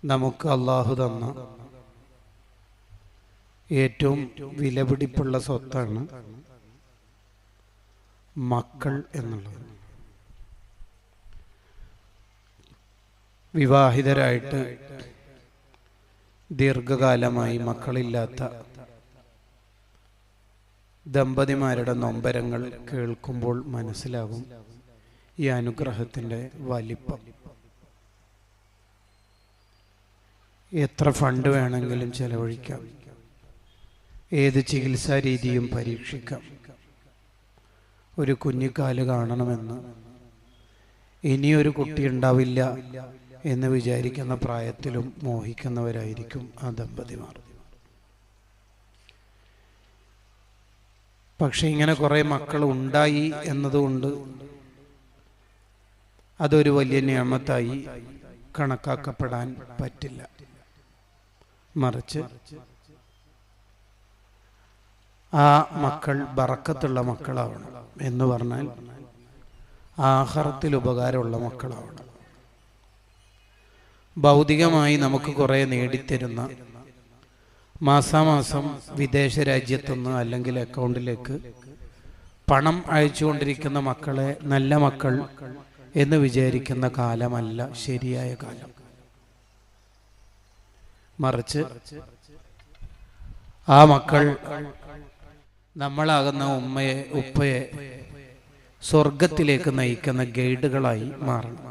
നമുക്ക് അള്ളാഹു തന്ന ഏറ്റവും വിലപിടിപ്പുള്ള സ്വത്താണ് മക്കൾ എന്നുള്ളത്. വിവാഹിതരായിട്ട് ദീർഘകാലമായി മക്കളില്ലാത്ത ദമ്പതിമാരുടെ നൊമ്പരങ്ങൾ കേൾക്കുമ്പോൾ മനസ്സിലാകും ഈ അനുഗ്രഹത്തിൻ്റെ വലിപ്പം. എത്ര ഫണ്ട് വേണമെങ്കിലും ചെലവഴിക്കാം, ഏത് ചികിത്സാ രീതിയും പരീക്ഷിക്കാം. ഒരു കുഞ്ഞിക്കാല് കാണണമെന്ന്, ഇനിയൊരു കുട്ടി ഉണ്ടാവില്ല എന്ന് വിചാരിക്കുന്ന പ്രായത്തിലും മോഹിക്കുന്നവരായിരിക്കും ആ ദമ്പതിമാർ. പക്ഷെ ഇങ്ങനെ കുറെ മക്കൾ ഉണ്ടായി എന്നതുകൊണ്ട് അതൊരു വലിയ നിയമത്തായി കണക്കാക്കപ്പെടാൻ പറ്റില്ല. മറിച്ച് ആ മക്കൾ ബറക്കത്തുള്ള മക്കളാവണം. എന്ന് പറഞ്ഞാൽ ആഖിറത്തിൽ ഉപകാരമുള്ള മക്കളാവണം. ഭൗതികമായി നമുക്ക് കുറെ നേടിത്തരുന്ന, മാസാമാസം വിദേശ രാജ്യത്തുനിന്ന് അല്ലെങ്കിൽ അക്കൗണ്ടിലേക്ക് പണം അയച്ചുകൊണ്ടിരിക്കുന്ന മക്കളെ നല്ല മക്കൾ എന്ന് വിചാരിക്കുന്ന കാലമല്ല ശരിയായ കാലം. മറിച്ച് ആ മക്കൾ നമ്മളാകുന്ന ഉമ്മയെ ഉപ്പയെ സ്വർഗത്തിലേക്ക് നയിക്കുന്ന ഗൈഡുകളായി മാറണം.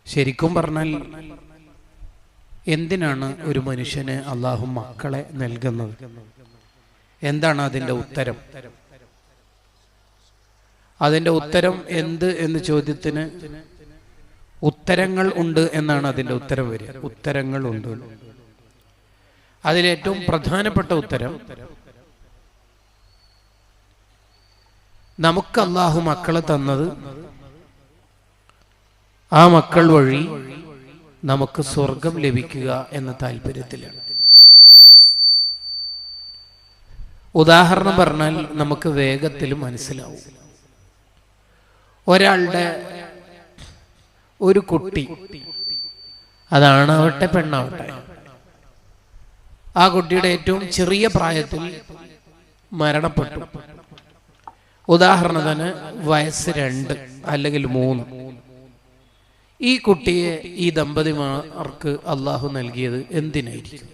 ശരിക്കും പറഞ്ഞാൽ എന്തിനാണ് ഒരു മനുഷ്യന് അള്ളാഹു മക്കളെ നൽകുന്നത്? എന്താണ് അതിൻ്റെ ഉത്തരം? അതിൻ്റെ ഉത്തരം എന്ത് എന്ന് ചോദ്യത്തിന് ഉത്തരങ്ങൾ ഉണ്ട് എന്നാണ് അതിൻ്റെ ഉത്തരം വരിക. ഉത്തരങ്ങൾ ഉണ്ട്. അതിലേറ്റവും പ്രധാനപ്പെട്ട ഉത്തരം, നമുക്ക് അള്ളാഹു മക്കളെ തന്നത് ആ മക്കൾ വഴി നമുക്ക് സ്വർഗം ലഭിക്കുക എന്ന താല്പര്യത്തിലാണ്. ഉദാഹരണം പറഞ്ഞാൽ നമുക്ക് വേഗത്തിൽ മനസ്സിലാവും. ഒരാളുടെ ഒരു കുട്ടി, അതാണാവട്ടെ പെണ്ണാവട്ടെ, ആ കുട്ടിയുടെ ഏറ്റവും ചെറിയ പ്രായത്തിൽ മരണപ്പെട്ടു. ഉദാഹരണത്തിന് വയസ്സ് 2 അല്ലെങ്കിൽ 3. ഈ കുട്ടിയെ ഈ ദമ്പതിമാർക്ക് അള്ളാഹു നൽകിയത് എന്തിനായിരിക്കും?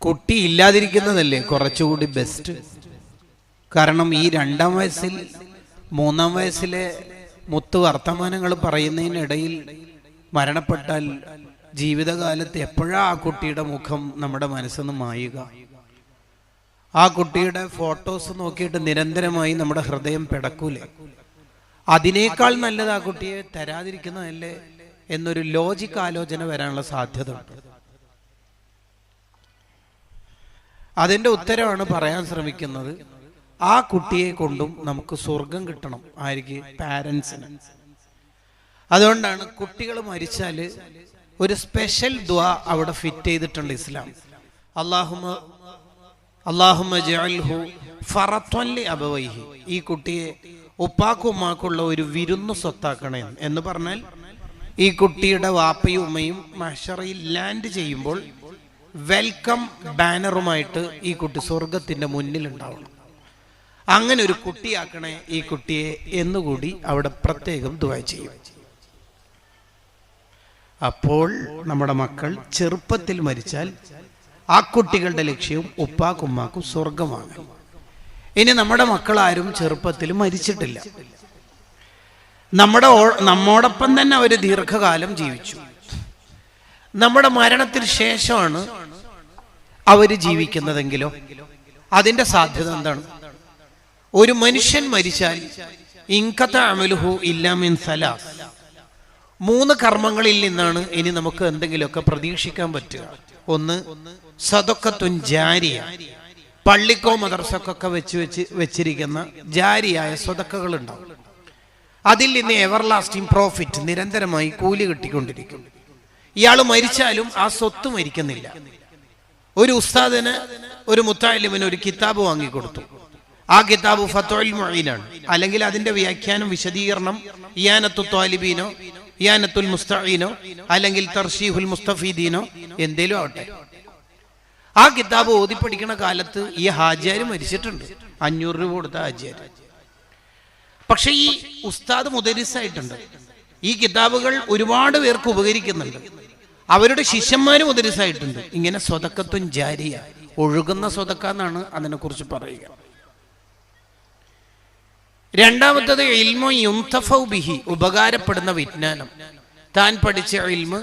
കുട്ടി ഇല്ലാതിരിക്കുന്നതല്ലേ കുറച്ചുകൂടി ബെസ്റ്റ്. കാരണം ഈ 2ാം വയസ്സിൽ 3ാം വയസ്സിലെ മുത്ത് വർത്തമാനങ്ങൾ പറയുന്നതിനിടയിൽ മരണപ്പെട്ടാൽ ജീവിതകാലത്ത് എപ്പോഴാ ആ കുട്ടിയുടെ മുഖം നമ്മുടെ മനസ്സിൽ നിന്ന് മായുക? ആ കുട്ടിയുടെ ഫോട്ടോസ് നോക്കിയിട്ട് നിരന്തരമായി നമ്മുടെ ഹൃദയം പിടക്കൂലേ? അതിനേക്കാൾ നല്ലത് ആ കുട്ടിയെ തരാതിരിക്കുന്നതല്ലേ എന്നൊരു ലോജിക് ആലോചന വരാനുള്ള സാധ്യത ഉണ്ട്. അതിൻ്റെ ഉത്തരവാണ് പറയാൻ ശ്രമിക്കുന്നത്. ആ കുട്ടിയെ കൊണ്ടും നമുക്ക് സ്വർഗം കിട്ടണം. ആർക്ക്? പാരൻസിന്. അതുകൊണ്ടാണ് കുട്ടികൾ മരിച്ചാൽ ഒരു സ്പെഷ്യൽ ദുആ അവിടെ ഫിറ്റ് ചെയ്തിട്ടുണ്ട് ഇസ്ലാം. അല്ലാഹുമ്മ ജഅൽഹു ഫറത്വൻ ലി അബവൈഹി. ഈ കുട്ടിയെ ഉപ്പാക്കും ഉമ്മാക്കുള്ള ഒരു വിരുന്നു സ്വത്താക്കണേ എന്ന് പറഞ്ഞാൽ, ഈ കുട്ടിയുടെ വാപ്പയും ഉമ്മയും മഹ്ശറയിൽ ലാൻഡ് ചെയ്യുമ്പോൾ വെൽക്കം ബാനറുമായിട്ട് ഈ കുട്ടി സ്വർഗത്തിന്റെ മുന്നിൽ ഉണ്ടാവണം. അങ്ങനെ ഒരു കുട്ടിയാക്കണേ ഈ കുട്ടിയെ എന്നുകൂടി അവിടെ പ്രത്യേകം ദുആ ചെയ്യും. അപ്പോൾ നമ്മുടെ മക്കൾ ചെറുപ്പത്തിൽ മരിച്ചാൽ ആ കുട്ടികളുടെ ലക്ഷ്യവും ഉപ്പാക്കും ഉമ്മാക്കും സ്വർഗമാണ്. ഇനി നമ്മുടെ മക്കളാരും ചെറുപ്പത്തിൽ മരിച്ചിട്ടില്ല. നമ്മോടൊപ്പം തന്നെ അവർ ദീർഘകാലം ജീവിച്ചു. നമ്മുടെ മരണത്തിന് ശേഷമാണ് അവർ ജീവിക്കുന്നതെങ്കിലോ അതിൻ്റെ സാധ്യത എന്താണ്? ഒരു മനുഷ്യൻ മരിച്ചാൽ ഇൻകത അമലുഹു ഇല്ലാ മിൻ സലാസ്, 3 കർമ്മങ്ങളിൽ നിന്നാണ് ഇനി നമുക്ക് എന്തെങ്കിലുമൊക്കെ പ്രതീക്ഷിക്കാൻ പറ്റുക. ഒന്ന്, സദഖത്തുൻ ജാരിയ, പള്ളിക്കോ മദർസക്കൊക്കെ വെച്ചിരിക്കുന്ന ജാരിയായ സ്വതക്കകൾ ഉണ്ടാവും. അതിൽ നിന്ന് എവർലാസ്റ്റിംഗ് പ്രോഫിറ്റ്, നിരന്തരമായി കൂലി കിട്ടിക്കൊണ്ടിരിക്കും. ഇയാൾ മരിച്ചാലും ആ സ്വത്ത് മരിക്കുന്നില്ല. ഒരു ഉസ്താദിന്, ഒരു മുത്തഅല്ലിമിന് ഒരു കിതാബ് വാങ്ങിക്കൊടുത്തു. ആ കിതാബ് ഫത്ഹുൽ മുഈനാണ്. അല്ലെങ്കിൽ അതിന്റെ വ്യാഖ്യാനം, വിശദീകരണം ഇയാനത്തു ത്വാലിബീനോ ഇയാനത്തുൽ മുസ്തഈനോ അല്ലെങ്കിൽ തർശീഹുൽ മുസ്തഫീദീനോ എന്തേലും ആവട്ടെ. ആ കിതാബ് ഓതി പഠിക്കുന്ന കാലത്ത് ഈ ഹാജിയാർ മരിച്ചിട്ടുണ്ട്, 500 രൂപ കൊടുത്ത ഹാജിയാർ. പക്ഷെ ഈ ഉസ്താദ് മുദരിസായിട്ടുണ്ട്. ഈ കിതാബുകൾ ഒരുപാട് പേർക്ക് ഉപകരിക്കുന്നുണ്ട്. അവരുടെ ശിഷ്യന്മാരും മുദരിസായിട്ടുണ്ട്. ഇങ്ങനെ സ്വതക്കത്തും ജാരിയ, ഒഴുകുന്ന സ്വതക്ക എന്നാണ് അതിനെക്കുറിച്ച് പറയുക. രണ്ടാമത്തത് ഇൽമു യുൻതഫഉ ബിഹി, ഉപകാരപ്പെടുന്ന വിജ്ഞാനം. താൻ പഠിച്ച ഇൽമ്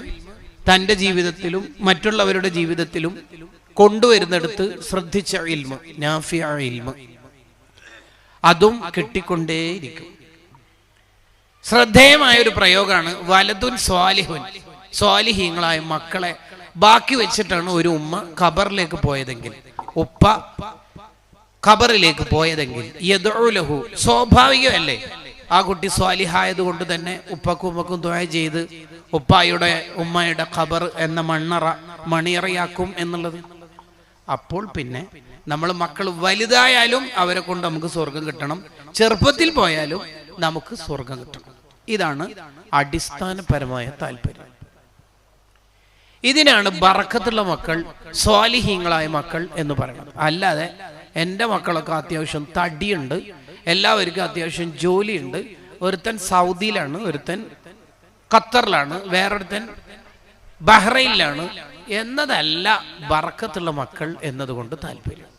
തൻ്റെ ജീവിതത്തിലും മറ്റുള്ളവരുടെ ജീവിതത്തിലും കൊണ്ടുവരുന്നിടത്ത് ശ്രദ്ധിച്ച ഇൽമ്, നാഫിഅ ഇൽമ്, അതും കിട്ടിക്കൊണ്ടേയിരിക്കും. ശ്രദ്ധേയമായ ഒരു പ്രയോഗമാണ് വലതുൻ സ്വാലിഹുൻ, സ്വാലിഹീങ്ങളായ മക്കളെ ബാക്കി വെച്ചിട്ടാണ് ഒരു ഉമ്മ ഖബറിലേക്ക് പോയതെങ്കിൽ, ഉപ്പ ഖബറിലേക്ക് പോയതെങ്കിൽ യദ്ഉ ലഹു, സ്വാഭാവികമല്ലേ ആ കുട്ടി സ്വാലിഹായത് കൊണ്ട് തന്നെ ഉപ്പക്കും ഉമ്മക്കും ദുആ ചെയ്ത് ഉപ്പായുടെ ഉമ്മയുടെ ഖബർ എന്ന മണിയറയാക്കും എന്നുള്ളത്. അപ്പോൾ പിന്നെ നമ്മൾ മക്കൾ വലുതായാലും അവരെ കൊണ്ട് നമുക്ക് സ്വർഗം കിട്ടണം, ചെറുപ്പത്തിൽ പോയാലും നമുക്ക് സ്വർഗം കിട്ടണം. ഇതാണ് അടിസ്ഥാനപരമായ താല്പര്യം. ഇതിനാണ് ബറക്കത്തുള്ള മക്കൾ, സ്വാലിഹീങ്ങളായ മക്കൾ എന്ന് പറയുന്നത്. അല്ലാതെ എൻ്റെ മക്കളൊക്കെ അത്യാവശ്യം തടിയുണ്ട്, എല്ലാവർക്കും അത്യാവശ്യം ജോലിയുണ്ട്, ഒരുത്തൻ സൗദിയിലാണ്, ഒരുത്തൻ ഖത്തറിലാണ്, വേറൊരുത്തൻ ബഹ്റൈനിലാണ് എന്നതല്ല ബറക്കത്തുള്ള മക്കൾ എന്നതുകൊണ്ട് താല്പര്യം.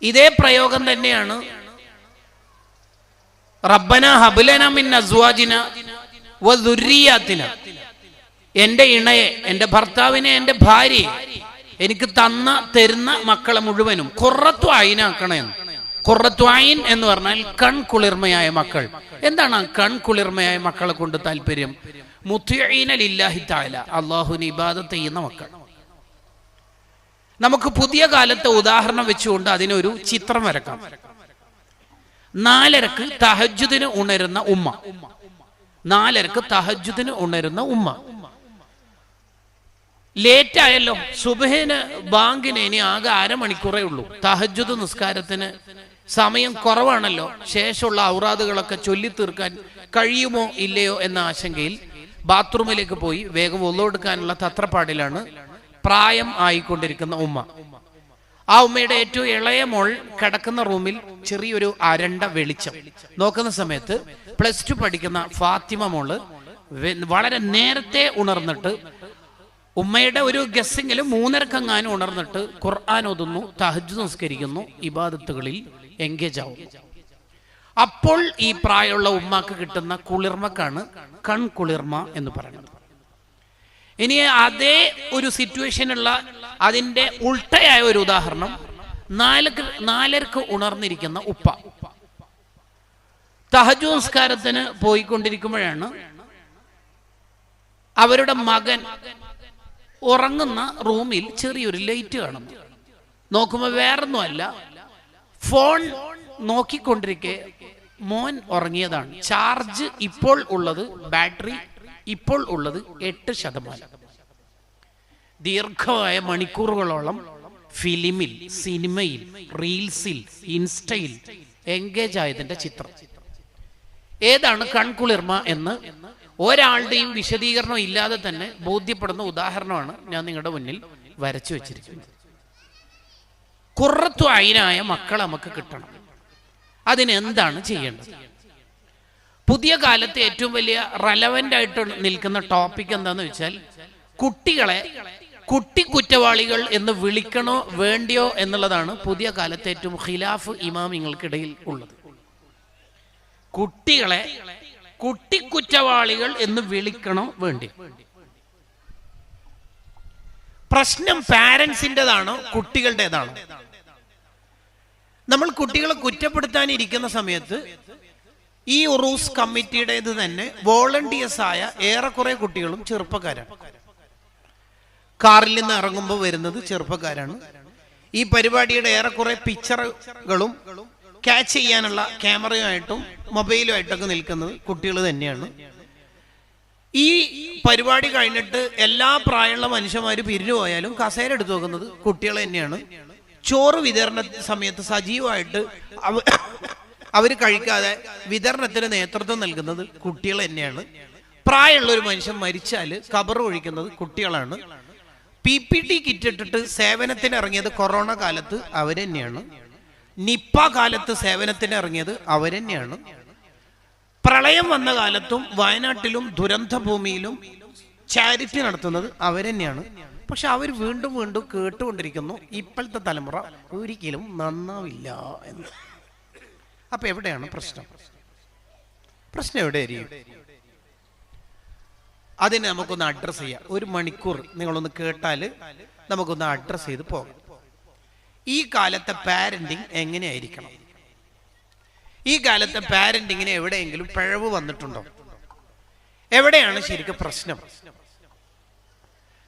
ഇതേ പ്രയോഗം തന്നെയാണ് റബ്ബന ഹബ്ലന മിൻ അസ്വാജിന വദുർരിയാതിന, എൻ്റെ ഇണയെ, എൻ്റെ ഭർത്താവിനെ, എൻ്റെ ഭാര്യയെ എനിക്ക് തരുന്ന മക്കളെ മുഴുവനും ഖുറത്തു ഐനാക്കണമെന്ന്. ഖുറത്തു ഐൻ എന്ന് പറഞ്ഞാൽ കൺകുളിർമയായ മക്കൾ. എന്താണ് കൺകുളിർമയായ മക്കളെ കൊണ്ട് താല്പര്യം? മുത്ഈന ലില്ലാഹി തആല, അല്ലാഹുവിനെ ഇബാദത്ത് ചെയ്യുന്ന മക്കൾ. നമുക്ക് പുതിയ കാലത്തെ ഉദാഹരണം വെച്ചുകൊണ്ട് അതിനൊരു ചിത്രം വരക്കാം. 4:30 തഹജ്ജുദിന് ഉണരുന്ന ഉമ്മ, 4:30 തഹജ്ജുദിന് ഉണരുന്ന ഉമ്മ. ലേറ്റ് ആയല്ലോ, സുബ്ഹിന് ബാങ്കിന് ഇനി ആകെ അരമണിക്കൂറേ ഉള്ളൂ, തഹജ്ജുദ് നിസ്കാരത്തിന് സമയം കുറവാണല്ലോ, ശേഷമുള്ള ഔറാദുകളൊക്കെ ചൊല്ലിത്തീർക്കാൻ കഴിയുമോ ഇല്ലയോ എന്ന ആശങ്കയിൽ ബാത്റൂമിലേക്ക് പോയി വേഗം ഒളു എടുക്കാനുള്ള തത്രപ്പാടിലാണ് പ്രായം ആയിക്കൊണ്ടിരിക്കുന്ന ഉമ്മ. ആ ഉമ്മയുടെ ഏറ്റവും ഇളയ മോൾ കിടക്കുന്ന റൂമിൽ ചെറിയൊരു അരണ്ട വെളിച്ചം നോക്കുന്ന സമയത്ത് +2 പഠിക്കുന്ന ഫാത്തിമ മോള് വളരെ നേരത്തെ ഉണർന്നിട്ട്, ഉമ്മയുടെ ഒരു ഗസ്സിങ്ങില് 3:30 ഉണർന്നിട്ട് ഖുർആൻ ഓതുന്നു, തഹജ്ജുദ് നിസ്കരിക്കുന്നു, ഇബാദത്തുകളിൽ എൻഗേജ് ആവും. അപ്പോൾ ഈ പ്രായമുള്ള ഉമ്മാക്ക് കിട്ടുന്ന കുളിർമക്കാണ് കൺകുളിർമ എന്ന് പറയുന്നത്. ഇനി അതേ ഒരു സിറ്റുവേഷനുള്ള അതിന്റെ ഉൾട്ടയായ ഒരു ഉദാഹരണം, 4:30 ഉണർന്നിരിക്കുന്ന ഉപ്പ തഹജ്ജുദ് നിസ്കാരത്തിന് പോയിക്കൊണ്ടിരിക്കുമ്പോഴാണ് അവരുടെ മകൻ ഉറങ്ങുന്ന റൂമിൽ ചെറിയൊരു ലൈറ്റ് കാണുന്നു. നോക്കുമ്പോൾ വേറൊന്നുമല്ല, ഫോൺ നോക്കിക്കൊണ്ടിരിക്കെ മോൻ ഉറങ്ങിയതാണ്. ചാർജ് ഇപ്പോൾ ഉള്ളത്, ബാറ്ററി ഇപ്പോൾ ഉള്ളത് 8%. ദീർഘമായ മണിക്കൂറുകളോളം ഫിലിമിൽ, സിനിമയിൽ, റീൽസിൽ, ഇൻസ്റ്റയിൽ എൻഗേജ് ആയതിന്റെ ചിത്രം. ഏതാണ് കൺകുളിർമ എന്ന് ഒരാളുടെയും വിശദീകരണം ഇല്ലാതെ തന്നെ ബോധ്യപ്പെടുന്ന ഉദാഹരണമാണ് ഞാൻ നിങ്ങളുടെ മുന്നിൽ വരച്ചു വെച്ചിരിക്കുന്നത്. ഖുറത്തു ഐനായ മക്കളെ നമുക്ക് കിട്ടണം. അതിനെന്താണ് ചെയ്യേണ്ടത്? പുതിയ കാലത്ത് ഏറ്റവും വലിയ റെലവൻ്റ് ആയിട്ട് നിൽക്കുന്ന ടോപ്പിക് എന്താന്ന് വെച്ചാൽ, കുട്ടികളെ കുറ്റവാളികൾ എന്ന് വിളിക്കണോ വേണ്ടിയോ എന്നുള്ളതാണ് പുതിയ കാലത്ത് ഏറ്റവും ഖിലാഫ് ഇമാമിങ്ങൾക്കിടയിൽ ഉള്ളത്. കുട്ടികളെ കുറ്റവാളികൾ എന്ന് വിളിക്കണോ വേണ്ടി? പ്രശ്നം പാരന്റ്സിൻ്റെതാണോ കുട്ടികളുടേതാണോ? നമ്മൾ കുട്ടികളെ കുറ്റപ്പെടുത്താനിരിക്കുന്ന സമയത്ത് ഈ ഉറൂസ് കമ്മിറ്റിയുടേത് തന്നെ വോളണ്ടിയേഴ്സ് ആയ ഏറെക്കുറെ കുട്ടികളും ചെറുപ്പക്കാരാണ്. കാറിൽ നിന്ന് ഇറങ്ങുമ്പോൾ വരുന്നത് ചെറുപ്പക്കാരാണ്. ഈ പരിപാടിയുടെ ഏറെക്കുറെ പിക്ചറുകളും ക്യാച്ച് ചെയ്യാനുള്ള ക്യാമറയുമായിട്ടും മൊബൈലുമായിട്ടൊക്കെ നിൽക്കുന്നത് കുട്ടികൾ തന്നെയാണ്. ഈ പരിപാടി കഴിഞ്ഞിട്ട് എല്ലാ പ്രായമുള്ള മനുഷ്യന്മാർ പിരിഞ്ഞു പോയാലും കസേര എടുത്തു നോക്കുന്നത് കുട്ടികൾ തന്നെയാണ്. ചോറ് വിതരണ സമയത്ത് സജീവമായിട്ട് അവർ കഴിക്കാതെ വിതരണത്തിന് നേതൃത്വം നൽകുന്നത് കുട്ടികൾ തന്നെയാണ്. പ്രായമുള്ള ഒരു മനുഷ്യൻ മരിച്ചാൽ ഖബർ ഒഴിക്കുന്നത് കുട്ടികളാണ്. PPT കിറ്റ് ഇട്ടിട്ട് സേവനത്തിന് ഇറങ്ങിയത് കൊറോണ കാലത്ത് അവർ തന്നെയാണ്. നിപ്പ കാലത്ത് സേവനത്തിന് ഇറങ്ങിയത് അവർ തന്നെയാണ്. പ്രളയം വന്ന കാലത്തും വയനാട്ടിലും ദുരന്ത ഭൂമിയിലും ചാരിറ്റി നടത്തുന്നത് അവർ തന്നെയാണ്. പക്ഷെ അവർ വീണ്ടും വീണ്ടും കേട്ടുകൊണ്ടിരിക്കുന്നു ഇപ്പോഴത്തെ തലമുറ ഒരിക്കലും നന്നാവില്ല എന്ന്. അപ്പൊ എവിടെയാണ് പ്രശ്നം? പ്രശ്നം എവിടെയായിരിക്കും? അതിനെ നമുക്കൊന്ന് അഡ്രസ് ചെയ്യാം. 1 മണിക്കൂർ നിങ്ങളൊന്ന് കേട്ടാൽ നമുക്കൊന്ന് അഡ്രസ് ചെയ്ത് പോകാം. ഈ കാലത്തെ പാരന്റിങ് എങ്ങനെയായിരിക്കണം? ഈ കാലത്തെ പാരന്റിങ്ങിന് എവിടെയെങ്കിലും പിഴവ് വന്നിട്ടുണ്ടോ? എവിടെയാണ് ശരിക്കും പ്രശ്നം?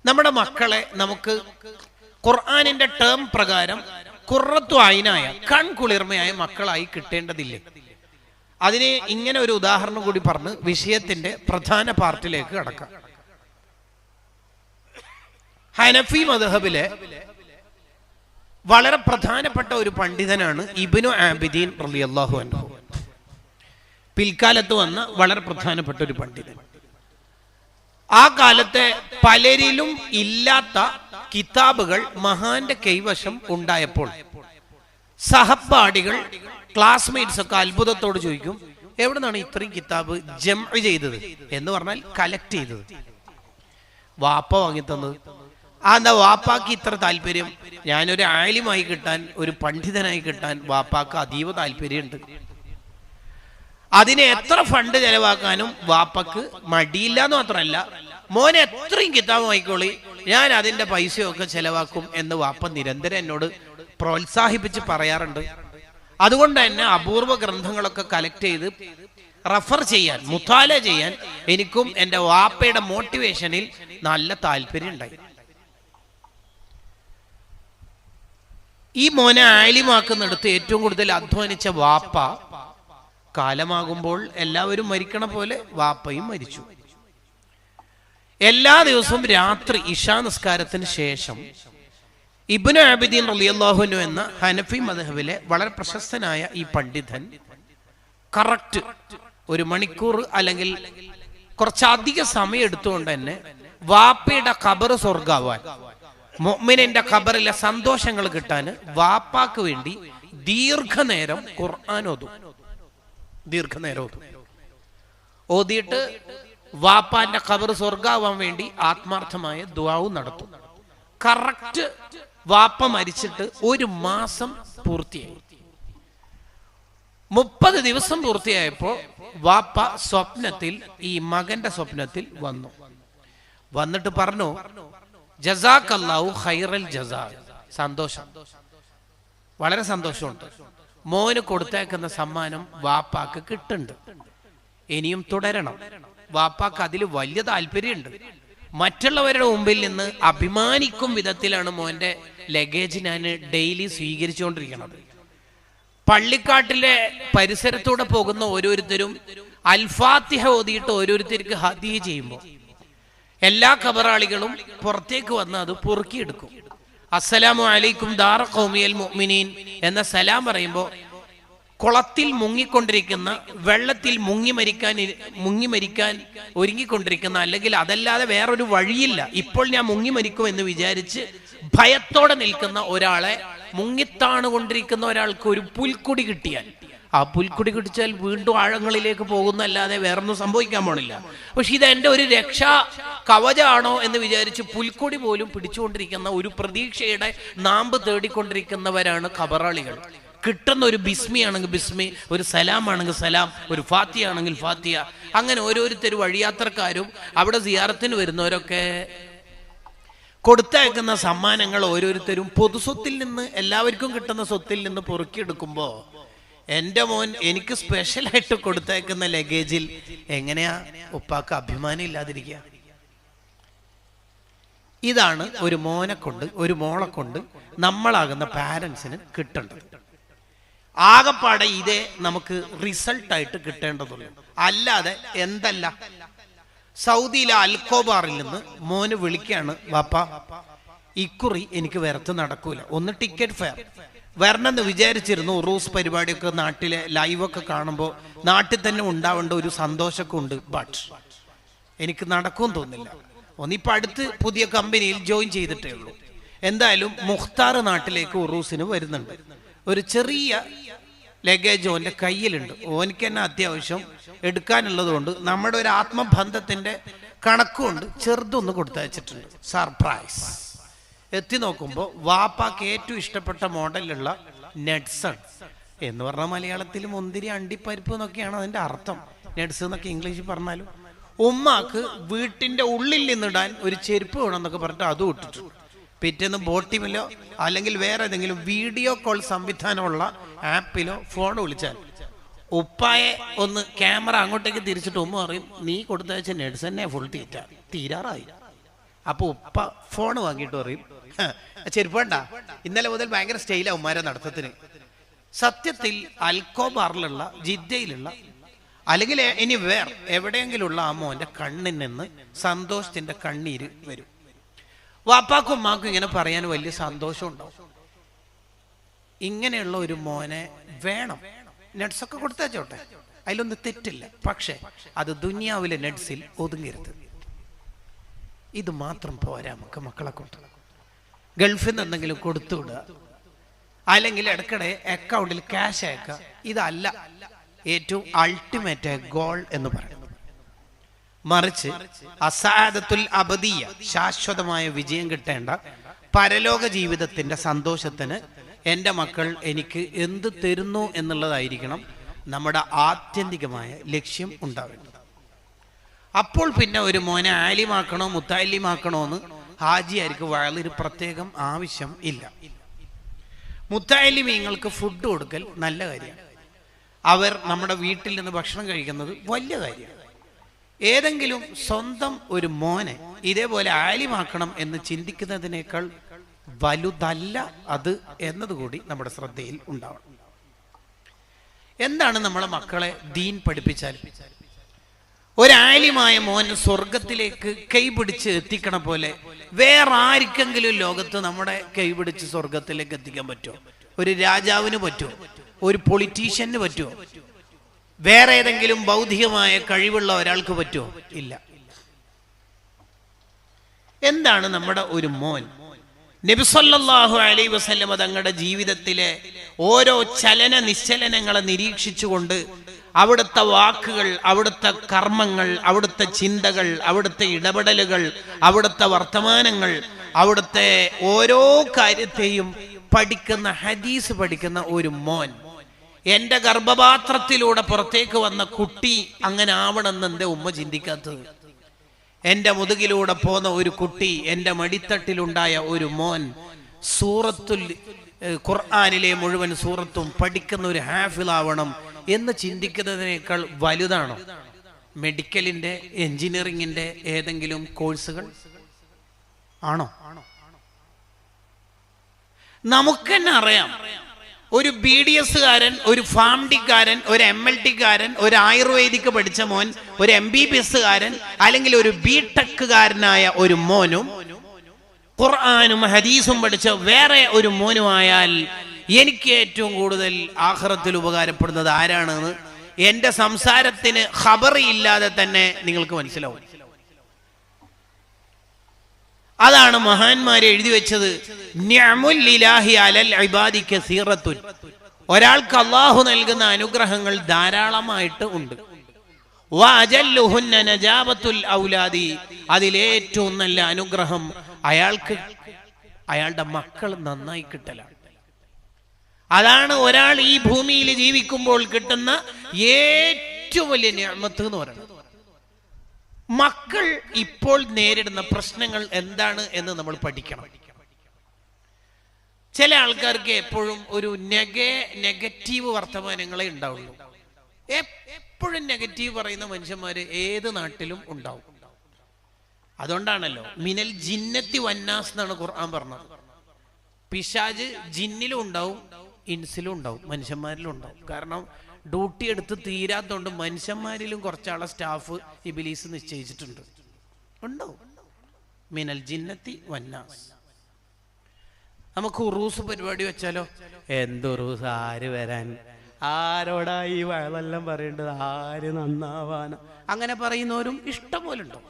നമ്മുടെ മക്കളെ നമുക്ക് ഖുർആനിന്റെ ടേം പ്രകാരം ഖുർറത്തു ഐനായ കൺകുളിർമയായ മക്കളായി കിട്ടേണ്ടതില്ലേ? അതിന് ഇങ്ങനെ ഒരു ഉദാഹരണം കൂടി പറഞ്ഞ് വിഷയത്തിന്റെ പ്രധാന പാർട്ടിലേക്ക് കടക്കാം. ഹനഫി മദ്ഹബിലെ വളരെ പ്രധാനപ്പെട്ട ഒരു പണ്ഡിതനാണ് ഇബ്നു ആബിദീൻ റളിയല്ലാഹു അൻഹു. പിൽക്കാലത്ത് വന്ന വളരെ പ്രധാനപ്പെട്ട ഒരു പണ്ഡിതൻ. ആ കാലത്തെ പലരിലും ഇല്ലാത്ത കിതാബുകൾ മഹാന്റെ കൈവശം ഉണ്ടായപ്പോൾ സഹപാഠികൾ, ക്ലാസ്മേറ്റ്സ് ഒക്കെ അത്ഭുതത്തോട് ചോദിക്കും, എവിടെ നിന്നാണ് ഇത്രയും കിതാബ് ജംഅ് ചെയ്തത് എന്ന് പറഞ്ഞാൽ കലക്ട് ചെയ്തത്? വാപ്പ വാങ്ങിത്തന്നത്. എന്താ വാപ്പാക്ക് ഇത്ര താല്പര്യം? ഞാനൊരു ആലിമായി കിട്ടാൻ, ഒരു പണ്ഡിതനായി കിട്ടാൻ വാപ്പാക്ക് അതീവ താല്പര്യമുണ്ട്. അതിന് എത്ര ഫണ്ട് ചെലവാക്കാനും വാപ്പക്ക് മടിയില്ല എന്ന് മാത്രമല്ല, മോനെ എത്രയും കിതാബ് വാങ്ങിക്കോളി, ഞാൻ അതിന്റെ പൈസയൊക്കെ ചെലവാക്കും എന്ന് വാപ്പ നിരന്തരം എന്നോട് പ്രോത്സാഹിപ്പിച്ച് പറയാറുണ്ട്. അതുകൊണ്ട് തന്നെ അപൂർവ ഗ്രന്ഥങ്ങളൊക്കെ കലക്ട് ചെയ്ത് റഫർ ചെയ്യാൻ, മുത്താല ചെയ്യാൻ എനിക്കും എൻ്റെ വാപ്പയുടെ മോട്ടിവേഷനിൽ നല്ല താല്പര്യം ഉണ്ടായി. ഈ മോനെ ആലിമാക്കുന്നിടത്ത് ഏറ്റവും കൂടുതൽ അധ്വാനിച്ച വാപ്പ കാലമാകുമ്പോൾ എല്ലാവരും മരിക്കണ പോലെ വാപ്പയും മരിച്ചു. എല്ലാ ദിവസവും രാത്രി ഇശാ നിസ്കാരത്തിന് ശേഷം ഇബ്നു ആബിദീൻ റളിയല്ലാഹു അൻഹു എന്ന ഹനഫി മദ്ഹബിലെ വളരെ പ്രശസ്തനായ ഈ പണ്ഡിതൻ കറക്റ്റ് 1 മണിക്കൂർ അല്ലെങ്കിൽ കുറച്ചധികം സമയം എടുത്തുകൊണ്ട് തന്നെ വാപ്പയുടെ ഖബർ സ്വർഗ്ഗാവാൻ, മുഅ്മിനിന്റെ ഖബറിലെ സന്തോഷങ്ങൾ കിട്ടാൻ വാപ്പാക്ക് വേണ്ടി ദീർഘനേരം ഖുർആൻ ഓതും. ദീർഘനേരം ഓതിയിട്ട് വാപ്പാന്റെ ഖബർ സ്വർഗ്ഗാവാൻ വേണ്ടി ആത്മാർത്ഥമായ ദുആവും നടത്തും. കറക്റ്റ് വാപ്പ മരിച്ചിട്ട് 1 മാസം പൂർത്തിയായി. 30 ദിവസം പൂർത്തിയായപ്പോൾ വാപ്പ സ്വപ്നത്തിൽ, ഈ മകന്റെ സ്വപ്നത്തിൽ വന്നിട്ട് പറഞ്ഞു, ജസാക്കല്ലാഹു ഖൈറൽ ജസാ. സന്തോഷം, വളരെ സന്തോഷമുണ്ട്. മോന് കൊടുത്തേക്കുന്ന സമ്മാനം വാപ്പാക്ക് കിട്ടുന്നുണ്ട്, ഇനിയും തുടരണം. വാപ്പാക്ക് അതിൽ വലിയ താല്പര്യമുണ്ട്. മറ്റുള്ളവരുടെ മുമ്പിൽ നിന്ന് അഭിമാനിക്കും വിധത്തിലാണ് മോന്റെ ലഗേജ് ഞാൻ ഡെയിലി സ്വീകരിച്ചുകൊണ്ടിരിക്കുന്നത്. പള്ളിക്കാട്ടിലെ പരിസരത്തൂടെ പോകുന്ന ഓരോരുത്തരും അൽഫാത്തിഹ ഓതിയിട്ട് ഓരോരുത്തർക്ക് ഹദിയ ചെയ്യുമ്പോൾ എല്ലാ ഖബറാളികളും പുറത്തേക്ക് വന്ന് അത് പൊറുക്കിയെടുക്കും. അസ്സലാമു അലൈക്കും ദാറ ഖൗമിയൽ മുഅ്മിനീൻ എന്ന സലാം പറയുമ്പോൾ കുളത്തിൽ മുങ്ങിക്കൊണ്ടിരിക്കുന്ന, വെള്ളത്തിൽ മുങ്ങി മരിക്കാൻ ഒരുങ്ങിക്കൊണ്ടിരിക്കുന്ന, അല്ലെങ്കിൽ അതല്ലാതെ വേറൊരു വഴിയില്ല, ഇപ്പോൾ ഞാൻ മുങ്ങി മരിക്കും എന്ന് വിചാരിച്ച് ഭയത്തോടെ നിൽക്കുന്ന ഒരാളെ, മുങ്ങിത്താണുകൊണ്ടിരിക്കുന്ന ഒരാൾക്ക് ഒരു പുൽക്കുടി കിട്ടിയാൽ, ആ പുൽക്കുടി കിട്ടിച്ചാൽ വീണ്ടും ആഴങ്ങളിലേക്ക് പോകുന്നല്ലാതെ വേറൊന്നും സംഭവിക്കാൻ പോണില്ല. പക്ഷെ ഇത് എൻ്റെ ഒരു രക്ഷാ കവചാണോ എന്ന് വിചാരിച്ച് പുൽക്കുടി പോലും പിടിച്ചുകൊണ്ടിരിക്കുന്ന ഒരു പ്രതീക്ഷയുടെ നാമ്പ് തേടിക്കൊണ്ടിരിക്കുന്നവരാണ് ഖബറാളികൾ. കിട്ടുന്ന ഒരു ബിസ്മി ആണെങ്കിൽ ബിസ്മി, ഒരു സലാം ആണെങ്കിൽ സലാം, ഒരു ഫാത്തിയ ആണെങ്കിൽ ഫാത്തിയ, അങ്ങനെ ഓരോരുത്തരും വഴിയാത്രക്കാരും അവിടെ സിയാറത്തിന് വരുന്നവരൊക്കെ കൊടുത്തയക്കുന്ന സമ്മാനങ്ങൾ ഓരോരുത്തരും പൊതുസ്വത്തിൽ നിന്ന്, എല്ലാവർക്കും കിട്ടുന്ന സ്വത്തിൽ നിന്ന് പൊറുക്കിയെടുക്കുമ്പോൾ എൻ്റെ മോൻ എനിക്ക് സ്പെഷ്യലായിട്ട് കൊടുത്തയക്കുന്ന ലഗേജിൽ എങ്ങനെയാ ഉപ്പാക്ക് അഭിമാനം ഇല്ലാതിരിക്കുക? ഇതാണ് ഒരു മോനെ കൊണ്ട്, ഒരു മോളെ കൊണ്ട് നമ്മളാകുന്ന പാരൻസിന് കിട്ടേണ്ടത്. ആകപ്പാടെ ഇതേ നമുക്ക് റിസൾട്ടായിട്ട് കിട്ടേണ്ടതുള്ളൂ. അല്ലാതെ എന്തല്ല. സൗദിയിലെ അൽക്കോബാറിൽ നിന്ന് മോന് വിളിക്കാണ്, വാപ്പ ഇക്കുറി എനിക്ക് വരത്ത് നടക്കൂല, ഒന്ന് ടിക്കറ്റ് ഫെയർ വരണമെന്ന് വിചാരിച്ചിരുന്നു. ഉറൂസ് പരിപാടിയൊക്കെ നാട്ടിലെ ലൈവൊക്കെ കാണുമ്പോൾ നാട്ടിൽ തന്നെ ഉണ്ടാവേണ്ട ഒരു സന്തോഷമൊക്കെ ഉണ്ട്. ബട്ട് എനിക്ക് നടക്കുമെന്ന് തോന്നില്ല. ഒന്നിപ്പോൾ അടുത്ത് പുതിയ കമ്പനിയിൽ ജോയിൻ ചെയ്തിട്ടേ ഉള്ളൂ. എന്തായാലും മുഖ്താർ നാട്ടിലേക്ക് ഉറൂസിന് വരുന്നുണ്ട്. ഒരു ചെറിയ ലഗേജ് ഓൻ്റെ കയ്യിലുണ്ട്. ഓനിക്ക് തന്നെ അത്യാവശ്യം എടുക്കാനുള്ളത് കൊണ്ട് നമ്മുടെ ഒരു ആത്മബന്ധത്തിൻ്റെ കണക്കുകൊണ്ട് ചെറുതൊന്ന് കൊടുത്തയച്ചിട്ടുണ്ട്. സർപ്രൈസ്. എത്തി നോക്കുമ്പോൾ വാപ്പാക്ക് ഏറ്റവും ഇഷ്ടപ്പെട്ട മോഡലുള്ള നട്ട്സാണ്. എന്ന് പറഞ്ഞാൽ മലയാളത്തിൽ മുന്തിരി അണ്ടിപ്പരിപ്പ് എന്നൊക്കെയാണ് അതിൻ്റെ അർത്ഥം. നട്ട്സ് എന്നൊക്കെ ഇംഗ്ലീഷിൽ പറഞ്ഞാലും. ഉമ്മാക്ക് വീട്ടിൻ്റെ ഉള്ളിൽ നിന്നിടാൻ ഒരു ചെരുപ്പ് വേണമെന്നൊക്കെ പറഞ്ഞിട്ട് അതും ഇട്ടിട്ടുണ്ട്. പിറ്റേന്ന് ബോട്ടിമിലോ അല്ലെങ്കിൽ വേറെ ഏതെങ്കിലും വീഡിയോ കോൾ സംവിധാനമുള്ള ആപ്പിലോ ഫോൺ വിളിച്ചാൽ ഉപ്പായെ ഒന്ന് ക്യാമറ അങ്ങോട്ടേക്ക് തിരിച്ചിട്ട് ഉമ്മ പറയും, നീ കൊടുത്തയച്ച നട്സ് തന്നെ ഫുൾ തീരാറായി. അപ്പോൾ ഉപ്പ ഫോൺ വാങ്ങിയിട്ട് പറയും, ചെരുപ്പ് വേണ്ട, ഇന്നലെ മുതൽ ഭയങ്കര സ്റ്റൈലാണ് ഉമ്മാരെ നടത്തത്തിന്. സത്യത്തിൽ അൽക്കോബാറിലുള്ള ജിദ്ദയിലുള്ള അല്ലെങ്കിൽ ഇനി എവിടെയെങ്കിലുള്ള ആ മോൻ്റെ കണ്ണിൽ നിന്ന് സന്തോഷത്തിന്റെ കണ്ണീര് വരും. വാപ്പാക്കും ഉമ്മാക്കും ഇങ്ങനെ പറയാൻ വലിയ സന്തോഷം ഉണ്ടാവും. ഇങ്ങനെയുള്ള ഒരു മോനെ വേണം. നട്സൊക്കെ കൊടുത്തേച്ചോട്ടെ, അതിലൊന്നും തെറ്റില്ല. പക്ഷെ അത് ദുനിയാവിലെ നട്സിൽ ഒതുങ്ങരുത്. ഇത് മാത്രം പോരാ. നമുക്ക് മക്കളെ കൊണ്ട് ഗൾഫിൽ നിന്ന് എന്തെങ്കിലും കൊടുത്തുവിടുക, അല്ലെങ്കിൽ ഇടയ്ക്കിടെ അക്കൗണ്ടിൽ ക്യാഷ് അയക്കുക. ഇതല്ല ഏറ്റവും അൾട്ടിമേറ്റ് ഗോൾ എന്ന് പറയുന്നത്. മറിച്ച് അസാദത്തുൽ അബദിയ, ശാശ്വതമായ വിജയം കിട്ടേണ്ട പരലോക ജീവിതത്തിന്റെ സന്തോഷത്തിന് എൻ്റെ മക്കൾ എനിക്ക് എന്ത് തരുന്നു എന്നുള്ളതായിരിക്കണം നമ്മുടെ ആത്യന്തികമായ ലക്ഷ്യം ഉണ്ടാവേണ്ടത്. അപ്പോൾ പിന്നെ ഒരു മോനെ ആലിമാക്കണോ മുത്താലിമാക്കണോ എന്ന് ഹാജിയാർക്ക് വളരെ പ്രത്യേകം ആവശ്യം ഇല്ല. മുത്താലിമീങ്ങൾക്ക് ഫുഡ് കൊടുക്കൽ നല്ല കാര്യമാണ്. അവർ നമ്മുടെ വീട്ടിൽ നിന്ന് ഭക്ഷണം കഴിക്കുന്നത് വലിയ കാര്യമാണ്. ഏതെങ്കിലും സ്വന്തം ഒരു മോനെ ഇതേപോലെ ആലിമാക്കണം എന്ന് ചിന്തിക്കുന്നതിനേക്കാൾ വലുതല്ല അത് എന്നതുകൂടി നമ്മുടെ ശ്രദ്ധയിൽ ഉണ്ടാവണം. എന്താണ് നമ്മളെ മക്കളെ ദീൻ പഠിപ്പിച്ചാൽ? ഒരാലിമായ മോൻ സ്വർഗത്തിലേക്ക് കൈപിടിച്ച് എത്തിക്കണ പോലെ വേറെ ആർക്കെങ്കിലും ലോകത്ത് നമ്മുടെ കൈപിടിച്ച് സ്വർഗത്തിലേക്ക് എത്തിക്കാൻ പറ്റുമോ? ഒരു രാജാവിന് പറ്റുമോ? ഒരു പൊളിറ്റീഷ്യന് പറ്റുമോ? വേറെ ഏതെങ്കിലും ഭൗതികമായ കഴിവുള്ള ഒരാൾക്ക് പറ്റുമോ? ഇല്ല. എന്താണ് നമ്മുടെ ഒരു മോൻ? നബി സല്ലല്ലാഹു അലൈഹി വസല്ലം തങ്ങളുടെ ജീവിതത്തിലെ ഓരോ ചലന നിശ്ചലനങ്ങളെ നിരീക്ഷിച്ചുകൊണ്ട് അവിടുത്തെ വാക്കുകൾ, അവിടുത്തെ കർമ്മങ്ങൾ, അവിടുത്തെ ചിന്തകൾ, അവിടുത്തെ ഇടപെടലുകൾ, അവിടുത്തെ വർത്തമാനങ്ങൾ, അവിടുത്തെ ഓരോ കാര്യത്തെയും പഠിക്കുന്ന ഹദീസ് പഠിക്കുന്ന ഒരു മോൻ. എൻ്റെ ഗർഭപാത്രത്തിലൂടെ പുറത്തേക്ക് വന്ന കുട്ടി അങ്ങനെ ആവണമെന്ന് എൻ്റെ ഉമ്മ ചിന്തിക്കാത്തത്? എൻ്റെ മുതുകിലൂടെ പോന്ന ഒരു കുട്ടി, എൻ്റെ മടിത്തട്ടിലുണ്ടായ ഒരു മോൻ സൂറത്തുൽ ഖുർആനിലെ മുഴുവൻ സൂറത്തും പഠിക്കുന്ന ഒരു ഹാഫിളാവണം എന്ന് ചിന്തിക്കുന്നതിനേക്കാൾ വലുതാണോ മെഡിക്കലിൻ്റെ, എഞ്ചിനീയറിംഗിൻ്റെ ഏതെങ്കിലും കോഴ്സുകൾ? ആണോ? നമുക്ക് തന്നെ അറിയാം, ഒരു BDS കാരൻ, ഒരു ഫാംഡിക്കാരൻ, ഒരു MLT കാരൻ, ഒരു ആയുർവേദിക് പഠിച്ച മോൻ, ഒരു MBBS കാരൻ, അല്ലെങ്കിൽ ഒരു BTech കാരനായ ഒരു മോനും ഖുർആനും ഹദീസും പഠിച്ച വേറെ ഒരു മോനുമായാൽ എനിക്ക് ഏറ്റവും കൂടുതൽ ആഖിറത്തിൽ ഉപകാരപ്പെടുന്നത് ആരാണെന്ന് എൻ്റെ സംസാരത്തിന് ഖബറില്ലാതെ തന്നെ നിങ്ങൾക്ക് മനസ്സിലാവും. അതാണ് മഹാന്മാരെ എഴുതി വെച്ചത്. നിഅമുൽ ഇലാഹി അലൽ ഇബാദി കസീറത്തുൻ. ഒരാൾക്ക് അല്ലാഹു നൽകുന്ന അനുഗ്രഹങ്ങൾ ധാരാളമായിട്ട് ഉണ്ട്. വഅജല്ലുഹുന്ന നജാബത്തുൽ ഔലാദി. അതിലേറ്റവും നല്ല അനുഗ്രഹം അയാൾക്ക് അയാളുടെ മക്കൾ നന്നായി കിട്ടലാണ്. അതാണ് ഒരാൾ ഈ ഭൂമിയിൽ ജീവിക്കുമ്പോൾ കിട്ടുന്ന ഏറ്റവും വലിയ നിഅമത്ത് എന്ന് പറയുന്നത്. മക്കൾ ഇപ്പോൾ നേരിടുന്ന പ്രശ്നങ്ങൾ എന്താണ് എന്ന് നമ്മൾ പഠിക്കണം. ചില ആൾക്കാർക്ക് എപ്പോഴും ഒരു നെഗറ്റീവ് വർത്തമാനങ്ങളെ ഉണ്ടാവുള്ളൂ. എപ്പോഴും നെഗറ്റീവ് പറയുന്ന മനുഷ്യന്മാര് ഏത് നാട്ടിലും ഉണ്ടാവും. അതുകൊണ്ടാണല്ലോ മിനൽ ജിന്നത്തി വന്നാസ് എന്നാണ് ഖുർആൻ പറഞ്ഞത്. പിശാജ് ജിന്നിലും ഉണ്ടാവും, ഇൻസിലും ഉണ്ടാവും, മനുഷ്യന്മാരിലും ഉണ്ടാവും. കാരണം ഡ്യൂട്ടി എടുത്ത് തീരാത്തോണ്ട് മനുഷ്യന്മാരിലും കുറച്ചാളെ സ്റ്റാഫ് ഇബ്ലീസ് നിശ്ചയിച്ചിട്ടുണ്ട്. ഉണ്ടാവും. മിനൽ ജിന്നത്തി വന്നാസ്. നമുക്ക് ഉറൂസ് പരിപാടി വെച്ചാലോ? എന്തുറൂസ്, ആര് വരാൻ, ആരോടാ ഈ വയലെല്ലാം പറയേണ്ടത്, ആര് നന്നാവാനോ? അങ്ങനെ പറയുന്നവരും ഇഷ്ടം പോലെ ഉണ്ടോ.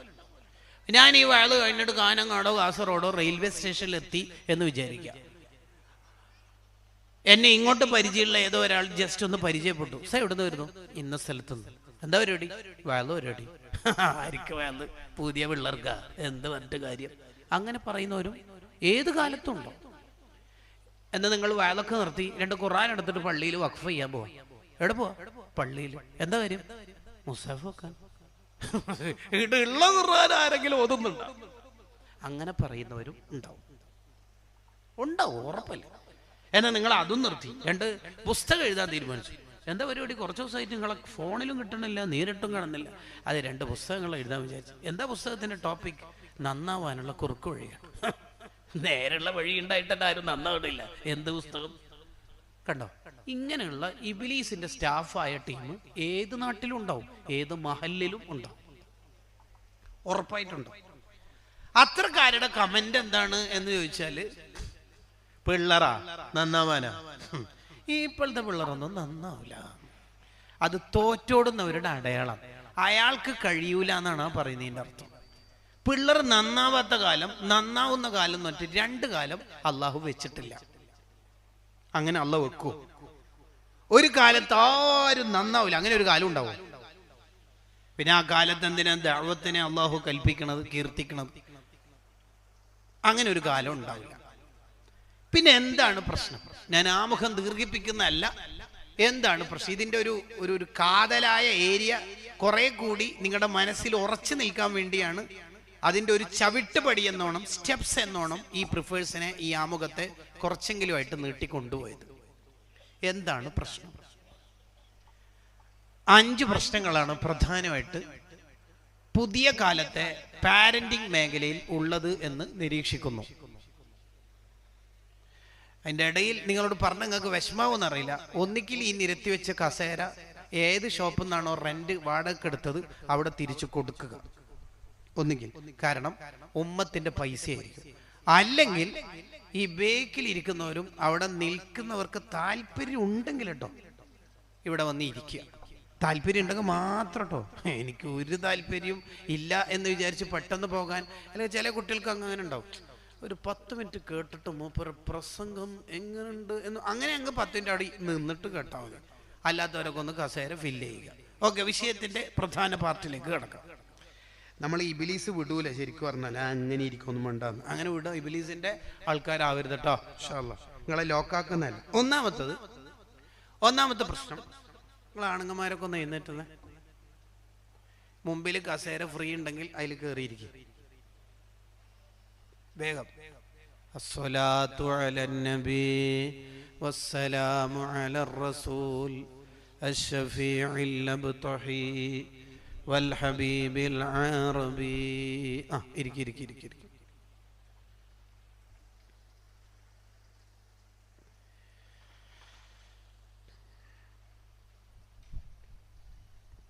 ഞാൻ ഈ വയൽ കഴിഞ്ഞിട്ട് കാനങ്ങാടോ കാസർഗോഡോ റെയിൽവേ സ്റ്റേഷനിലെത്തി എന്ന് വിചാരിക്കാം. എന്നെ ഇങ്ങോട്ട് പരിചയമുള്ള ഏതോ ഒരാൾ ജസ്റ്റ് ഒന്ന് പരിചയപ്പെട്ടു. സാർ എവിടെ നിന്ന് വരുന്നു? ഇന്ന സ്ഥലത്തുനിന്ന്. എന്താ പരിപാടി? വയൽ പരിപാടി. ആർക്ക് വയൽ? പുതിയ പിള്ളേർക്ക, എന്ത് പറഞ്ഞിട്ട് കാര്യം? അങ്ങനെ പറയുന്നവരും ഏത് കാലത്തുണ്ടോ. എന്നാൽ നിങ്ങൾ വയലൊക്കെ നിർത്തി 2 ഖുർആൻ എടുത്തിട്ട് പള്ളിയിൽ വഖഫ് ചെയ്യാൻ പോവാം. എവിടെ പോവാ? പള്ളിയിൽ. എന്താ കാര്യം? മുസാഫ് വെക്കാൻ. ഉള്ള ഖുർആൻ ആരെങ്കിലും ഓതുന്നുണ്ടോ? അങ്ങനെ പറയുന്നവരും ഉണ്ടാവും. ഉറപ്പല്ല. എന്നാൽ നിങ്ങൾ അതും നിർത്തി 2 പുസ്തകം എഴുതാൻ തീരുമാനിച്ചു. എന്താ പരിപാടി? കുറച്ച് ദിവസമായിട്ട് നിങ്ങളെ ഫോണിലും കിട്ടണില്ല, നേരിട്ടും കാണുന്നില്ല. അത് 2 പുസ്തകങ്ങൾ എഴുതാൻ വിചാരിച്ചു. എന്താ പുസ്തകത്തിന്റെ ടോപ്പിക്? നന്നാവാനുള്ള കുറുക്ക് വഴിയാണ്. നേരെയുള്ള വഴി ഉണ്ടായിട്ടല്ല ആരും നന്നാവില്ല. എന്ത് പുസ്തകം? കണ്ടോ? ഇങ്ങനെയുള്ള ഇബ്ലീസിന്റെ സ്റ്റാഫായ ടീം ഏത് നാട്ടിലും ഉണ്ടാവും, ഏത് മഹല്ലിലും ഉണ്ടാവും, ഉറപ്പായിട്ടുണ്ടാവും. അത്രക്കാരുടെ കമന്റ് എന്താണ് എന്ന് ചോദിച്ചാല്, പിള്ളറാ നന്നാവാനാ. ഇപ്പോഴത്തെ പിള്ളറൊന്നും നന്നാവില്ല. അത് തോറ്റോടുന്നവരുടെ അടയാളം. അയാൾക്ക് കഴിയൂല എന്നാണ് പറയുന്നതിൻ്റെ അർത്ഥം. പിള്ളർ നന്നാവാത്ത കാലം, നന്നാവുന്ന കാലം എന്ന് പറഞ്ഞിട്ട് 2 കാലം അള്ളാഹു വെച്ചിട്ടില്ല. അങ്ങനെ അള്ളാഹ് വെക്കൂ? ഒരു കാലത്ത് ആരും നന്നാവില്ല, അങ്ങനെ ഒരു കാലം ഉണ്ടാവും. പിന്നെ ആ കാലത്ത് എന്തിനാ ദഅവത്തിനെ അള്ളാഹു കൽപ്പിക്കണത്, കീർത്തിക്കണത്? അങ്ങനെ ഒരു കാലം ഉണ്ടാവില്ല. പിന്നെ എന്താണ് പ്രശ്നം? ഞാൻ ആമുഖം ദീർഘിപ്പിക്കുന്നതല്ല. എന്താണ് പ്രശ്നം? ഇതിൻ്റെ ഒരു കാതലായ ഏരിയ കുറെ കൂടി നിങ്ങളുടെ മനസ്സിൽ ഉറച്ചു നിൽക്കാൻ വേണ്ടിയാണ് അതിൻ്റെ ഒരു ചവിട്ടുപടി എന്നോണം, സ്റ്റെപ്സ് എന്നോണം ഈ പ്രിഫേഴ്സിനെ, ഈ ആമുഖത്തെ കുറച്ചെങ്കിലും ആയിട്ട് നീട്ടിക്കൊണ്ടുപോയത്. എന്താണ് പ്രശ്നം? 5 പ്രശ്നങ്ങളാണ് പ്രധാനമായിട്ട് പുതിയ കാലത്തെ പാരന്റിങ് മേഖലയിൽ ഉള്ളത് എന്ന് നിരീക്ഷിക്കുന്നു. അതിൻ്റെ ഇടയിൽ നിങ്ങളോട് പറഞ്ഞ നിങ്ങൾക്ക് വിഷമാവെന്ന് അറിയില്ല. ഒന്നിക്കിൽ ഈ നിരത്തി വെച്ച കസേര ഏത് ഷോപ്പിൽ നിന്നാണോ റെന്റ് വാടക എടുത്തത് അവിടെ തിരിച്ചു കൊടുക്കുക. ഒന്നുകിൽ കാരണം ഉമ്മത്തിന്റെ പൈസയായിരിക്കും, അല്ലെങ്കിൽ ഈ ബേക്കിൽ ഇരിക്കുന്നവരും അവിടെ നിൽക്കുന്നവർക്ക് താല്പര്യം ഉണ്ടെങ്കിൽ കേട്ടോ ഇവിടെ വന്ന് ഇരിക്കുക. താല്പര്യം ഉണ്ടെങ്കിൽ മാത്രം കേട്ടോ. എനിക്ക് ഒരു താല്പര്യം ഇല്ല എന്ന് വിചാരിച്ച് പെട്ടെന്ന് പോകാൻ, അല്ലെങ്കിൽ ചില കുട്ടികൾക്ക് അങ്ങനെ ഉണ്ടാവും. ഒരു 10 മിനിറ്റ് കേട്ടിട്ട് മൂപ്പർ പ്രസംഗം എങ്ങനെയുണ്ട് എന്ന് അങ്ങനെ അങ്ങ് 10 മിനിറ്റ് അവിടെ നിന്നിട്ട് കേട്ടാൽ മതി. അല്ലാത്തവരൊക്കെ ഒന്ന് കസേര ഫില്ല് ചെയ്യുക. ഓക്കെ, വിഷയത്തിന്റെ പ്രധാന പാർട്ടിലേക്ക് കിടക്കാം. നമ്മൾ ഇബിലീസ് വിടൂല ശരിക്കും പറഞ്ഞാൽ. അങ്ങനെ ഇരിക്കൊന്നും വേണ്ടാന്ന്. അങ്ങനെ വിടുക ഇബിലീസിന്റെ ആൾക്കാരാവരുത് കേട്ടോ. ഇൻഷാ അല്ലാഹ് നിങ്ങളെ ലോക്കാക്കുന്നതല്ല. ഒന്നാമത്തെ പ്രശ്നം, നിങ്ങൾ ആണുങ്ങന്മാരൊക്കെ ഒന്ന് എഴുന്നേറ്റുന്നത്. മുമ്പിൽ കസേര ഫ്രീ ഉണ്ടെങ്കിൽ അതിൽ കയറിയിരിക്കും വേഗം. അസ്സലാത്തു അലൻ നബി വസ്സലാമു അലർ റസൂൽ അശ്ശഫീഇൽ അബ്തഹി വൽ ഹബീബിൽ അറബി. ഇരിക്കി.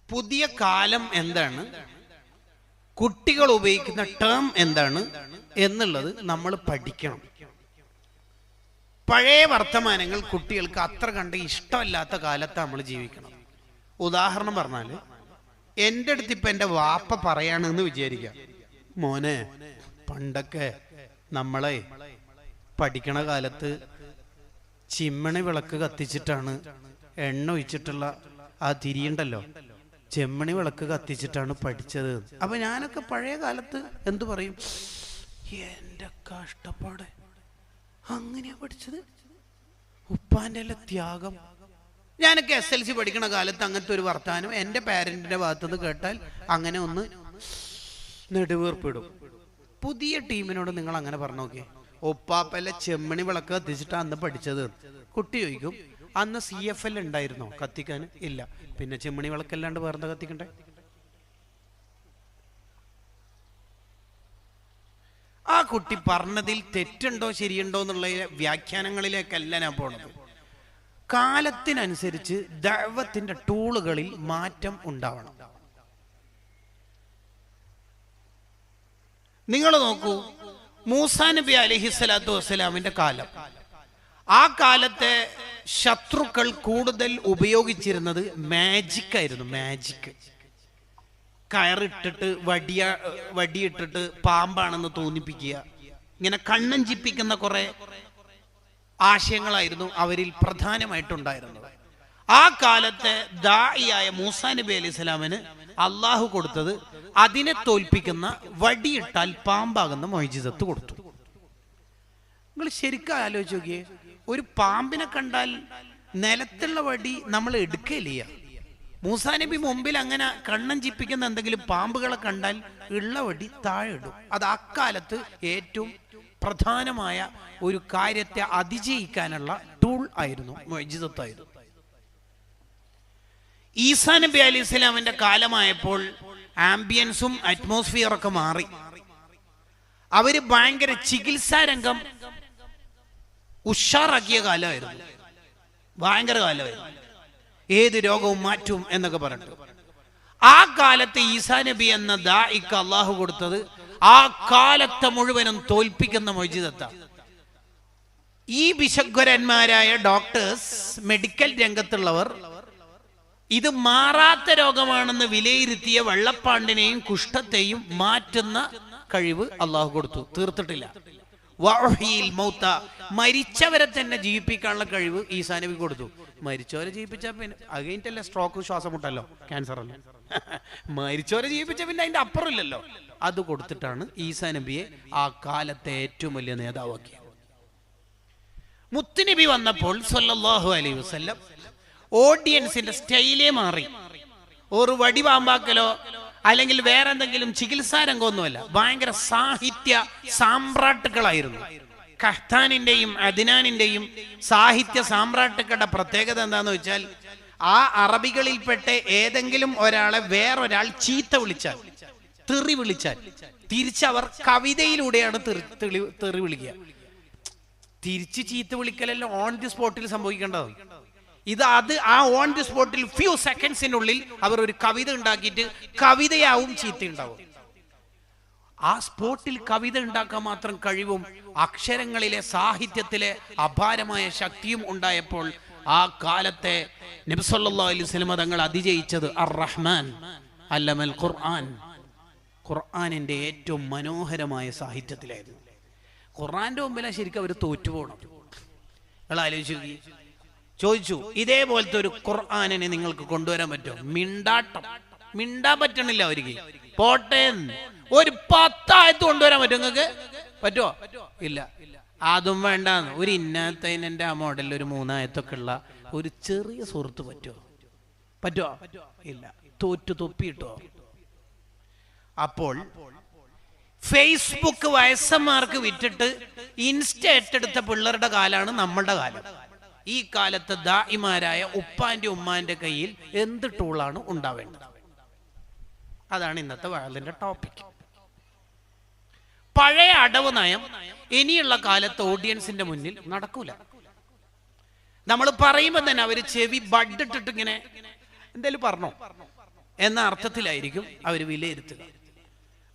പുതിയ കാലം എന്താണ്, കുട്ടികൾ ഉപയോഗിക്കുന്ന ടേം എന്താണ് എന്നുള്ളത് നമ്മൾ പഠിക്കണം. പഴയ വർത്തമാനങ്ങൾ കുട്ടികൾക്ക് അത്ര കണ്ട് ഇഷ്ടമല്ലാത്ത കാലത്ത് നമ്മൾ ജീവിക്കണം. ഉദാഹരണം പറഞ്ഞാൽ, എൻ്റെ അടുത്ത് ഇപ്പം എൻ്റെ വാപ്പ പറയാണെന്ന് വിചാരിക്കാം, മോനെ പണ്ടൊക്കെ നമ്മളെ പഠിക്കണ കാലത്ത് ചിമ്മണി വിളക്ക് കത്തിച്ചിട്ടാണ്, എണ്ണ ഒഴിച്ചിട്ടുള്ള ആ തിരിയുണ്ടല്ലോ, ചെമ്മണി വിളക്ക് കത്തിച്ചിട്ടാണ് പഠിച്ചത്. അപ്പൊ ഞാനൊക്കെ പഴയ കാലത്ത് എന്തു പറയും, എന്റെ കഷ്ടപ്പാട്, അങ്ങനെയാ പഠിച്ചത്, ഉപ്പാന്റെ അല്ല ത്യാഗം. ഞാനൊക്കെ SLC പഠിക്കണ കാലത്ത് അങ്ങനത്തെ ഒരു വർത്താനം എൻ്റെ പാരന്റിന്റെ ഭാഗത്തുനിന്ന് കേട്ടാൽ അങ്ങനെ ഒന്ന് നെടുവീർപ്പിടും. പുതിയ ടീമിനോട് നിങ്ങൾ അങ്ങനെ പറഞ്ഞു നോക്കിയേ, ഉപ്പാപ്പല്ല ചെമ്മണി വിളക്ക് കത്തിച്ചിട്ടാണ് അന്ന് പഠിച്ചത്. കുട്ടി ചോദിക്കും, അന്ന് CFL ഉണ്ടായിരുന്നോ കത്തിക്കാൻ? ഇല്ല. പിന്നെ ചെമ്മണി വിളക്കല്ലാണ്ട് വേറെ കത്തിക്കണ്ടേ? ആ കുട്ടി പറഞ്ഞതിൽ തെറ്റുണ്ടോ ശരിയുണ്ടോ എന്നുള്ള വ്യാഖ്യാനങ്ങളിലേക്കല്ല ഞാൻ പോണത്. കാലത്തിനനുസരിച്ച് ദഅവത്തിന്റെ ടൂളുകളിൽ മാറ്റം ഉണ്ടാവണം. നിങ്ങൾ നോക്കൂ, മൂസാ നബി അലൈഹിസ്സലാത്തു വസ്സലാമിന്റെ കാലം. ആ കാലത്തെ ശത്രുക്കൾ കൂടുതൽ ഉപയോഗിച്ചിരുന്നത് മാജിക് ആയിരുന്നു. മാജിക്, കയറിട്ടിട്ട് വടിയിട്ടിട്ട് പാമ്പാണെന്ന് തോന്നിപ്പിക്കുക, ഇങ്ങനെ കണ്ണഞ്ചിപ്പിക്കുന്ന കുറെ ആശയങ്ങളായിരുന്നു അവരിൽ പ്രധാനമായിട്ടുണ്ടായിരുന്നത്. ആ കാലത്തെ ദാഇയായ മൂസാ നബി അലൈഹി സ്വലാമിന് അള്ളാഹു കൊടുത്തത് അതിനെ തോൽപ്പിക്കുന്ന വടിയിട്ടാൽ പാമ്പാകുന്ന മൊയ്ജിസത്ത് കൊടുത്തു. നിങ്ങൾ ശരിക്കും ആലോചിച്ച് നോക്കിയേ, ഒരു പാമ്പിനെ കണ്ടാൽ നിലത്തുള്ള വടി നമ്മൾ എടുക്കുകയില്ല. മൂസാ നബി മുമ്പിൽ അങ്ങനെ കണ്ണഞ്ചിപ്പിക്കുന്ന എന്തെങ്കിലും പാമ്പുകളെ കണ്ടാൽ ഉള്ള വടി താഴെ ഇടും. അത് അക്കാലത്ത് ഏറ്റവും പ്രധാനമായ ഒരു കാര്യത്തെ അതിജയിക്കാനുള്ള ടൂൾ ആയിരുന്നു, മുഅ്ജിസത്തായിരുന്നു. ഈസാ നബി അലൈഹി സ്വലാമിന്റെ കാലമായപ്പോൾ ആംബിയൻസും അറ്റ്മോസ്ഫിയറൊക്കെ മാറി. അവര് ഭയങ്കര ചികിത്സാ രംഗം ഉഷാറാക്കിയ കാലമായിരുന്നു, ഭയങ്കര കാലമായിരുന്നു. ഏത് രോഗവും മാറ്റും എന്നൊക്കെ പറഞ്ഞിട്ട് ആ കാലത്ത് ഈസാ നബി എന്ന ദാഇക്ക് അള്ളാഹു കൊടുത്തത് ആ കാലത്തെ മുഴുവനും തോൽപ്പിക്കുന്ന മൊയ്ജിസത്താണ്. ഈ വിശഗ്വരന്മാരായ ഡോക്ടേഴ്സ്, മെഡിക്കൽ രംഗത്തുള്ളവർ ഇത് മാറാത്ത രോഗമാണെന്ന് വിലയിരുത്തിയ വെള്ളപ്പാണ്ടിനെയും കുഷ്ഠത്തെയും മാറ്റുന്ന കഴിവ് അള്ളാഹു കൊടുത്തു. തീർത്തിട്ടില്ല. വഅഹ്യിൽ മൗത, മരിച്ചവരെ തന്നെ ജീവിപ്പിക്കാനുള്ള കഴിവ് ഈസാ നബി കൊടുത്തു. മരിച്ചവരെ ജീവിപ്പിച്ച പിന്നെ അത് കഴിഞ്ഞിട്ടല്ലേ സ്ട്രോക്ക്, ശ്വാസം മുട്ടല്ലോ, ക്യാൻസർ അല്ലേ. മരിച്ചവരെ ജീവിപ്പിച്ച പിന്നെ അതിന്റെ അപ്പുറം ഇല്ലല്ലോ. അത് കൊടുത്തിട്ടാണ് ഈസാ നബിയെ ആ കാലത്തെ ഏറ്റവും വലിയ നേതാവാക്കിയത്. മുത്തുനബി വന്നപ്പോൾ സല്ലല്ലാഹു അലൈഹി വസല്ലം ഓഡിയൻസിന്റെ സ്റ്റൈലേ മാറി. ഒരു വടി പാമ്പാക്കലോ അല്ലെങ്കിൽ വേറെ എന്തെങ്കിലും ചികിത്സാ രംഗമൊന്നുമല്ല, ഭയങ്കര സാഹിത്യ സാമ്രാട്ടുക്കളായിരുന്നു. ഖഹ്താനിന്റെയും അദ്നാനിന്റെയും സാഹിത്യ സാമ്രാട്ടുക്കളുടെ പ്രത്യേകത എന്താന്ന് വെച്ചാൽ, ആ അറബികളിൽപ്പെട്ട ഏതെങ്കിലും ഒരാളെ വേറൊരാൾ ചീത്ത വിളിച്ചാൽ, തെറി വിളിച്ചാൽ, തിരിച്ചവർ കവിതയിലൂടെയാണ് തെറി വിളിക്കുക. തിരിച്ച് ചീത്ത വിളിക്കലല്ലോ ഓൺ ദി സ്പോട്ടിൽ സംഭവിക്കേണ്ടത്. അത് ആ ഓൺ ദി സ്പോട്ടിൽ ഫ്യൂ സെക്കൻഡ്സിനുള്ളിൽ അവർ ഒരു കവിത ഉണ്ടാക്കിയിട്ട് കവിതയാവും ചീത്ത ഉണ്ടാവും. ആ സ്പോട്ടിൽ കവിത ഉണ്ടാക്കാൻ മാത്രം കഴിവും അക്ഷരങ്ങളിലെ സാഹിത്യത്തിലെ അപാരമായ ശക്തിയും ഉണ്ടായപ്പോൾ ആ കാലത്തെ നബി സല്ലല്ലാഹു അലൈഹി വസല്ലം തങ്ങൾ അതിജയിച്ചത് അർ-റഹ്മാൻ അല്ലമൽ ഖുർആൻ, ഖുർആനിന്റെ ഏറ്റവും മനോഹരമായ സാഹിത്യത്തിലായിരുന്നു. ഖുർആന്റെ മുമ്പിലാണ് ശരിക്കും അവർ തോറ്റുപോകണം. നിങ്ങൾ ആലോചിച്ചു, ചോദിച്ചു, ഇതേപോലത്തെ ഒരു ഖുർആനിനെ നിങ്ങൾക്ക് കൊണ്ടുവരാൻ പറ്റുമോ? മിണ്ടാൻ പറ്റണില്ല അവർക്ക്. പോട്ടെ, ഒരു 10 ആയത്ത് കൊണ്ടുവരാൻ പറ്റുമോ നിങ്ങൾക്ക്? പറ്റുമോ? ഇല്ല. അതും വേണ്ട. ഒരു ഇന്നത്തെ ആ മോഡലിൽ ഒരു 3 ആയത്തൊക്കെ ഉള്ള ഒരു ചെറിയ സുഹൃത്ത് പറ്റുമോ? ഇല്ല. തോറ്റു തൊപ്പിയിട്ടോ. അപ്പോൾ ഫേസ്ബുക്ക് വയസ്സന്മാർക്ക് വിറ്റിട്ട് ഇൻസ്റ്റ ഏറ്റെടുത്ത പിള്ളേരുടെ കാലാണ് നമ്മളുടെ കാലം. ഈ കാലത്ത് ദാഇമാരായ ഉപ്പാന്റെ ഉമ്മാന്റെ കയ്യിൽ എന്ത് ടൂളാണ് ഉണ്ടാവേണ്ടത്? അതാണ് ഇന്നത്തെ വഅലിന്റെ ടോപ്പിക്. പഴയ അടവ് നയം ഇനിയുള്ള കാലത്ത് ഓഡിയൻസിന്റെ മുന്നിൽ നടക്കൂല. നമ്മൾ പറയുമ്പോൾ തന്നെ അവര് ചെവി ബഡിട്ടിട്ട് ഇങ്ങനെ എന്തായാലും പറഞ്ഞോ എന്ന അർത്ഥത്തിലായിരിക്കും അവർ വിലയിരുത്തുക.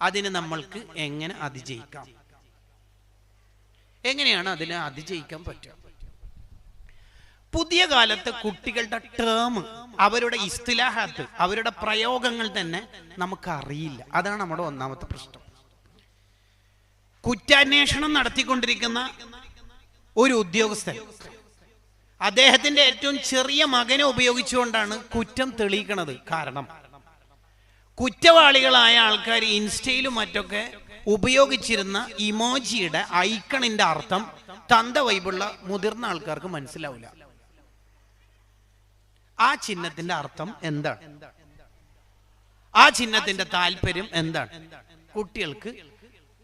അതിന് നമ്മൾക്ക് എങ്ങനെ അതിജയിക്കാം? എങ്ങനെയാണ് അതിനെ അതിജയിക്കാൻ പറ്റുക? പുതിയ കാലത്ത് കുട്ടികളുടെ ടേം, അവരുടെ ഇസ്തിലാഹാത്ത്, അവരുടെ പ്രയോഗങ്ങൾ തന്നെ നമുക്ക് അറിയില്ല. അതാണ് നമ്മുടെ ഒന്നാമത്തെ പ്രശ്നം. കുറ്റാന്വേഷണം നടത്തിക്കൊണ്ടിരിക്കുന്ന ഒരു ഉദ്യോഗസ്ഥൻ അദ്ദേഹത്തിന്റെ ഏറ്റവും ചെറിയ മകനെ ഉപയോഗിച്ചുകൊണ്ടാണ് കുറ്റം തെളിയിക്കുന്നത്. കാരണം കുറ്റവാളികളായ ആൾക്കാർ ഇൻസ്റ്റയിലും മറ്റൊക്കെ ഉപയോഗിച്ചിരുന്ന ഇമോജിയുടെ ഐക്കണിന്റെ അർത്ഥം തന്ത വൈബുള്ള മുതിർന്ന ആൾക്കാർക്ക് മനസ്സിലാവില്ല. ആ ചിഹ്നത്തിന്റെ അർത്ഥം എന്താണ്? ആ ചിഹ്നത്തിന്റെ താല്പര്യം എന്താണ്? കുട്ടികൾക്ക്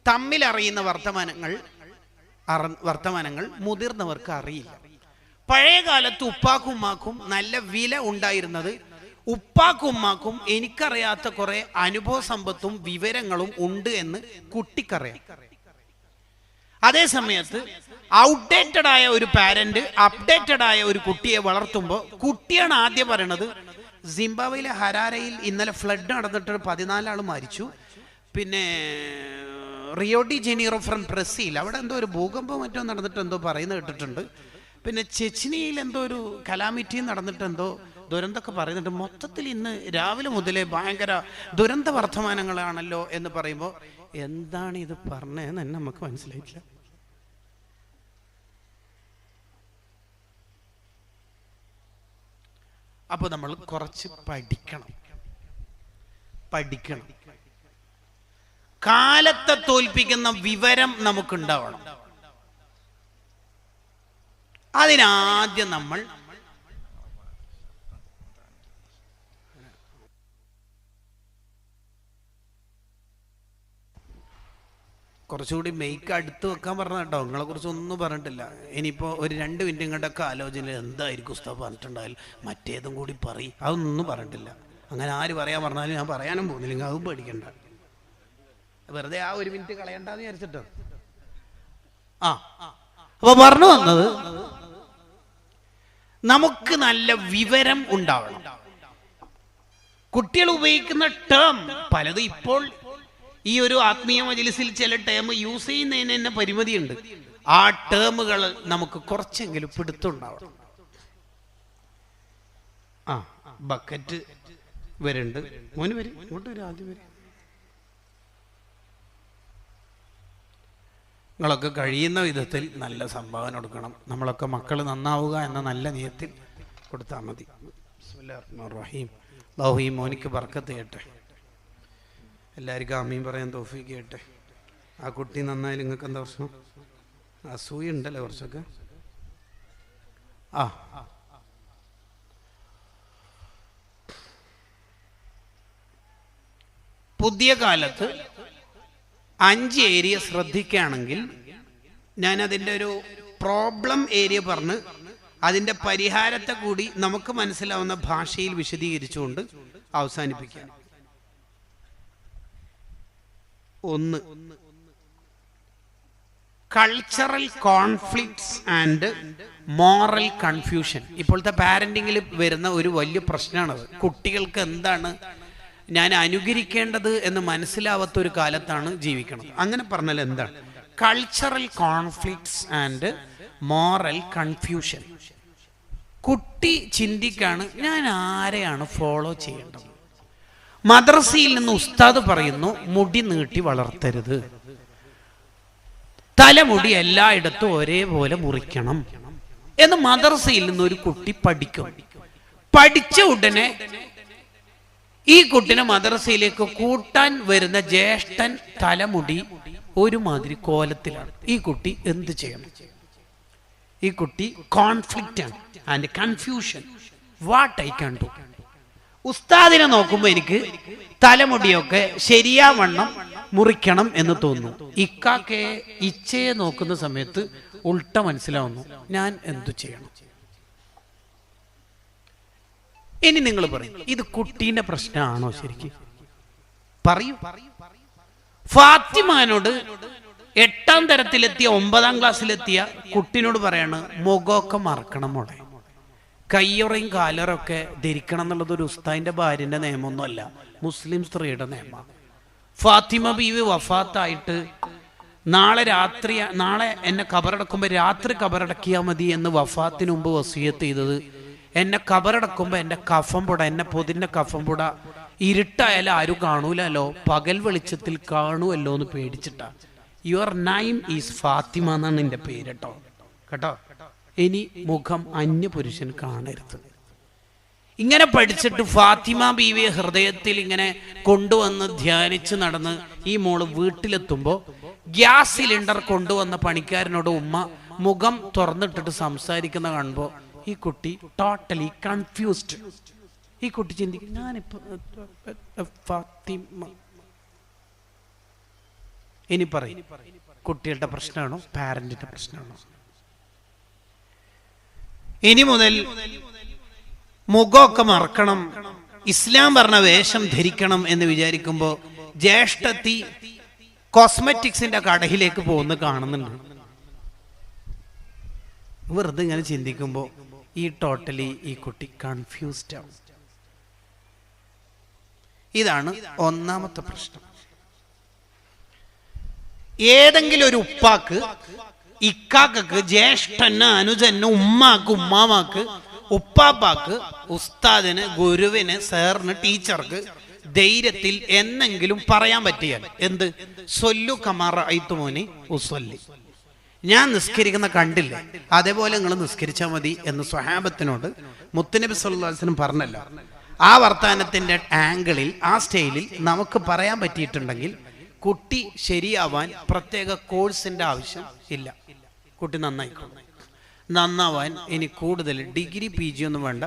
തമ്മിൽ അറിയുന്ന വർത്തമാനങ്ങൾ മുതിർന്നവർക്ക് അറിയില്ല. പഴയ കാലത്ത് ഉപ്പാക്കും ഉമ്മാക്കും നല്ല വില ഉണ്ടായിരുന്നത് ഉപ്പാക്കും ഉമ്മാക്കും എനിക്കറിയാത്ത കുറെ അനുഭവ സമ്പത്തും വിവരങ്ങളും ഉണ്ട് എന്ന് കുട്ടിക്കറിയാം. അതേ സമയത്ത് ഔട്ട്ഡേറ്റഡ് ആയ ഒരു പാരന്റ് അപ്ഡേറ്റഡ് ആയ ഒരു കുട്ടിയെ വളർത്തുമ്പോൾ കുട്ടിയാണ് ആദ്യം പറയണത്, സിംബാബ്വേയിലെ ഹരാരയിൽ ഇന്നലെ ഫ്ലഡ് നടന്നിട്ട് 14 ആൾ മരിച്ചു, പിന്നെ Rio de Janeiro from Brazil, അവിടെ എന്തോ ഒരു ഭൂകമ്പം മറ്റോ നടന്നിട്ട് എന്തോ പറയുന്നത് കേട്ടിട്ടുണ്ട്. പിന്നെ ചെച്നിയയിൽ എന്തോ ഒരു കലാമിറ്റി നടന്നിട്ട് എന്തോ ദുരന്തമൊക്കെ പറയുന്നുണ്ട്. മൊത്തത്തിൽ ഇന്ന് രാവിലെ മുതലേ ഭയങ്കര ദുരന്ത വർത്തമാനങ്ങളാണല്ലോ എന്ന് പറയുമ്പോൾ എന്താണ് ഇത് പറഞ്ഞതെന്ന് തന്നെ നമുക്ക് മനസ്സിലായിട്ടില്ല. അപ്പോൾ നമ്മൾ കുറച്ച് പഠിക്കണം. കാലത്തെ തോൽപ്പിക്കുന്ന വിവരം നമുക്കുണ്ടാവണം. അതിനാദ്യം നമ്മൾ കുറച്ചുകൂടി മെയ്ക്ക് അടുത്ത് വെക്കാൻ പറഞ്ഞ കേട്ടോ. നിങ്ങളെ കുറിച്ച് ഒന്നും പറഞ്ഞിട്ടില്ല. ഇനിയിപ്പോൾ ഒരു 2 മിനിറ്റ് ഇങ്ങോട്ടൊക്കെ ആലോചന എന്തായിരിക്കും ഉസ്താദ് പറഞ്ഞിട്ടുണ്ടായാലും മറ്റേതും കൂടി പറയും. അതൊന്നും പറഞ്ഞിട്ടില്ല. അങ്ങനെ ആര് പറയാൻ പറഞ്ഞാലും ഞാൻ പറയാനും പോകുന്നില്ലെങ്കിൽ അതും പേടിക്കണ്ട. വെറുതെ ആ 1 മിനിറ്റ് കളയണ്ടെന്ന് വിചാരിച്ചിട്ടോ. അപ്പൊ പറഞ്ഞു വന്നത്, നമുക്ക് നല്ല വിവരം ഉണ്ടാവണം. കുട്ടികൾ ഉപയോഗിക്കുന്ന ടേം പലതും ഇപ്പോൾ ഈ ഒരു ആത്മീയ മജ്‌ലിസിൽ ചില ടേം യൂസ് ചെയ്യുന്നതിന് തന്നെ പരിമിതിയുണ്ട്. ആ ടേമുകൾ നമുക്ക് കുറച്ചെങ്കിലും പിടുത്തുണ്ടാവണം. ബക്കറ്റ് വരുന്നുണ്ട്. മോന് വരും, ഇങ്ങോട്ട് വരും, ആദ്യം വരും. നിങ്ങളൊക്കെ കഴിയുന്ന വിധത്തിൽ നല്ല സംഭാവന കൊടുക്കണം. നമ്മളൊക്കെ മക്കൾ നന്നാവുക എന്ന നല്ല നിയത്തിൽ കൊടുത്താൽ മതി. ബിസ്മില്ലാഹിർ റഹ്മാനിർ റഹീം. അല്ലാഹു ഈ മോനിക്ക് ബർക്കത്ത് ചെയ്യട്ടെ. എല്ലാവർക്കും ആമീൻ പറയാൻ തൗഫീഖ് ചെയ്യട്ടെ. ആ കുട്ടി നന്നായാലും നിങ്ങൾക്ക് എന്താ പ്രശ്നം? അസൂയ ഉണ്ടല്ലോ കുറച്ചൊക്കെ. പുതിയ കാലത്ത് 5 ഏരിയ ശ്രദ്ധിക്കുകയാണെങ്കിൽ, ഞാൻ അതിൻ്റെ ഒരു പ്രോബ്ലം ഏരിയ പറഞ്ഞ് അതിൻ്റെ പരിഹാരത്തെ കൂടി നമുക്ക് മനസ്സിലാവുന്ന ഭാഷയിൽ വിശദീകരിച്ചുകൊണ്ട് അവസാനിപ്പിക്കാം. 1, cultural conflicts and moral confusion. ഇപ്പോഴത്തെ പാരന്റിങ്ങിൽ വരുന്ന ഒരു വലിയ പ്രശ്നമാണത്. കുട്ടികൾക്ക് എന്താണ് ഞാൻ അനുകരിക്കേണ്ടത് എന്ന് മനസ്സിലാവാത്ത ഒരു കാലത്താണ് ജീവിക്കുന്നത്. അങ്ങനെ പറഞ്ഞാൽ എന്താണ് cultural conflicts and moral confusion? കുട്ടി ചിന്തിക്കാണ്, ഞാൻ ആരെയാണ് ഫോളോ ചെയ്യേണ്ടത്? മദ്രസയിൽ നിന്ന് ഉസ്താദ് പറയുന്നു മുടി നീട്ടി വളർത്തരുത്, തലമുടി എല്ലായിടത്തും ഒരേപോലെ മുറിക്കണം എന്ന് മദ്രസയിൽ നിന്ന് ഒരു കുട്ടി പഠിക്കും. പഠിച്ച ഉടനെ ഈ കുട്ടിനെ മദ്രസയിലേക്ക് കൂട്ടാൻ വരുന്ന ജ്യേഷ്ഠൻ തലമുടി ഒരുമാതിരി കോലത്തിലാണ്. ഈ കുട്ടി എന്ത് ചെയ്യണം? ഈ കുട്ടി കോൺഫ്ലിക്റ്റ് ആണ് and confusion. What I can do? ഉസ്താദിനെ നോക്കുമ്പോൾ എനിക്ക് തലമുടിയൊക്കെ ശരിയാവണ്ണം മുറിക്കണം എന്ന് തോന്നുന്നു. ഇക്കാക്കെ ഇച്ചയെ നോക്കുന്ന സമയത്ത് ഉൾട്ട മനസ്സിലാവുന്നു. ഞാൻ എന്തു ചെയ്യണം? ഇനി നിങ്ങൾ പറയും, ഇത് കുട്ടീന്റെ പ്രശ്നമാണോ? ശരിക്കും പറയൂ. ഫാത്തിമാനോട് 8ാം തരത്തിലെത്തിയ 9ാം ക്ലാസ്സിലെത്തിയ കുട്ടിനോട് പറയാണ് മുഖമൊക്കെ മറക്കണം മോളെ, കയ്യുറയും കാലറൊക്കെ ധരിക്കണം എന്നുള്ളത് ഒരു ഉസ്താദിന്റെ ഭാര്യന്റെ നിയമമൊന്നുമല്ല, മുസ്ലിം സ്ത്രീയുടെ നിയമമാണ്. ഫാത്തിമ ബീവി വഫാത്തായിട്ട് നാളെ എന്നെ കബറടക്കുമ്പോൾ രാത്രി കബറടക്കിയാൽ മതി എന്ന് വഫാത്തിന് മുമ്പ് വസിയത്ത് ചെയ്തത്. എന്നെ കബറടക്കുമ്പോൾ എൻ്റെ കഫംപുട, എന്നെ പൊതിൻ്റെ കഫംപുട ഇരുട്ടായാലും ആരും കാണൂലല്ലോ, പകൽ വെളിച്ചത്തിൽ കാണുമല്ലോ എന്ന് പേടിച്ചിട്ടാ. യുവർ നൈം ഈസ് ഫാത്തിമ എന്നാണ് എൻ്റെ പേര് കേട്ടോ. ഇനി മുഖം അന്യപുരുഷൻ കാണരുത്. ഇങ്ങനെ പഠിച്ചിട്ട് ഫാത്തിമ ബീവിയെ ഹൃദയത്തിൽ ഇങ്ങനെ കൊണ്ടുവന്ന് ധ്യാനിച്ച് നടന്ന് ഈ മോള് വീട്ടിലെത്തുമ്പോൾ ഗ്യാസ് സിലിണ്ടർ കൊണ്ടുവന്ന പണിക്കാരനോട് ഉമ്മ മുഖം തുറന്നിട്ടിട്ട് സംസാരിക്കുന്ന കാണുമ്പോൾ ഈ കുട്ടി ടോട്ടലി കൺഫ്യൂസ്ഡ്. ഈ കുട്ടി ചിന്തിക്കും, ഞാനിപ്പോ ഫാത്തിമ. ഇനി പറയും, കുട്ടികളുടെ പ്രശ്നമാണോ പാരന്റിന്റെ പ്രശ്നമാണോ? ഇനി മുതൽ മുഖമൊക്കെ മറക്കണം, ഇസ്ലാം പറഞ്ഞ വേഷം ധരിക്കണം എന്ന് വിചാരിക്കുമ്പോൾ ജ്യേഷ്ഠത്തി കോസ്മെറ്റിക്സിന്റെ കടയിലേക്ക് പോകുന്ന കാണുന്നുണ്ട്. വെറുതെ ഇങ്ങനെ ചിന്തിക്കുമ്പോൾ ടോട്ടലി ഈ കുട്ടി കൺഫ്യൂസ്ഡ് ആവും. ഇതാണ് ഒന്നാമത്തെ പ്രശ്നം. ഏതെങ്കിലും ഒരു ഉപ്പാക്ക്, ഇക്കാക്കക്ക്, ജ്യേഷ്ഠന്, അനുജന്, ഉമ്മാക്ക്, ഉമ്മാമാക്ക്, ഉപ്പാപ്പാക്ക്, ഉസ്താദിന്, ഗുരുവിന്, സാറിന്, ടീച്ചർക്ക് ധൈര്യത്തിൽ എന്നെങ്കിലും പറയാൻ പറ്റിയാൽ എന്ത്? സൊല്ലു കമാ റഅയ്തുമൂനി ഉസല്ലി, ഞാൻ നിസ്കരിക്കുന്ന കണ്ടില്ലേ അതേപോലെ നിങ്ങൾ നിസ്കരിച്ചാൽ മതി എന്ന് സ്വഹാബത്തിനോട് മുത്തുനബി സല്ലല്ലാഹു അലൈഹി വസല്ലം പറഞ്ഞല്ലോ. ആ വർത്താനത്തിന്റെ ആംഗിളിൽ, ആ സ്റ്റൈലിൽ നമുക്ക് പറയാൻ പറ്റിയിട്ടുണ്ടെങ്കിൽ കുട്ടി ശരിയാവാൻ പ്രത്യേക കോഴ്സിന്റെ ആവശ്യം ഇല്ല. കുട്ടി നന്നാവാൻ ഇനി കൂടുതൽ ഡിഗ്രി PG ഒന്നും വേണ്ട.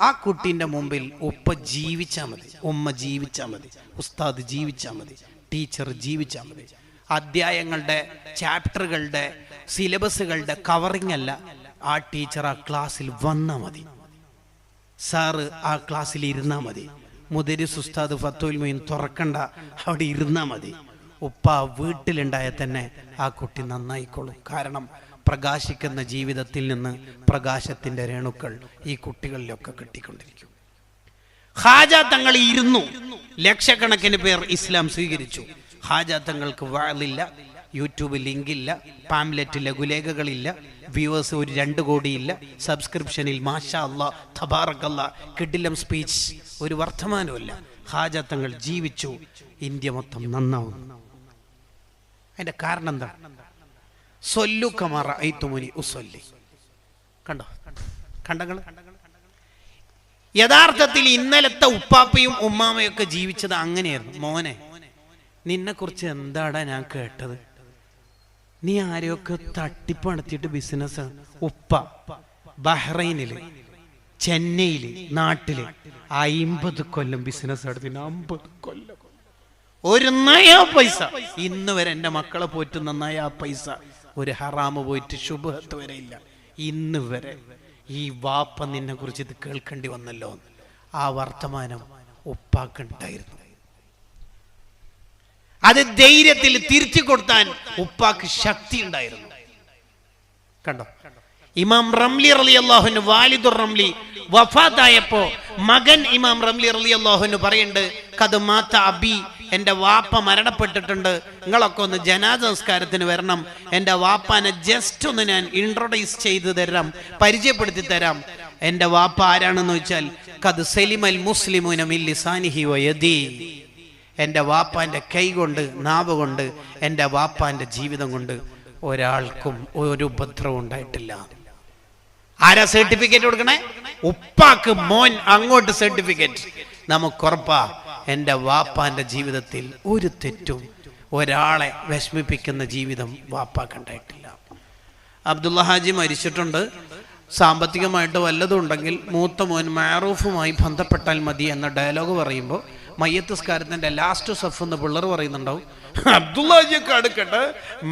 ആ കുട്ടീൻ്റെ മുമ്പിൽ ഉപ്പ ജീവിച്ചാൽ മതി, ഉമ്മ ജീവിച്ചാൽ മതി, ഉസ്താദ് ജീവിച്ചാൽ മതി, ടീച്ചർ ജീവിച്ചാൽ മതി. അധ്യായങ്ങളുടെ, ചാപ്റ്ററുകളുടെ, സിലബസുകളുടെ കവറിങ് അല്ല, ആ ടീച്ചർ ആ ക്ലാസ്സിൽ വന്നാൽ മതി, സാറ് ആ ക്ലാസ്സിൽ ഇരുന്നാൽ മതി, മുദരിസ് ഉസ്താദ് ഫത്തുൽ മുഈൻ തുറക്കണ്ട, അവിടെ ഇരുന്നാൽ മതി. ഉപ്പ വീട്ടിലുണ്ടായാൽ തന്നെ ആ കുട്ടി നന്നായിക്കോളും. കാരണം പ്രകാശിക്കുന്ന ജീവിതത്തിൽ നിന്ന് പ്രകാശത്തിന്റെ രേണുക്കൾ ഈ കുട്ടികളിലൊക്കെ കിട്ടിക്കൊണ്ടിരിക്കും. ഹാജ തങ്ങൾ ഇരുന്നു, ലക്ഷക്കണക്കിന് പേർ ഇസ്ലാം സ്വീകരിച്ചു. ഹാജ തങ്ങൾക്ക് വാളില്ല, യൂട്യൂബ് ലിങ്കില്ല, പാംലെറ്റ് ലഘുലേഖകളില്ല, വ്യൂവേഴ്സ് ഒരു 2 കോടിയില്ല, സബ്സ്ക്രിപ്ഷനിൽ മാഷാ അല്ലാഹ് തബാറക്കല്ലാഹ് കിടിലം സ്പീച്ച്, ഒരു വർത്തമാനവുമില്ല. ഹാജ തങ്ങൾ ജീവിച്ചു, ഇന്ത്യ മൊത്തം നന്നാവുന്നു. അതിന്റെ കാരണം എന്താ? സൊല്ലു കമാ റഅയ്തുമൂനി ഉസല്ലി. കണ്ടങ്ങൾ യഥാർത്ഥത്തിൽ ഇന്നലത്തെ ഉപ്പാപ്പയും ഉമ്മാമയൊക്കെ ജീവിച്ചത് അങ്ങനെയായിരുന്നു. മോനെ, നിന്നെ കുറിച്ച് എന്താടാ ഞാൻ കേട്ടത്? നീ ആരെയൊക്കെ തട്ടിപ്പ് നടത്തിയിട്ട് ബിസിനസ്. ഉപ്പ ബഹ്റൈനില്, ചെന്നൈയില്, നാട്ടില് 50 കൊല്ലം ബിസിനസ് നടത്തി. 50 കൊല്ലം ഒരു നയാ പൈസ ഇന്ന് വരെ എൻ്റെ മക്കളെ പോറ്റുന്ന നയാ പൈസ ഒരു ഹറാമ് പോയിട്ട് ശുഭത്ത് വരെ ഇല്ല ഇന്ന് വരെ. ഈ വാപ്പ നിന്നെ കുറിച്ച് ഇത് കേൾക്കേണ്ടി വന്നല്ലോ. ആ വർത്തമാനം ഉപ്പാക്കുണ്ടായിരുന്നു. അത് ധൈര്യത്തിൽ തിരിച്ചു കൊടുത്താൻ ഉപ്പാക്ക് ശക്തി ഉണ്ടായിരുന്നു. കണ്ടോ, ഇമാം റംലി റളിയല്ലാഹു അൻഹു, വാലിദുർ റംലി വഫാത്തായപ്പോ മകൻ ഇമാം റംലി റളിയല്ലാഹു അൻഹു പറയുന്നുണ്ട്, ഖദ് മാത അബി, എൻ്റെ വാപ്പ മരണപ്പെട്ടിട്ടുണ്ട്, നിങ്ങളൊക്കെ ഒന്ന് ജനാസ സംസ്കാരത്തിന് വരണം, എൻ്റെ വാപ്പാനെ ജസ്റ്റ് ഒന്ന് ഞാൻ ഇൻട്രൊഡ്യൂസ് ചെയ്തു തരാം, പരിചയപ്പെടുത്തി തരാം. എൻ്റെ വാപ്പ ആരാണെന്ന് വെച്ചാൽ ഖദ് സലിമൽ മുസ്ലിമൂന മിൻ ലിസാനിഹി വയദി, എൻ്റെ വാപ്പാൻ്റെ കൈ കൊണ്ട്, നാവ് കൊണ്ട്, എൻ്റെ വാപ്പാൻ്റെ ജീവിതം കൊണ്ട് ഒരാൾക്കും ഒരു ഉപദ്രവം ഉണ്ടായിട്ടില്ല. ആരാ സർട്ടിഫിക്കറ്റ് കൊടുക്കണേ? ഉപ്പാക്ക് മോൻ അങ്ങോട്ട് സർട്ടിഫിക്കറ്റ്. നമുക്കുറപ്പാ എൻ്റെ വാപ്പാൻ്റെ ജീവിതത്തിൽ ഒരു തെറ്റും, ഒരാളെ വിഷമിപ്പിക്കുന്ന ജീവിതം വാപ്പാക്ക് ഉണ്ടായിട്ടില്ല. അബ്ദുള്ള ഹാജി മരിച്ചിട്ടുണ്ട്. സാമ്പത്തികമായിട്ട് വല്ലതും ഉണ്ടെങ്കിൽ മൂത്ത മോൻ മാറൂഫുമായി ബന്ധപ്പെട്ടാൽ മതി എന്ന ഡയലോഗ് പറയുമ്പോൾ മയ്യത്ത് സ്കാരത്തിന്റെ ലാസ്റ്റ് സഫ് എന്ന് പിള്ളേർ പറയുന്നുണ്ടാവും, അബ്ദുള്ള ഹാജിയൊക്കെ അടുക്കട്ടെ,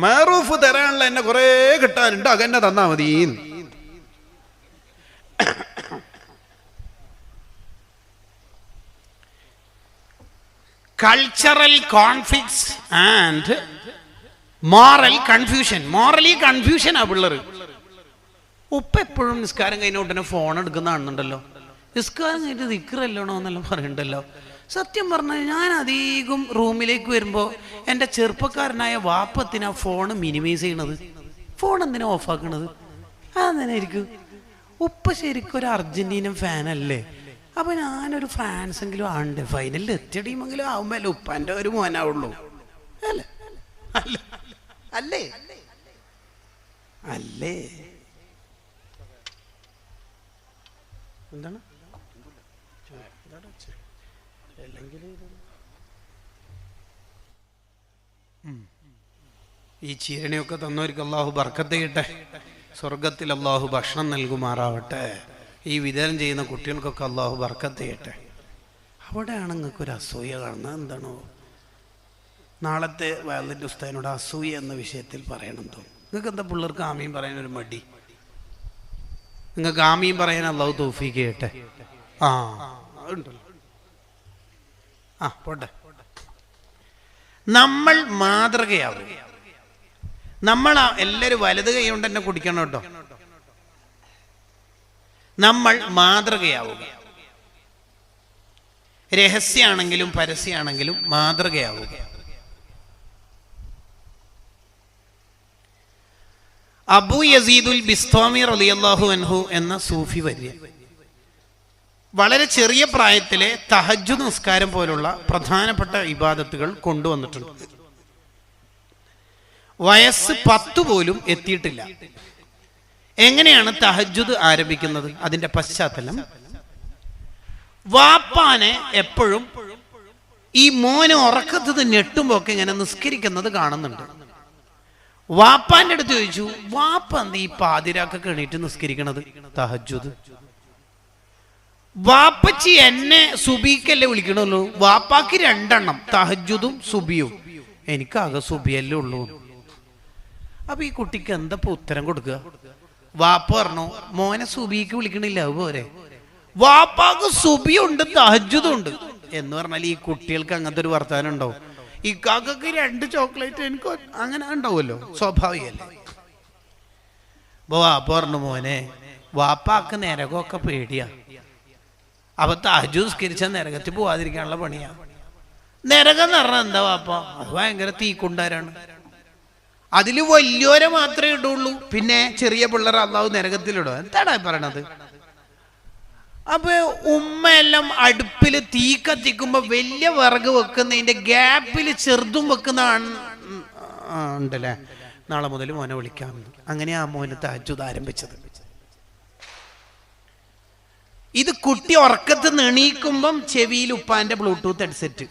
മാറൂഫ് തരാനുള്ള എന്നെ കുറെ കിട്ടാനുണ്ട്, അതെന്നെ തന്നാ മതി. Cultural conflicts and moral confusion. Morally confusion ആ പിള്ളേർ. ഉപ്പ എപ്പോഴും നിസ്കാരം കഴിഞ്ഞ ഉടനെ ഫോൺ എടുക്കുന്ന കാണുന്നുണ്ടല്ലോ, നിസ്കാരം കഴിഞ്ഞിട്ട് ദിക്റല്ലോ എന്നെല്ലാം പറയണ്ടല്ലോ. സത്യം പറഞ്ഞാൽ ഞാൻ അധികം റൂമിലേക്ക് വരുമ്പോൾ എൻ്റെ ചെറുപ്പക്കാരനായ വാപ്പത്തിനാ ഫോൺ മിനിമൈസ് ചെയ്യണത്. ഫോൺ എന്തിനാ ഓഫാക്കണത്? അതെന്നായിരിക്കും. ഉപ്പ ശരിക്കും ഒരു അർജന്റീനൻ ഫാനല്ലേ, അപ്പൊ ഞാനൊരു ഫ്രാൻസ് എങ്കിലും ആണ്ട്, ഫൈനലിൽ എത്തിയ ടീമെങ്കിലും ആവുമ്പോ ഉപ്പാൻ്റെ ഒരു മോനാവുള്ളൂ അല്ലേ? അല്ലേ അല്ലേ എന്താണ്? ഈ ചീരണിയൊക്കെ തന്നവർക്ക് അള്ളാഹു ബർക്കത്ത് ചെയ്യട്ടെ, സ്വർഗത്തിൽ അള്ളാഹു ഭക്ഷണം നൽകുമാറാവട്ടെ, ഈ വിതരണം ചെയ്യുന്ന കുട്ടികൾക്കൊക്കെ അള്ളാഹു ബർക്കത്ത് ചെയ്യട്ടെ. അവിടെയാണ് നിങ്ങൾക്കൊരു അസൂയ കാണുന്നത്. എന്താണോ നാളത്തെ വയലിൻ്റെ ഉസ്താദിനോട് അസൂയ എന്ന വിഷയത്തിൽ പറയണം തോന്നും. നിങ്ങൾക്ക് എന്താ പിള്ളേർക്ക് ആമീൻ പറയാനൊരു മടി? നിങ്ങൾക്ക് ആമീൻ പറയാൻ അള്ളാഹു തൗഫീഖ് ചെയ്യട്ടെ. ഉണ്ടല്ലോ. പോട്ടെ. നമ്മൾ മാതൃകയാവും. നമ്മൾ എല്ലാവരും വലത് കൈ കൊണ്ട് തന്നെ കുടിക്കണം കേട്ടോ. നമ്മൾ മാതൃകയാവുക. രഹസ്യമാണെങ്കിലും പരസ്യമാണെങ്കിലും മാതൃകയാവുക. അബൂ യസീദുൽ ബിസ്താമി റളിയല്ലാഹു അൻഹു എന്ന സൂഫി വര്യൻ വളരെ ചെറിയ പ്രായത്തിലെ തഹജ്ജുദ് നിസ്കാരം പോലുള്ള പ്രധാനപ്പെട്ട ഇബാദത്തുകൾ കൊണ്ടുവന്നിട്ടുണ്ട്. വയസ്സ് 10 പോലും എത്തിയിട്ടില്ല. എങ്ങനെയാണ് തഹജ്ജുദ് ആരംഭിക്കുന്നത്? അതിന്റെ പശ്ചാത്തലം, വാപ്പാനെ എപ്പോഴും ഈ മോനെ ഉറക്കത്ത് ഞെട്ടുമ്പോ ഒക്കെ ഇങ്ങനെ നിസ്കരിക്കുന്നത് കാണുന്നുണ്ട്. വാപ്പാന്റെ അടുത്ത് ചോദിച്ചു, വാപ്പ എന്താ ഈ പാതിരാക്കൊക്കെ എണീറ്റ് നിസ്കരിക്കണത് തഹജ്ജുദ്? വാപ്പച്ചി എന്നെ സുബിക്കല്ലേ വിളിക്കണല്ലോ, വാപ്പാക്ക് 2 എണ്ണം, തഹജ്ജുദും സുബിയും, എനിക്കാകെ സുബിയല്ലേ ഉള്ളൂ. അപ്പൊ ഈ കുട്ടിക്ക് എന്താ ഉത്തരം കൊടുക്കുക? വാപ്പ പറഞ്ഞു, മോനെ സുബിക്ക് വിളിക്കണില്ല, പോരെ. വാപ്പാക്ക് സുബിയുണ്ട് തഹജ്ജുദും ഉണ്ട് എന്ന് പറഞ്ഞാൽ ഈ കുട്ടികൾക്ക് അങ്ങനത്തെ ഒരു വർത്താനം ഉണ്ടാവും. ഈ കാക്കക്ക് 2 ചോക്ലേറ്റ്, എനിക്ക് അങ്ങനെ ഉണ്ടാവുമല്ലോ, സ്വാഭാവികല്ലേ. വാപ്പ പറഞ്ഞു, മോനെ വാപ്പാക്ക് നരകമൊക്കെ പേടിയാ, അപ്പൊ തഹജ്ജുദ് നിസ്കരിച്ചാൽ നരകത്തിൽ പോവാതിരിക്കാനുള്ള പണിയാ. നരകം എന്ന് പറഞ്ഞാൽ എന്താ വാപ്പ? അത് ഭയങ്കര തീക്കുണ്ടാരാണ്, അതില് വലിയോരെ മാത്രമേ ഇടുള്ളൂ, പിന്നെ ചെറിയ പിള്ളേർ അള്ളാഹു നരകത്തിലിടും. എന്താണ് പറയണത്? അപ്പൊ ഉമ്മ എല്ലാം അടുപ്പില് തീ കത്തിക്കുമ്പോ വലിയ വിറക് വെക്കുന്നതിന്റെ ഗ്യാപ്പിൽ ചെറുതും വെക്കുന്ന ഉണ്ടല്ലേ. നാളെ മുതൽ മോനെ വിളിക്കാം. അങ്ങനെ ആ മോന് തഹജ്ജുദ് ആരംഭിച്ചത്. ഇത് കുട്ടി ഉറക്കത്ത് എണീക്കുമ്പം ചെവിയിൽ ഉപ്പാന്റെ ബ്ലൂടൂത്ത് ഹെഡ്സെറ്റ്,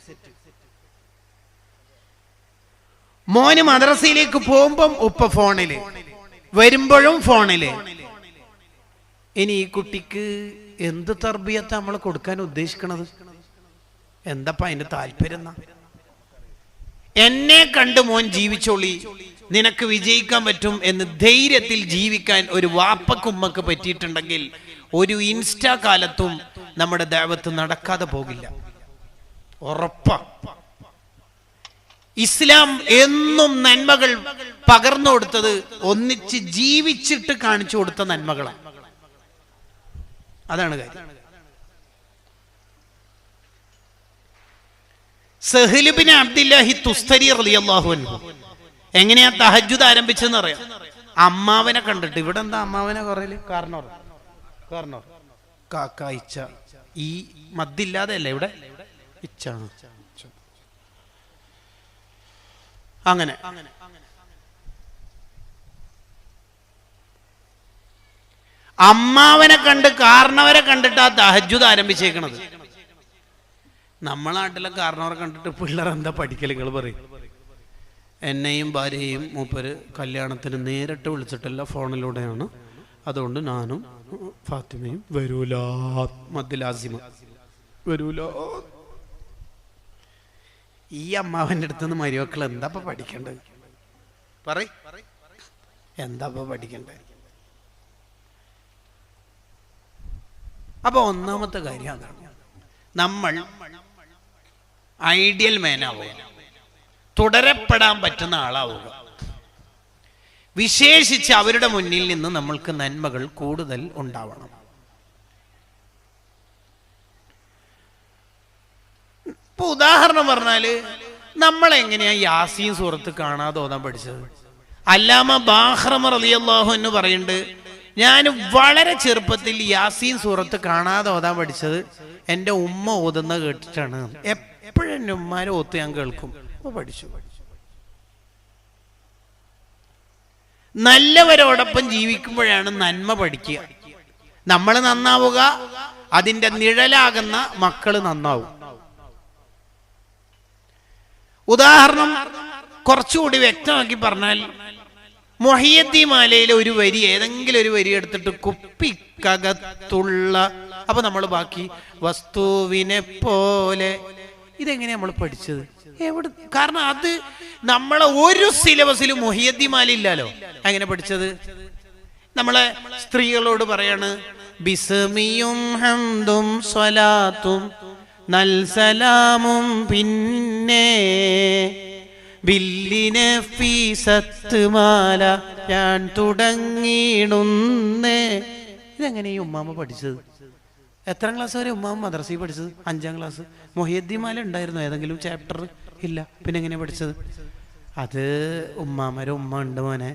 മോന് മദ്രസയിലേക്ക് പോകുമ്പം ഉപ്പ ഫോണില്, വരുമ്പോഴും ഫോണില്. ഇനി ഈ കുട്ടിക്ക് എന്ത് തർബിയത്താ നമ്മൾ കൊടുക്കാൻ ഉദ്ദേശിക്കണത്? എന്താ അതിന്റെ താല്പര്യം? എന്നെ കണ്ട് മോൻ ജീവിച്ചോളി, നിനക്ക് വിജയിക്കാൻ പറ്റും എന്ന് ധൈര്യത്തിൽ ജീവിക്കാൻ ഒരു വാപ്പക്കുമ്മക്ക് പറ്റിയിട്ടുണ്ടെങ്കിൽ ഒരു ഇൻസ്റ്റാ കാലത്തും നമ്മുടെ ദഅവത്ത് നടക്കാതെ പോകില്ല, ഉറപ്പാ. ഇസ്ലാം എന്നും നന്മകൾ പകർന്നു കൊടുത്തത് ഒന്നിച്ച് ജീവിച്ചിട്ട് കാണിച്ചു കൊടുത്ത നന്മകളാണ്. അതാണ് കാര്യം. സഹ്ൽ ബിൻ അബ്ദുല്ലാഹി തുസ്തരി റളിയല്ലാഹു അൻഹു എങ്ങനെയാ തഹജ്ജുദ് ആരംഭിച്ചെന്ന് അറിയാം? അമ്മാവനെ കണ്ടിട്ട്. ഇവിടെ എന്താ അമ്മാവനെ കുറയില്? കാർണോർ കാക്ക ഇച്ച, ഈ മദ്ദില്ലാതെ അല്ലേ ഇവിടെ ഇച്ചാണ്. അങ്ങനെ അമ്മാവനെ കണ്ട് കാരണവരെ കണ്ടിട്ട് ആ തഹജ്ജുദ് ആരംഭിച്ചേക്കണത്. നമ്മളെ നാട്ടിലെ കാരണവരെ കണ്ടിട്ട് പിള്ളേർ എന്താ പഠിക്കൽ? നിങ്ങൾ പറയും. എന്നെയും ഭാര്യയെയും മൂപ്പര് കല്യാണത്തിന് നേരിട്ട് വിളിച്ചിട്ടല്ല, ഫോണിലൂടെയാണ്. അതുകൊണ്ട് ഞാനും ഫാത്തിമയും വരൂല, മദ്ദിലാസിമ വരൂല. ഈ അമ്മാവന്റെ അടുത്തുനിന്ന് മരുമക്കൾ എന്താ പഠിക്കേണ്ടത്? എന്താ പഠിക്കേണ്ടത്? അപ്പൊ ഒന്നാമത്തെ കാര്യം അതാണ്, നമ്മൾ ഐഡിയൽ മാൻ ആവുക, തുടരപ്പെടാൻ പറ്റുന്ന ആളാവുക. വിശേഷിച്ച് അവരുടെ മുന്നിൽ നിന്ന് നമ്മൾക്ക് നന്മകൾ കൂടുതൽ ഉണ്ടാവണം. ഇപ്പൊ ഉദാഹരണം പറഞ്ഞാല്, നമ്മൾ എങ്ങനെയാ യാസീൻ സൂറത്ത് കാണാതെ ഓതാൻ പഠിച്ചത്? അല്ലാമ ബാഖ്റമ റളിയല്ലാഹു അൻഹു പറയുന്നുണ്ട്, ഞാൻ വളരെ ചെറുപ്പത്തിൽ യാസീൻ സൂറത്ത് കാണാതെ ഓതാൻ പഠിച്ചത് എൻ്റെ ഉമ്മ ഓതുന്ന കേട്ടിട്ടാണ്. എപ്പോഴും എൻ്റെ ഉമ്മാരെ ഓത്ത് ഞാൻ കേൾക്കും, അപ്പൊ പഠിച്ചു. നല്ലവരോടൊപ്പം ജീവിക്കുമ്പോഴാണ് നന്മ പഠിക്കുക. നമ്മൾ നന്നാവുക, അതിൻ്റെ നിഴലാകുന്ന മക്കള് നന്നാവും. ഉദാഹരണം കുറച്ചുകൂടി വ്യക്തമാക്കി പറഞ്ഞാൽ, മുഹയ്യദ്ദീൻ മാലയിലെ ഒരു വരി, ഏതെങ്കിലും ഒരു വരി എടുത്തിട്ട് കുപ്പിക്കകത്തുള്ള, അപ്പൊ നമ്മൾ ബാക്കി വസ്തുവിനെ പോലെ, ഇതെങ്ങനെയാ നമ്മൾ പഠിച്ചത്? എവിടെ? കാരണം അത് നമ്മളെ ഒരു സിലബസിലും മുഹയ്യദ്ദീൻ മാല ഇല്ലല്ലോ. എങ്ങനെ പഠിച്ചത്? നമ്മളെ സ്ത്രീകളോട് പറയാണ്, ബിസ്മിയും ഹംദും സ്വലാത്തും നൽ സലാമും പിന്നെ ബില്ലിനെ ഫീസത്ത് മാല ഞാൻ തുടങ്ങിയിടുന്നേ. ഇതെങ്ങനെ ഈ ഉമ്മാമ പഠിച്ചത്? എത്രാം ക്ലാസ് വരെ ഉമ്മാമ മദ്രസയിൽ പഠിച്ചത്? 5ാം ക്ലാസ്. മുഹയ്യദ്ദീൻ മാല ഉണ്ടായിരുന്നു ഏതെങ്കിലും ചാപ്റ്റർ? ഇല്ല. പിന്നെ എങ്ങനെയാ പഠിച്ചത്? അത് ഉമ്മാമരെ ഉമ്മ ഉണ്ട് മോനെ,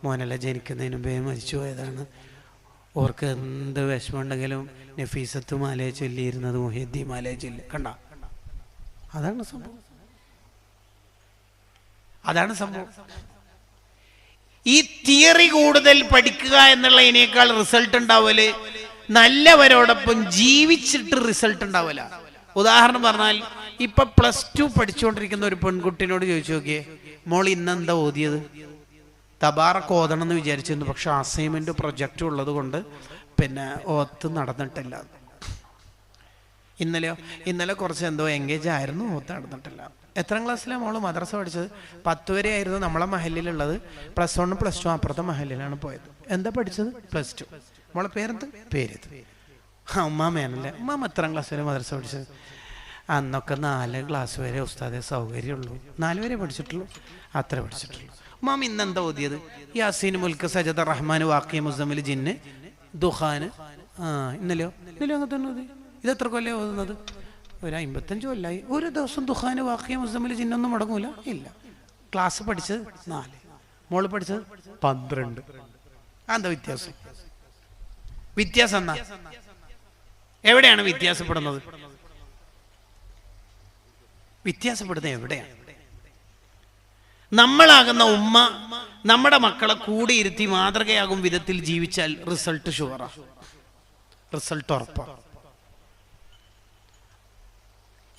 മോനല്ല ജനിക്കുന്നതിന് മുമ്പേ മരിച്ചു പോയതാണ്. ഓർക്ക് എന്ത് വിഷമമുണ്ടെങ്കിലും നഫീസത്ത് മാലയെ ചൊല്ലിയിരുന്നത് മുഹിദ്ദീൻ മാലയെ ചൊല്ലി. കണ്ട, അതാണ് സംഭവം. അതാണ് സംഭവം. ഈ തിയറി കൂടുതൽ പഠിക്കുക എന്നുള്ളതിനേക്കാൾ റിസൾട്ട് ഉണ്ടാവല് നല്ലവരോടൊപ്പം ജീവിച്ചിട്ട് റിസൾട്ട് ഉണ്ടാവില്ല. ഉദാഹരണം പറഞ്ഞാൽ ഇപ്പൊ +2 പഠിച്ചുകൊണ്ടിരിക്കുന്ന ഒരു പെൺകുട്ടിനോട് ചോദിച്ചു നോക്കിയേ, മോൾ ഇന്നെന്താ ഓതിയത്? തബാറക്ക് ഓതണം എന്ന് വിചാരിച്ചിരുന്നു, പക്ഷെ അസൈൻമെന്റ് പ്രൊജക്റ്റ് ഉള്ളത് കൊണ്ട് പിന്നെ ഓത്ത് നടന്നിട്ടില്ല. ഇന്നലെ കുറച്ച് എന്തോ എൻഗേജ് ആയിരുന്നു, ഓത്ത് നടന്നിട്ടില്ല. എത്രാം ക്ലാസ്സിലാണ് മോള് മദ്രസ പഠിച്ചത്? 10 വരെ ആയിരുന്നു നമ്മളെ മഹലിലുള്ളത്. +1 +2 അപ്പുറത്തെ മഹലിലാണ് പോയത്. എന്താ പഠിച്ചത്? +2. മോളെ പേരെന്ത്? പേരെത്. ഉമ്മാമയാണല്ലേ. ഉമ്മാമ എത്രാം ക്ലാസ് വരെ മദ്രസ പഠിച്ചത്? അന്നൊക്കെ 4 ക്ലാസ് വരെ ഉസ്താദെ സൗകര്യമുള്ളൂ, 4 വരെ പഠിച്ചിട്ടുള്ളൂ, അത്ര പഠിച്ചിട്ടുള്ളൂ. ഉമ്മാമ ഇന്നെന്താ ഓതിയത്? യാസീൻ, മുൽക്ക്, സജദ, റഹ്മാൻ, വാഖിയ, മുസമ്മിൽ, ജിന്ന്, ദുഖാന്. ഇന്നലെയോ അങ്ങനെ തന്നെ ഓതി. ഇതെത്ര കൊല്ലം ഓതുന്നത്? ഒരു 55 കൊല്ലായി. ഒരു ദിവസം ദുഖാന്, വാഖിയ, മുസമ്മിൽ, ജിന്നൊന്നും മുടങ്ങൂല. ഇല്ല. ക്ലാസ് പഠിച്ചത് 4, മോള് പഠിച്ചത് 12. എന്താ വ്യത്യാസം? വ്യത്യാസം എന്നാ? എവിടെയാണ് വ്യത്യാസപ്പെടുന്നത്? വ്യത്യാസപ്പെടുന്നത് എവിടെയാണ്? നമ്മളാകുന്ന ഉമ്മ നമ്മുടെ മക്കളെ കൂടെ ഇരുത്തി മാതൃകയാകും വിധത്തിൽ ജീവിച്ചാൽ റിസൾട്ട് ഷുവറാ, റിസൾട്ട് ഉറപ്പാ.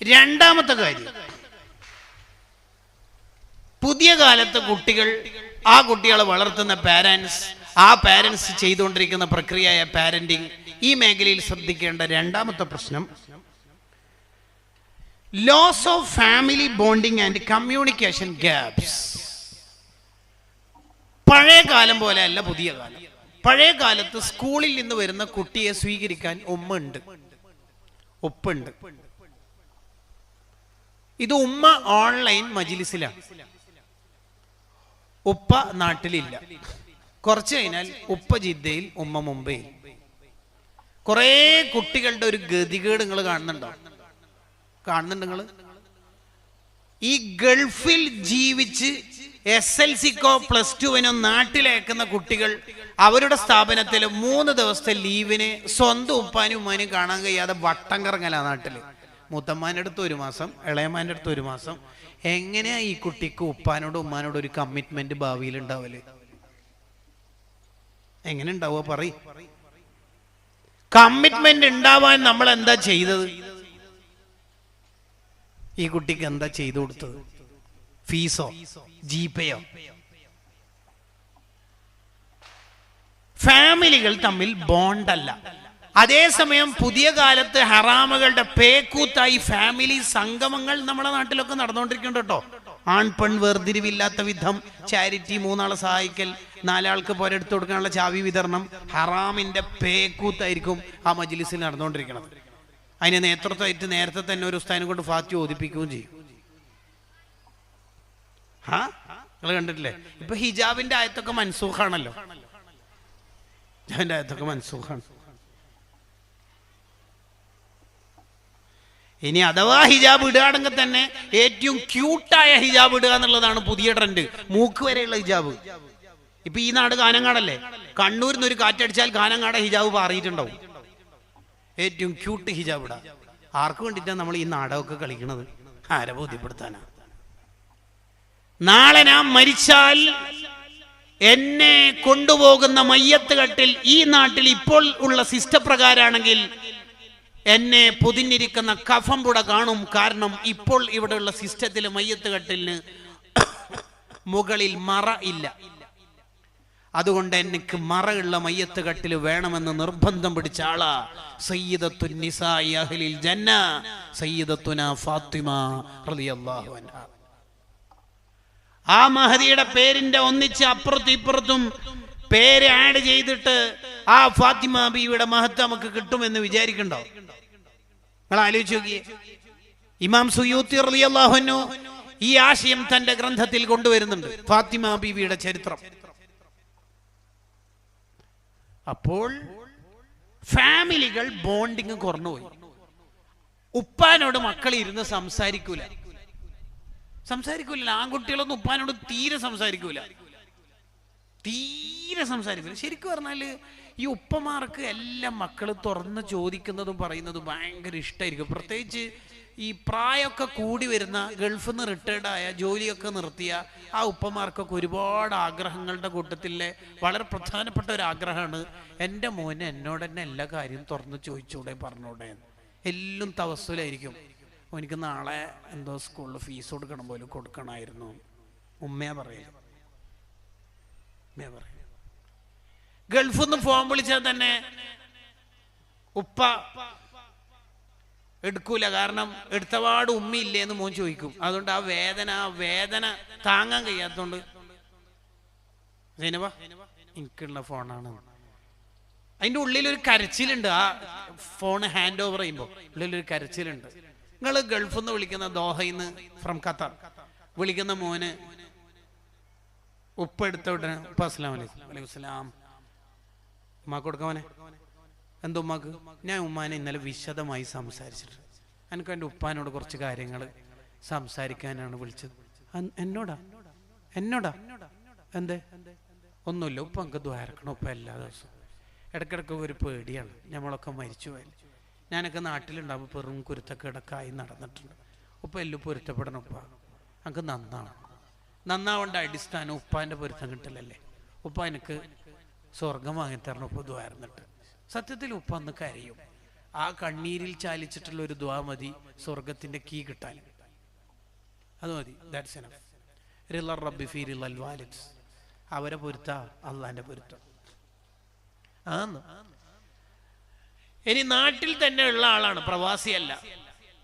രണ്ടാമത്തെ കാര്യം, പുതിയ കാലത്ത് ആ കുട്ടികളെ വളർത്തുന്ന പാരന്റ്സ്, ആ പാരന്റ്സ് ചെയ്തുകൊണ്ടിരിക്കുന്ന പ്രക്രിയയായ പാരന്റിങ്, ഈ മേഖലയിൽ ശ്രദ്ധിക്കേണ്ട രണ്ടാമത്തെ പ്രശ്നം loss of family bonding and communication gaps. പഴയ കാലം പോലെ അല്ല പുതിയ കാലം. പഴയ കാലത്ത് സ്കൂളിൽ നിന്ന് വരുന്ന കുട്ടിയെ സ്വീകരിക്കാൻ ഉമ്മ ഉണ്ട്, ഉപ്പുണ്ട്. ഇത് ഉമ്മ ഓൺലൈൻ മജ്‌ലിസിലാണ്, ഉപ്പ നാട്ടിലില്ല. കുറച്ച് കഴിഞ്ഞാൽ ഉപ്പ ജിദ്ദയിൽ, ഉമ്മ മുംബൈയിൽ. കുറെ കുട്ടികളുടെ ഒരു ഗതികേട് നിങ്ങൾ കാണുന്നുണ്ടോ? നിങ്ങൾ ഈ ഗൾഫിൽ ജീവിച്ച് SLCക്കോ +2വിനോ നാട്ടിലേക്കുന്ന കുട്ടികൾ അവരുടെ സ്ഥാപനത്തിൽ 3 ദിവസത്തെ ലീവിന് സ്വന്തം ഉപ്പാനും ഉമ്മാനും കാണാൻ കഴിയാതെ വട്ടം കറങ്ങല നാട്ടില്. മൂത്തമ്മാൻ്റെ അടുത്ത് 1 മാസം, ഇളയമ്മാൻ്റെ അടുത്ത് 1 മാസം. എങ്ങനെയാ ഈ കുട്ടിക്ക് ഉപ്പാനോടും ഉമ്മാനോടും ഒരു കമ്മിറ്റ്മെന്റ് ഭാവിയിൽ ഉണ്ടാവല്? എങ്ങനെ ഉണ്ടാവുക? പറയ്. കമ്മിറ്റ്മെന്റ് ഉണ്ടാവാൻ നമ്മൾ എന്താ ചെയ്തത്? ഈ കുട്ടിക്ക് എന്താ ചെയ്തു കൊടുത്തത്? ഫീസോ ജിപേയോ? ഫാമിലികൾ തമ്മിൽ ബോണ്ടല്ല. അതേസമയം പുതിയ കാലത്ത് ഹറാമുകളുടെ പേക്കൂത്തായി ഫാമിലി സംഗമങ്ങൾ നമ്മുടെ നാട്ടിലൊക്കെ നടന്നുകൊണ്ടിരിക്കുന്നുണ്ട് കേട്ടോ. ആൺ പെൺ വേർതിരിവില്ലാത്ത വിധം ചാരിറ്റി, 3 ആളെ സഹായിക്കൽ, 4 ആൾക്ക് പോരെടുത്തു കൊടുക്കാനുള്ള ചാവി വിതരണം, ഹറാമിന്റെ പേക്കൂത്തായിരിക്കും ആ മജ്‌ലിസിൽ നടന്നുകൊണ്ടിരിക്കുന്നത്. അതിന് നേതൃത്വമായിട്ട് നേരത്തെ തന്നെ ഒരു ഉസ്താദിനെ കൊണ്ട് ഫാത്തിഹ ഓതിപ്പിക്കുകയും ചെയ്യും. നിങ്ങൾ കണ്ടിട്ടില്ലേ? ഇപ്പൊ ഹിജാബിന്റെ ആയത്തൊക്കെ മൻസൂഖാണല്ലോ. ഹിജാബിന്റെ ആയത്തൊക്കെ മൻസൂഖാണ്. ഇനി അഥവാ ഹിജാബ് ഇടുകയാണെങ്കിൽ തന്നെ ഏറ്റവും ക്യൂട്ടായ ഹിജാബ് ഇടുക എന്നുള്ളതാണ് പുതിയ ട്രെൻഡ്. മൂക്ക് വരെയുള്ള ഹിജാബ്. ഇപ്പൊ ഈ നാട് കാനങ്ങാടല്ലേ, കണ്ണൂരിൽ നിന്ന് ഒരു കാറ്റടിച്ചാൽ കാനങ്ങാട് ഹിജാബ് പാറിയിട്ടുണ്ടാവും. ഏറ്റവും ക്യൂട്ട് ഹിജാബ് ഇടാം. ആർക്ക് വേണ്ടിയിട്ടാണ് നമ്മൾ ഈ നാടകമൊക്കെ കളിക്കുന്നത്? ആരെ ബോധ്യപ്പെടുത്താനാ? നാളെ ഞാൻ മരിച്ചാൽ എന്നെ കൊണ്ടുപോകുന്ന മയ്യത്ത് കട്ടിൽ ഈ നാട്ടിൽ ഇപ്പോൾ ഉള്ള സിസ്റ്റം പ്രകാരമാണെങ്കിൽ എന്നെ പൊതിഞ്ഞിരിക്കുന്ന കഫം പുട കാണും. കാരണം ഇപ്പോൾ ഇവിടെയുള്ള സിസ്റ്റത്തിൽ മയ്യത്ത് കട്ടിലിന് മുകളിൽ മറ ഇല്ല. അതുകൊണ്ട് എനിക്ക് മറയുള്ള മയ്യത്ത് കട്ടിൽ വേണമെന്ന് നിർബന്ധം പിടിച്ച ആളാ സയ്യിദത്തുൻ നിസാഇ അഹ്ലിൽ ജന്ന സയ്യിദത്തുന ഫാത്തിമ റളിയല്ലാഹു അൻഹാ. ആ മഹദിയുടെ പേരിന്റെ ഒന്നിച്ച് അപ്പുറത്തും ഇപ്പുറത്തും പേര് ആഡ് ചെയ്തിട്ട് ആ ഫാത്തിമ ബീവിയുടെ മഹത്വം നമുക്ക് കിട്ടുമെന്ന് വിചാരിക്കണ്ടോ? നിങ്ങൾ ആലോചിച്ച് നോക്കിയേ. ഇമാം സുയൂത്തി റളിയല്ലാഹു അൻഹു ഈ ആശയം തന്റെ ഗ്രന്ഥത്തിൽ കൊണ്ടുവരുന്നുണ്ട്, ഫാത്തിമ ബീവിയുടെ ചരിത്രം. അപ്പോൾ ഫാമിലികൾ ബോണ്ടിങ് കുറഞ്ഞുപോയി. ഉപ്പാനോട് മക്കൾ ഇരുന്ന് സംസാരിക്കൂല. ആൺകുട്ടികളൊന്നും ഉപ്പാനോട് തീരെ സംസാരിക്കൂല. തീരെ സംസാരിക്കില്ല. ശരിക്കും പറഞ്ഞാൽ ഈ ഉപ്പമാർക്ക് എല്ലാം മക്കൾ തുറന്ന് ചോദിക്കുന്നതും പറയുന്നതും ഭയങ്കര ഇഷ്ടമായിരിക്കും. പ്രത്യേകിച്ച് ഈ പ്രായമൊക്കെ കൂടി വരുന്ന ഗൾഫിൽ നിന്ന് റിട്ടയർഡായ ജോലിയൊക്കെ നിർത്തിയ ആ ഉപ്പമാർക്കൊക്കെ ഒരുപാട് ആഗ്രഹങ്ങളുടെ കൂട്ടത്തിലെ വളരെ പ്രധാനപ്പെട്ട ഒരു ആഗ്രഹമാണ് എൻ്റെ മോനെ എന്നോട് തന്നെ എല്ലാ കാര്യവും തുറന്ന് ചോദിച്ചൂടെ പറഞ്ഞൂടെ. എല്ലാം തവസ്സുലായിരിക്കും. എനിക്ക് നാളെ എന്തോ സ്കൂളിൽ ഫീസ് കൊടുക്കണം പോലും കൊടുക്കണമായിരുന്നു. ഉമ്മയാ പറയും. ഗൾഫിൽ നിന്ന് ഫോൺ വിളിച്ചാൽ തന്നെ ഉപ്പ എടുക്കൂല. കാരണം എടുത്തപാട് ഉമ്മയില്ലേന്ന് മോൻ ചോദിക്കും. അതുകൊണ്ട് ആ വേദന താങ്ങാൻ കഴിയാത്തോണ്ട് സൈനബ എനിക്കുള്ള ഫോണാണ്. അതിൻ്റെ ഉള്ളിലൊരു കരച്ചിലുണ്ട്. ആ ഫോൺ ഹാൻഡ് ഓവർ ചെയ്യുമ്പോൾ ഉള്ളിലൊരു കരച്ചിലുണ്ട്. നിങ്ങൾ ഗൾഫിൽ നിന്ന് വിളിക്കുന്ന, ദോഹയിൽ നിന്ന് ഫ്രം ഖത്തർ വിളിക്കുന്ന മോന് ഉപ്പ എടുത്ത ഉടനെ ഉപ്പ അസ്സലാമു അലൈക്കും. വലൈക്കും സലാം. ഉമ്മാക്ക് കൊടുക്കാമോനെ. എന്താ ഉമ്മാക്ക്? ഞാൻ ഉമ്മാനെ ഇന്നലെ വിശദമായി സംസാരിച്ചിട്ട് എനിക്ക് എൻ്റെ ഉപ്പാനോട് കുറച്ച് കാര്യങ്ങൾ സംസാരിക്കാനാണ് വിളിച്ചത്. എന്നോടാ? എന്തേ? ഒന്നുമില്ല. ഉപ്പ എനിക്ക് ദ്വാരക്കണം. ഉപ്പ എല്ലാ ദിവസവും ഇടയ്ക്കിടയ്ക്ക് ഒരു പേടിയാണ്. നമ്മളൊക്കെ മരിച്ചു പോയാൽ. ഞാനൊക്കെ നാട്ടിലുണ്ടാകുമ്പോൾ പെറും കുരുത്തക്കേടൊക്കെയായി നടന്നിട്ടുണ്ട്. ഉപ്പ എല്ലാം പൊരുത്തപ്പെടണം. ഉപ്പ എനിക്ക് നന്നാവേണ്ട അടിസ്ഥാനം ഉപ്പാൻ്റെ പൊരുത്തം കിട്ടലല്ലേ. ഉപ്പ എനിക്ക് സ്വർഗം വാങ്ങിത്തരണം. ഉപ്പ ദ്വാരന്നിട്ട് സത്യത്തിൽ ഉപ്പ അന്ന് കരയും. ആ കണ്ണീരിൽ ചാലിച്ചിട്ടുള്ള ഒരു ദ്വാ മതി സ്വർഗത്തിന്റെ കീ കിട്ടാൻ. അത് മതി. That's enough. റിള റബ്ബി ഫീ റിളൽ വാലിദ്. അവരെ പൊരുത്ത അള്ളാന്റെ പൊരുത്തം. ഇനി നാട്ടിൽ തന്നെ ഉള്ള ആളാണ്, പ്രവാസിയല്ല.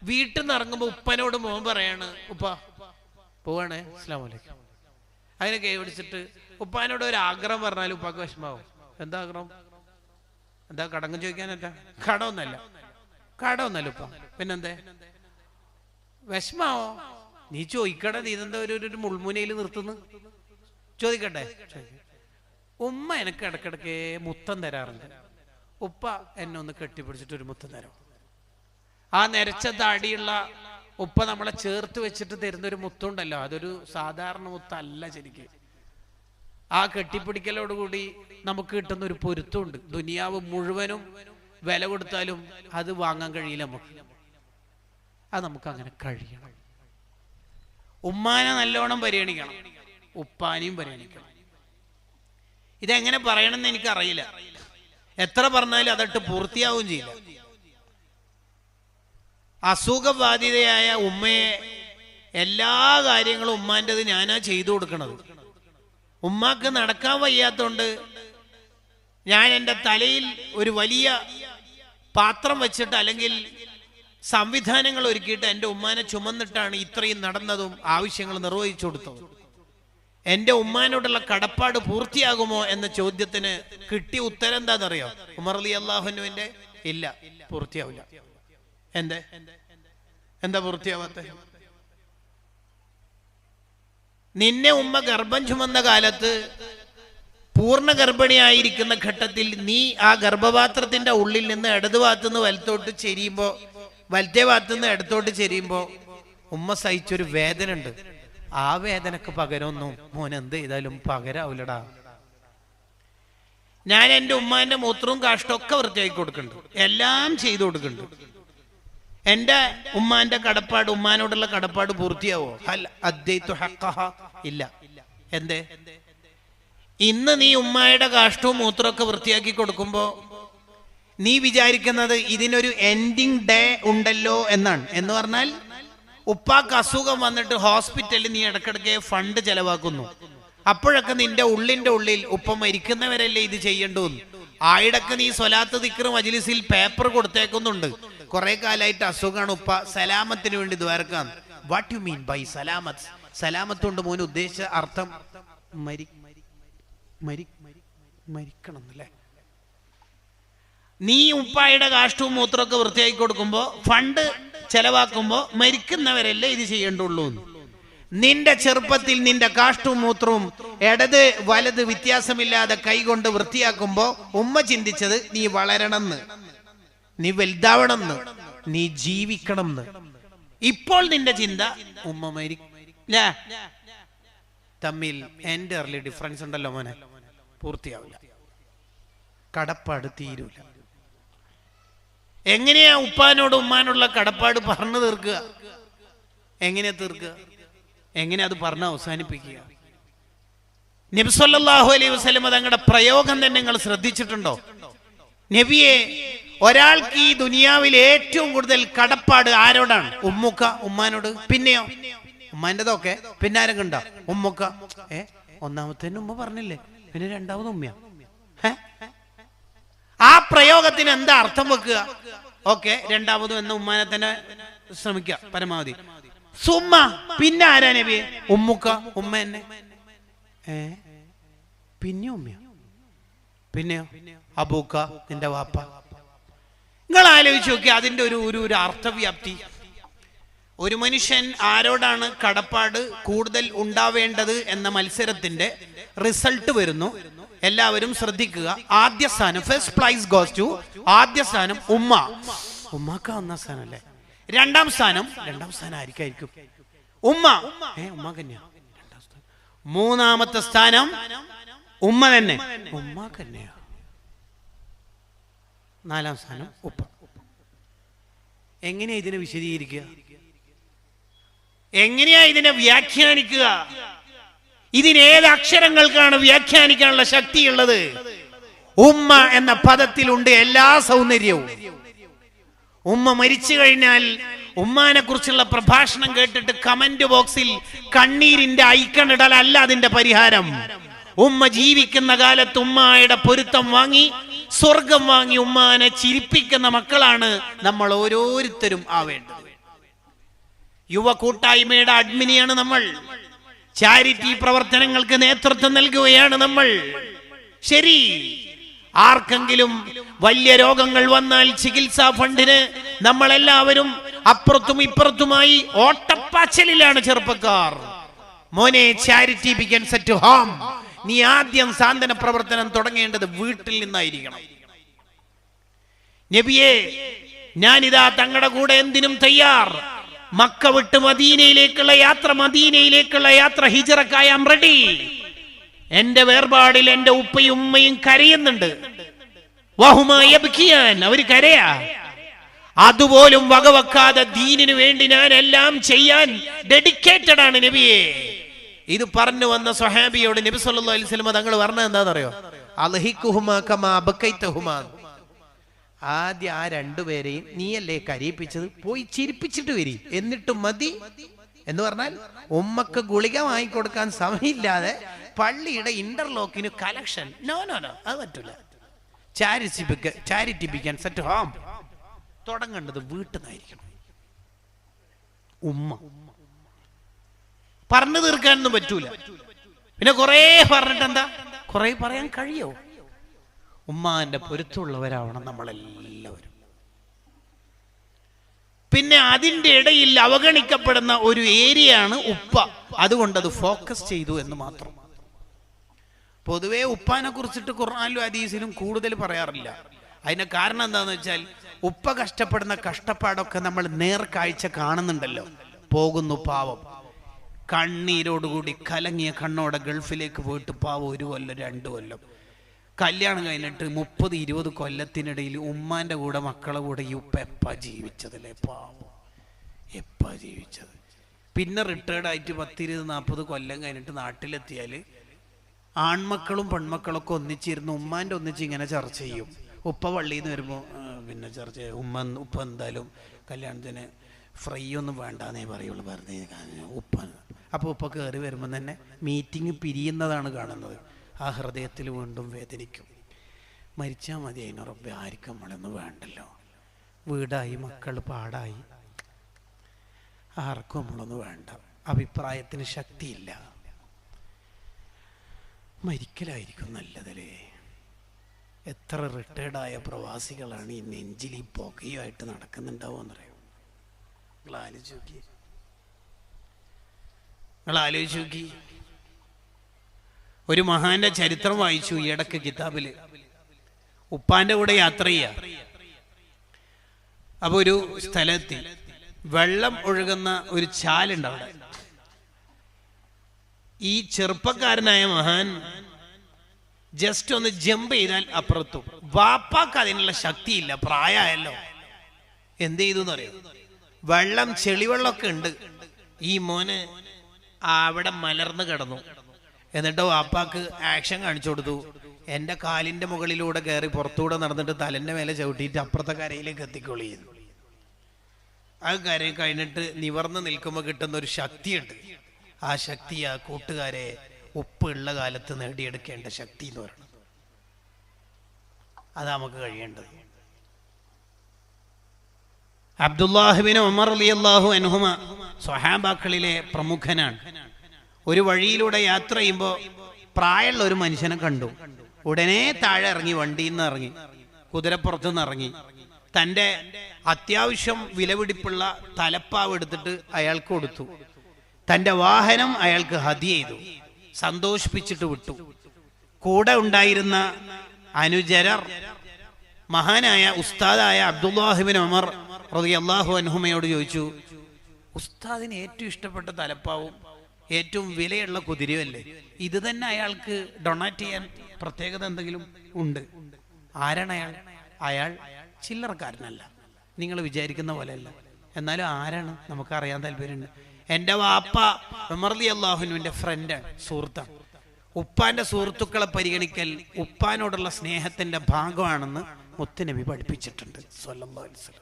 വീട്ടിൽ നിന്ന് ഇറങ്ങുമ്പോ ഉപ്പനോട് മോൻ പറയാണ് ഉപ്പ പോവാണേ അസ്സലാമു അലൈക്കും. അതിനെ കൈ പിടിച്ചിട്ട് ഉപ്പാനോട് ഒരു ആഗ്രഹം പറഞ്ഞാൽ ഉപ്പാക്ക് വിഷമാവും. എന്താ ആഗ്രഹം? എന്താ കടങ്ങും ചോദിക്കാനല്ല? കടമൊന്നല്ല ഉപ്പ. പിന്നെന്തേ വിഷമാവോ? നീ ചോദിക്കട്ടെ. നീ ഇതെന്താ ഒരു മുൾമുനയിൽ നിർത്തുന്നു? ചോദിക്കട്ടെ. ഉമ്മ എനിക്ക് ഇടക്കിടക്ക് മുത്തം തരാറുണ്ട്. ഉപ്പ എന്നെ ഒന്ന് കെട്ടിപ്പിടിച്ചിട്ട് ഒരു മുത്തം തരാം. ആ നരച്ച താടിയുള്ള ഉപ്പ നമ്മളെ ചേർത്ത് വെച്ചിട്ട് തരുന്ന ഒരു മുത്തുണ്ടല്ലോ, അതൊരു സാധാരണ മുത്തല്ല ശരിക്കും. ആ കെട്ടിപ്പിടിക്കലോടുകൂടി നമുക്ക് കിട്ടുന്ന ഒരു പൊരുത്തമുണ്ട്. ദുനിയാവ് മുഴുവനും വില കൊടുത്താലും അത് വാങ്ങാൻ കഴിയില്ല നമുക്ക്. അത് നമുക്ക് അങ്ങനെ കഴിയണം. ഉമ്മാനെ നല്ലോണം പരിഗണിക്കണം, ഉപ്പാനെയും പരിഗണിക്കണം. ഇതെങ്ങനെ പറയണമെന്ന് എനിക്കറിയില്ല. എത്ര പറഞ്ഞാലും അതിട്ട് പൂർത്തിയാവുകയും ചെയ്യില്ല. അസുഖബാധിതയായ ഉമ്മയെ എല്ലാ കാര്യങ്ങളും ഉമ്മാൻ്റെത് ഞാനാ ചെയ്തു കൊടുക്കണത്. ഉമ്മാക്ക് നടക്കാൻ വയ്യാത്തോണ്ട് ഞാൻ എൻ്റെ തലയിൽ ഒരു വലിയ പാത്രം വെച്ചിട്ട് അല്ലെങ്കിൽ സംവിധാനങ്ങൾ ഒരുക്കിയിട്ട് എൻ്റെ ഉമ്മാനെ ചുമന്നിട്ടാണ് ഇത്രയും നടന്നതും ആവശ്യങ്ങൾ നിർവഹിച്ചു കൊടുത്തത്. എൻ്റെ ഉമ്മാനോടുള്ള കടപ്പാട് പൂർത്തിയാകുമോ എന്ന ചോദ്യത്തിന് കിട്ടിയ ഉത്തരം എന്താണെന്നറിയോ? ഉമർ റളിയല്ലാഹു അൻഹുവിന്റെ ഇല്ല, പൂർത്തിയാവില്ല. എന്താ പൂർത്തിയാവാത്ത? നിന്നെ ഉമ്മ ഗർഭം ചുമന്ന കാലത്ത് പൂർണ്ണ ഗർഭിണിയായിരിക്കുന്ന ഘട്ടത്തിൽ നീ ആ ഗർഭപാത്രത്തിന്റെ ഉള്ളിൽ നിന്ന് ഇടതുഭാഗത്തുനിന്ന് വലത്തോട്ട് ചെരിയുമ്പോ, വലത്തേ ഭാഗത്തുനിന്ന് ഇടത്തോട്ട് ചെരിയുമ്പോ ഉമ്മ സഹിച്ചൊരു വേദന ഉണ്ട്. ആ വേദനക്ക് പകരമൊന്നും മോൻ എന്ത് ചെയ്താലും പകരാവില്ലടാ. ഞാൻ എൻ്റെ ഉമ്മാന്റെ മൂത്രവും കാഷ്ടവും ഒക്കെ വൃത്തിയാക്കി കൊടുക്കുന്നുണ്ട്, എല്ലാം ചെയ്തു കൊടുക്കുന്നുണ്ട്. എൻ്റെ ഉമ്മാന്റെ കടപ്പാട്, ഉമ്മാനോടുള്ള കടപ്പാട് പൂർത്തിയാവോ? ഇല്ല. എന്തേ? ഇന്ന് നീ ഉമ്മായുടെ കാഷ്ടവും മൂത്രമൊക്കെ വൃത്തിയാക്കി കൊടുക്കുമ്പോ നീ വിചാരിക്കുന്നത് ഇതിനൊരു എൻഡിങ് ഡേ ഉണ്ടല്ലോ എന്നാണ്. എന്ന് പറഞ്ഞാൽ ഉപ്പാക്ക് അസുഖം വന്നിട്ട് ഹോസ്പിറ്റലിൽ നീ ഇടക്കിടക്ക് ഫണ്ട് ചെലവാക്കുന്നു. അപ്പോഴൊക്കെ നിന്റെ ഉള്ളിന്റെ ഉള്ളിൽ ഉപ്പ മരിക്കുന്നവരല്ലേ ഇത് ചെയ്യേണ്ടതെന്ന്. ആയിടക്ക് നീ സ്വലാത്ത് ദിക്ർ മജ്ലിസിൽ പേപ്പർ കൊടുത്തേക്കുന്നുണ്ട്. കുറെ കാലമായിട്ട് അസുഖമാണ് ഉപ്പ, സലാമത്തിന് വേണ്ടി ദ്വാരക്കാൻ. വാട്ട് യു മീൻ ബൈ സലാമത്ത്? സലാമത്ത് കൊണ്ട് മോന് ഉദ്ദേശിച്ച അർത്ഥം മരിക്കണം അല്ലേ? നീ ഉപ്പായുടെ കാഷ്ടവും മൂത്രമൊക്കെ വൃത്തിയാക്കി കൊടുക്കുമ്പോ, ഫണ്ട് ചെലവാക്കുമ്പോ മരിക്കുന്നവരല്ലേ ഇത് ചെയ്യേണ്ടുള്ളൂ. നിന്റെ ചെറുപ്പത്തിൽ നിന്റെ കാഷ്ടവും മൂത്രവും ഇടത് വലത് വ്യത്യാസമില്ലാതെ കൈകൊണ്ട് വൃത്തിയാക്കുമ്പോ ഉമ്മ ചിന്തിച്ചത് നീ വളരണമെന്ന്, നീ വലുതാവണമെന്ന്, നീ ജീവിക്കണമെന്ന്. ഇപ്പോൾ നിന്റെ ചിന്ത ഉമ്മ മരിക്കില്ല. തമ്മിൽ എൻ്റർലി ഡിഫറൻസ് ഉണ്ടല്ലോ മോനെ. പൂർത്തിയാവില്ല, കടപ്പാട് തീരൂല. എങ്ങനെയാ ഉപ്പാനോട് ഉമ്മാനുള്ള കടപ്പാട് പറഞ്ഞു തീർക്കുക? എങ്ങനെയാ തീർക്കുക? എങ്ങനെയാ അത് പറഞ്ഞ് അവസാനിപ്പിക്കുക? നബി സല്ലല്ലാഹു അലൈഹി വസല്ലം തങ്ങളുടെ പ്രയോഗം തന്നെ നിങ്ങൾ ശ്രദ്ധിച്ചിട്ടുണ്ടോ? നബിയെ, ഒരാൾക്ക് ഈ ദുനിയാവിൽ ഏറ്റവും കൂടുതൽ കടപ്പാട് ആരോടാണ്? ഉമ്മുക്ക, ഉമ്മാനോട്. പിന്നെയോ ഉമ്മാൻ്റെതൊക്കെ. പിന്നെ ആരൊക്കെ ഉണ്ടോ? ഉമ്മുക്ക. ഒന്നാമത്തെ ഉമ്മ പറഞ്ഞില്ലേ, പിന്നെ രണ്ടാമത് ഉമ്മയാ. ആ പ്രയോഗത്തിന് എന്താ അർത്ഥം വെക്കുക? ഓക്കെ, രണ്ടാമതും എന്ന ഉമ്മാനെ തന്നെ ശ്രമിക്കുക പരമാവധി. സുമ്മ, പിന്നെ ആരാ നബിയെ? ഉമ്മുക്ക, ഉമ്മ തന്നെ. പിന്നെ ഉമ്മയോ? പിന്നെയോ അബൂക്ക, നിന്റെ വാപ്പ. നിങ്ങൾ ആലോചിച്ച് നോക്കി അതിന്റെ ഒരു അർത്ഥവ്യാപ്തി. ഒരു മനുഷ്യൻ ആരോടാണ് കടപ്പാട് കൂടുതൽ ഉണ്ടാവേണ്ടത് എന്ന മത്സരത്തിന്റെ റിസൾട്ട് വരുന്നു. എല്ലാവരും ശ്രദ്ധിക്കുക. ആദ്യ സ്ഥാനം, ഫസ്റ്റ് പ്രൈസ് ഗോസ് ടു, ആദ്യ സ്ഥാനം ഉമ്മ. ഉമ്മാക്ക ഒന്നാം സ്ഥാനം അല്ലേ? രണ്ടാം സ്ഥാനം ആയിരിക്കും ഉമ്മ. ഉമ്മാക്ക് തന്നെയാ രണ്ടാം സ്ഥാനം. മൂന്നാമത്തെ സ്ഥാനം ഉമ്മ തന്നെ, ഉമ്മാക്ക് തന്നെയാ. നാലാം സ്ഥാനം ഉപ്പ. എങ്ങനെയാ ഇതിനെ വിശദീകരിക്കുക? എങ്ങനെയാ ഇതിനെ വ്യാഖ്യാനിക്കുക? ഇതിനേത് അക്ഷരങ്ങൾക്കാണ് വ്യാഖ്യാനിക്കാനുള്ള ശക്തിയുള്ളത്? ഉമ്മ എന്ന പദത്തിലുണ്ട് എല്ലാ സൗന്ദര്യവും. ഉമ്മ മരിച്ചു കഴിഞ്ഞാൽ ഉമ്മാനെ കുറിച്ചുള്ള പ്രഭാഷണം കേട്ടിട്ട് കമന്റ് ബോക്സിൽ കണ്ണീരിന്റെ ഐക്കൺ ഇടലല്ല അതിന്റെ പരിഹാരം. ഉമ്മ ജീവിക്കുന്ന കാലത്ത് ഉമ്മായുടെ പൊരുത്തം വാങ്ങി, സ്വർഗം വാങ്ങി ഉമ്മാനെ ചിരിപ്പിക്കുന്ന മക്കളാണ് നമ്മൾ ഓരോരുത്തരും ആവേണ്ടത്. യുവ കൂട്ടായ്മയുടെ അഡ്മിനിയാണ് നമ്മൾ. ചാരിറ്റി പ്രവർത്തനങ്ങൾക്ക് നേതൃത്വം നൽകുകയാണ് നമ്മൾ. ശരി, ആർക്കെങ്കിലും വലിയ രോഗങ്ങൾ വന്നാൽ ചികിത്സാ ഫണ്ടിന് നമ്മളെല്ലാവരും അപ്പുറത്തും ഇപ്പുറത്തുമായി ഓട്ടപ്പാച്ചലിലാണ് ചെറുപ്പക്കാർ. മോനെ, ചാരിറ്റി ബിഗിൻസ് അറ്റ് ഹോം. നീ ആദ്യം സാന്ത്വന പ്രവർത്തനം തുടങ്ങേണ്ടത് വീട്ടിൽ നിന്നായിരിക്കണം. നബിയെ, ഞാനിതാ തങ്ങളുടെ കൂടെ എന്തിനും തയ്യാർ. മക്ക വിട്ട് മദീനയിലേക്കുള്ള യാത്ര, ഹിജറക്കായ ഐ ആം റെഡി. എന്റെ വേർപാടിൽ എന്റെ ഉപ്പയും ഉമ്മയും കരയുന്നുണ്ട്. അവര് കരയാ. അതുപോലും വകവെക്കാതെ ദീനിനു വേണ്ടി ഞാൻ എല്ലാം ചെയ്യാൻ ഡെഡിക്കേറ്റഡ് ആണ് നബിയെ. ഇത് പറഞ്ഞു വന്ന സ്വഹാബിയോട് നബി സല്ലല്ലാഹു അലൈഹി വസല്ലം തങ്ങൾ പറഞ്ഞത് എന്താണെന്നറിയോ? അൽഹിഖുഹുമാ കമാ ബക്കൈതഹുമാ. ആദ്യം ആ രണ്ടുപേരെയും നീയല്ലേ കരയിപ്പിച്ചത്, പോയി ചിരിപ്പിച്ചിട്ട് വരി, എന്നിട്ട് മതി എന്ന് പറഞ്ഞാൽ ഉമ്മക്ക് ഗുളിക വാങ്ങിക്കൊടുക്കാൻ സമയമില്ലാതെ പള്ളിയുടെ ഇന്റർലോക്കിന് കലക്ഷൻ. നോ, അത് പറ്റൂല. Charity begins at home. തുടങ്ങേണ്ടത് വീട്ടിൽ നിന്നായിരിക്കണം. ഉമ്മ പറഞ്ഞു തീർക്കാനൊന്നും പറ്റൂല. പിന്നെ കുറെ പറഞ്ഞിട്ട് എന്താ? കുറെ പറയാൻ കഴിയോ? ഉമ്മാന്റെ പൊരുത്തമുള്ളവരാവണം നമ്മളെല്ലാവരും. പിന്നെ അതിന്റെ ഇടയിൽ അവഗണിക്കപ്പെടുന്ന ഒരു ഏരിയയാണ് ഉപ്പ. അതുകൊണ്ട് അത് ഫോക്കസ് ചെയ്തു എന്ന് മാത്രം. പൊതുവെ ഉപ്പാനെ കുറിച്ചിട്ട് ഖുർആനിലും ഹദീസിലും കൂടുതൽ പറയാറില്ല. അതിന്റെ കാരണം എന്താന്ന് വെച്ചാൽ ഉപ്പ കഷ്ടപ്പെടുന്ന കഷ്ടപ്പാടൊക്കെ നമ്മൾ നേർക്കാഴ്ച കാണുന്നുണ്ടല്ലോ. പോകുന്നു പാവം, കണ്ണീരോടുകൂടി കലങ്ങിയ കണ്ണോടെ ഗൾഫിലേക്ക് പോയിട്ട് പാവം 1 കൊല്ലം 2 കൊല്ലം കല്യാണം കഴിഞ്ഞിട്ട് 30-20 കൊല്ലത്തിനിടയിൽ ഉമ്മാന്റെ കൂടെ മക്കളെ കൂടെ ഈ ഉപ്പ എപ്പാ ജീവിച്ചതല്ലേ? പാവം, എപ്പാ ജീവിച്ചത്. പിന്നെ റിട്ടയർഡ് ആയിട്ട് 10-20-40 കൊല്ലം കഴിഞ്ഞിട്ട് നാട്ടിലെത്തിയാൽ ആൺമക്കളും പെൺമക്കളൊക്കെ ഒന്നിച്ചിരുന്ന് ഉമ്മാന്റെ ഒന്നിച്ച് ഇങ്ങനെ ചർച്ച ചെയ്യും. ഉപ്പ പള്ളിയിൽ നിന്ന് വരുമ്പോൾ പിന്നെ ചർച്ച ചെയ്യും. ഉപ്പ എന്തായാലും കല്യാണത്തിന് ഫ്രൈ ഒന്നും വേണ്ടാന്നേ പറയുള്ളൂ, വെറുതെ ഉപ്പ. അപ്പോൾ ഉപ്പ കയറി വരുമ്പോൾ തന്നെ മീറ്റിംഗ് പിരിയുന്നതാണ് കാണുന്നത്. ആ ഹൃദയത്തിൽ വീണ്ടും വേദനിക്കും. മരിച്ചാൽ മതി, അതിന് റബ്ബേ ആർക്കും നമ്മളൊന്നും വേണ്ടല്ലോ, വീടായി മക്കൾ പാടായി, ആർക്കും നമ്മളൊന്നും വേണ്ട, അഭിപ്രായത്തിന് ശക്തിയില്ല, മരിക്കലായിരിക്കും നല്ലതല്ലേ. എത്ര റിട്ടയർഡായ പ്രവാസികളാണ് ഈ നെഞ്ചിൽ ഈ പുകയുമായിട്ട് നടക്കുന്നുണ്ടാവുക എന്നറിയാം. നിങ്ങൾ ആലോചിച്ച് നോക്കി. ഒരു മഹാന്റെ ചരിത്രം വായിച്ചു ഈ ഇടക്ക് കിതാബില്. ഉപ്പാന്റെ കൂടെ യാത്ര ചെയ്യാ. അപ്പൊ ഒരു സ്ഥലത്ത് വെള്ളം ഒഴുകുന്ന ഒരു ചാലുണ്ട്. അവിടെ ഈ ചെറുപ്പക്കാരനായ മഹാൻ ജസ്റ്റ് ഒന്ന് ജമ്പ് ചെയ്താൽ അപ്പുറത്തും. വാപ്പാക്ക് അതിനുള്ള ശക്തിയില്ല, പ്രായമായല്ലോ. എന്ത് ചെയ്തു എന്നറിയോ? വെള്ളം, ചെളിവെള്ളമൊക്കെ ഉണ്ട്. ഈ മോന് അവിടെ മലർന്ന് കിടന്നു. എന്നിട്ട് വാപ്പാക്ക് ആക്ഷൻ കാണിച്ചു കൊടുത്തു. എൻ്റെ കാലിൻ്റെ മുകളിലൂടെ കയറി പുറത്തൂടെ നടന്നിട്ട് തലൻ്റെ മേലെ ചവിട്ടിയിട്ട് അപ്പുറത്തെ കരയിലേക്ക് എത്തിക്കൊള്ളിയിരുന്നു. ആ കരയിൽ കഴിഞ്ഞിട്ട് നിവർന്ന് നിൽക്കുമ്പോൾ കിട്ടുന്ന ഒരു ശക്തിയുണ്ട്. ആ ശക്തി ആ കൂട്ടുകാരെ ഉപ്പ് ഉള്ള കാലത്ത് നേടിയെടുക്കേണ്ട ശക്തി എന്ന് പറയുന്നത്. അതാ നമുക്ക് കഴിയേണ്ടത്. അബ്ദുല്ലാഹിബ്നു ഉമർ റളിയല്ലാഹു അൻഹുമ സ്വഹാബാക്കളിലെ പ്രമുഖനാണ്. ഒരു വഴിയിലൂടെ യാത്ര ചെയ്യുമ്പോൾ പ്രായമുള്ള ഒരു മനുഷ്യനെ കണ്ടു. ഉടനെ താഴെ ഇറങ്ങി, വണ്ടിയിൽ നിന്ന് ഇറങ്ങി, കുതിരപ്പുറത്തു നിന്ന് ഇറങ്ങി, തൻ്റെ അത്യാവശ്യം വിലപിടിപ്പുള്ള തലപ്പാവ് എടുത്തിട്ട് അയാൾക്ക് കൊടുത്തു. തൻ്റെ വാഹനം അയാൾക്ക് ഹദിയ ചെയ്തു, സന്തോഷിപ്പിച്ചിട്ട് വിട്ടു. കൂടെ ഉണ്ടായിരുന്ന അനുചരർ മഹാനായ ഉസ്താദായ അബ്ദുല്ലാഹിബ്നു ഉമർ റളിയല്ലാഹു അൻഹുമയോട് ചോദിച്ചു, ഉസ്താദിന് ഏറ്റവും ഇഷ്ടപ്പെട്ട തലപ്പാവും ഏറ്റവും വിലയുള്ള കുതിരയല്ലേ, ഇത് തന്നെ അയാൾക്ക് ഡൊണേറ്റ് ചെയ്യാൻ പ്രത്യേകത എന്തെങ്കിലും ഉണ്ട്? ആരാണ് അയാൾ? അയാൾ ചില്ലറക്കാരനല്ല, നിങ്ങൾ വിചാരിക്കുന്ന പോലെയല്ല. എന്നാലും ആരാണ് നമുക്കറിയാൻ താല്പര്യമുണ്ട്. എൻ്റെ വാപ്പ ഉമർ റളിയല്ലാഹുവിൻ്റെ ഫ്രണ്ടാണ്, സുഹൃത്താണ്. ഉപ്പാന്റെ സുഹൃത്തുക്കളെ പരിഗണിക്കൽ ഉപ്പാനോടുള്ള സ്നേഹത്തിന്റെ ഭാഗമാണെന്ന് മുത്തുനബി പഠിപ്പിച്ചിട്ടുണ്ട് സ്വല്ലല്ലാഹു അലൈഹി വസല്ലം.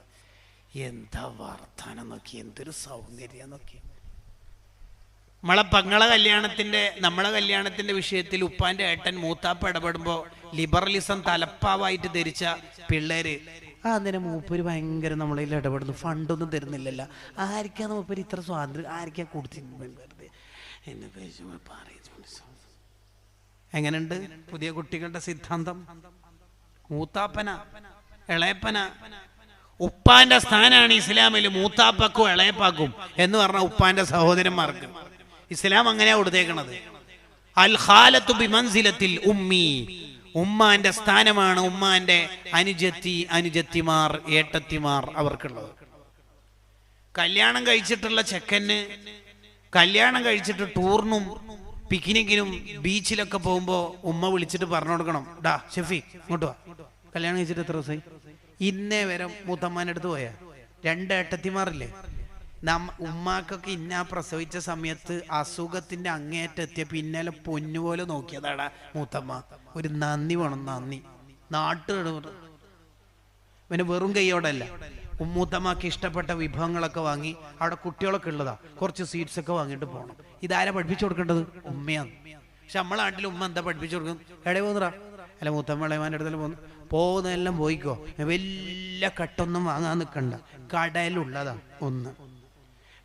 എന്താ വർത്താനം നോക്കി, എന്തൊരു സൗന്ദര്യം നോക്കി. നമ്മളെ കല്യാണത്തിന്റെ വിഷയത്തിൽ ഉപ്പാന്റെ ഏട്ടൻ മൂത്താപ്പ ഇടപെടുമ്പോൾ ലിബറലിസം തലപ്പാവായിട്ട് ധരിച്ച പിള്ളേര്, അതിനെ മൂപ്പര് ഭയങ്കര നമ്മളിൽ ഇടപെടുന്നു, ഫണ്ടൊന്നും തരുന്നില്ലല്ലോ, ആർക്കാ മൂപ്പര് ഇത്ര സ്വാതന്ത്ര്യം, ആർക്കാ കൊടുത്തിരുന്നു? എങ്ങനെയുണ്ട് പുതിയ കുട്ടികളുടെ സിദ്ധാന്തം? മൂത്താപ്പന, ഇളയപ്പന. ഉപ്പാന്റെ സ്ഥാനാണ് ഇസ്ലാമിൽ മൂത്താപ്പക്കും ഇളയപ്പാക്കും എന്ന് പറഞ്ഞ ഉപ്പാന്റെ സഹോദരന്മാർക്ക്. ഇസ്ലാം അങ്ങനെയാ കൊടുത്തേക്കണത്. അൽ ഖാലത്തു ബിമൻസിലത്തിൽ ഉമ്മി, ഉമ്മാന്റെ സ്ഥാനമാണ് ഉമ്മാന്റെ അനുജത്തിമാർ, ഏട്ടത്തിമാർ അവർക്കുള്ളത്. കല്യാണം കഴിച്ചിട്ടുള്ള ചെക്കന് കല്യാണം കഴിച്ചിട്ട് ടൂറിനും പിക്നിക്കിനും ബീച്ചിലൊക്കെ പോകുമ്പോ ഉമ്മ വിളിച്ചിട്ട് പറഞ്ഞു കൊടുക്കണം, ഡാ ഷെഫീഖ് ഇങ്ങോട്ട് വാ, കല്യാണം കഴിച്ചിട്ട് എത്ര ദിവസമായി? ഇന്നേ വരെ മൂത്തമ്മാൻ്റെ അടുത്ത് പോയാ? 2 ഏട്ടത്തിമാറില്ലേ? ഉമ്മാക്കൊക്കെ ഇന്ന പ്രസവിച്ച സമയത്ത് അസുഖത്തിന്റെ അങ്ങേറ്റെത്തിയ പിന്നാലെ പൊന്നുപോലെ നോക്കിയതാടാ മൂത്തമ്മ. ഒരു നന്ദി വേണം, നന്ദി. പിന്നെ വെറും കൈയോടല്ല, മൂത്തമ്മക്ക് ഇഷ്ടപ്പെട്ട വിഭവങ്ങളൊക്കെ വാങ്ങി, അവിടെ കുട്ടികളൊക്കെ ഉള്ളതാ, കുറച്ച് സ്വീറ്റ്സ് ഒക്കെ വാങ്ങിയിട്ട് പോകണം. ഇതാരാ പഠിപ്പിച്ചു കൊടുക്കേണ്ടത്? ഉമ്മയാണ്. പക്ഷെ നമ്മളെ നാട്ടിൽ ഉമ്മ എന്താ പഠിപ്പിച്ചു കൊടുക്കും? എവിടെ പോകുന്നടാ? അല്ല മൂത്തമ്മ ഇളയമാൻ്റെ അടുത്തല്ല പോകുന്നതെല്ലാം പോയിക്കോ, വലിയ കട്ടൊന്നും വാങ്ങാൻ നിൽക്കണ്ട, കടയിലുള്ളതാ ഒന്ന്.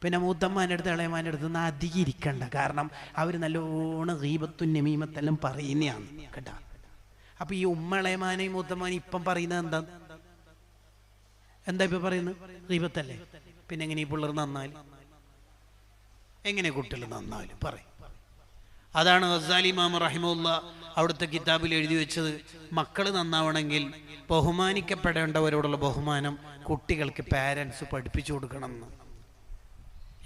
പിന്നെ മൂത്തമ്മാൻ്റെ അടുത്ത് ഇളയമാൻ്റെ അടുത്ത് നിന്ന് അധികം ഇരിക്കണ്ട, കാരണം അവർ നല്ലോണം ഗീബത്തും നമീമത്തെല്ലാം പറയുന്നതാണ് കേട്ടാ. അപ്പൊ ഈ ഉമ്മ ഇളയമാനെയും മൂത്തമ്മാനെയും ഇപ്പം പറയുന്നത് എന്താ ഇപ്പൊ പറയുന്നത്? ഗീബത്തല്ലേ. പിന്നെ എങ്ങനെ ഈ പിള്ളേർ നന്നാലും, എങ്ങനെ കുട്ടികൾ നന്നാലും പറയും. അതാണ് ഗസാലി ഇമാം റഹിമഹുല്ലാ അവിടുത്തെ കിതാബിൽ എഴുതി വെച്ചത്, മക്കൾ നന്നാവണമെങ്കിൽ ബഹുമാനിക്കപ്പെടേണ്ടവരോടുള്ള ബഹുമാനം കുട്ടികൾക്ക് പാരൻസ് പഠിപ്പിച്ചു കൊടുക്കണം എന്ന്.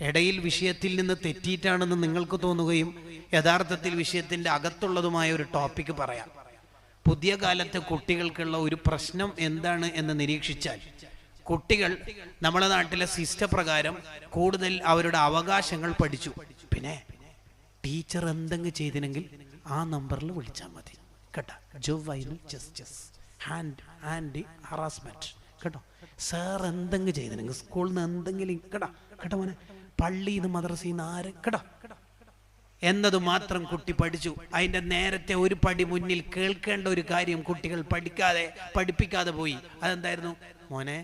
ഇടയിൽ വിഷയത്തിൽ നിന്ന് തെറ്റിയിട്ടാണെന്ന് നിങ്ങൾക്ക് തോന്നുകയും യഥാർത്ഥത്തിൽ വിഷയത്തിന്റെ അകത്തുള്ളതുമായ ഒരു ടോപ്പിക്ക് പറയാം. പുതിയ കാലത്തെ കുട്ടികൾക്കുള്ള ഒരു പ്രശ്നം എന്താണ് എന്ന് നിരീക്ഷിച്ചാൽ, കുട്ടികൾ നമ്മുടെ നാട്ടിലെ സിസ്റ്റം പ്രകാരം കൂടുതൽ അവരുടെ അവകാശങ്ങൾ പഠിച്ചു. പിന്നെ ടീച്ചർ എന്തെങ്കിലും ചെയ്തിനെങ്കിൽ ആ നമ്പറിൽ വിളിച്ചാൽ മതി കേട്ടോ. ജുവൈനൽ ജസ്റ്റിസ്, ഹാൻഡ് ഹറാസ്മെന്റ് കേട്ടോ. സാർ എന്തെങ്കിലും ചെയ്തിനെങ്കിൽ, സ്കൂളിൽ നിന്ന് എന്തെങ്കിലും കേട്ടോ കേട്ടോ മോനെ, പള്ളിയിൽ നിന്ന് മദ്രസയിൽ നിന്ന് ആര് കേട്ടോ എന്നത് മാത്രം കുട്ടി പഠിച്ചു. അതിന്റെ നേരത്തെ ഒരു പടി മുന്നിൽ കേൾക്കേണ്ട ഒരു കാര്യം കുട്ടികൾ പഠിപ്പിക്കാതെ പോയി. അതെന്തായിരുന്നു? മോനെ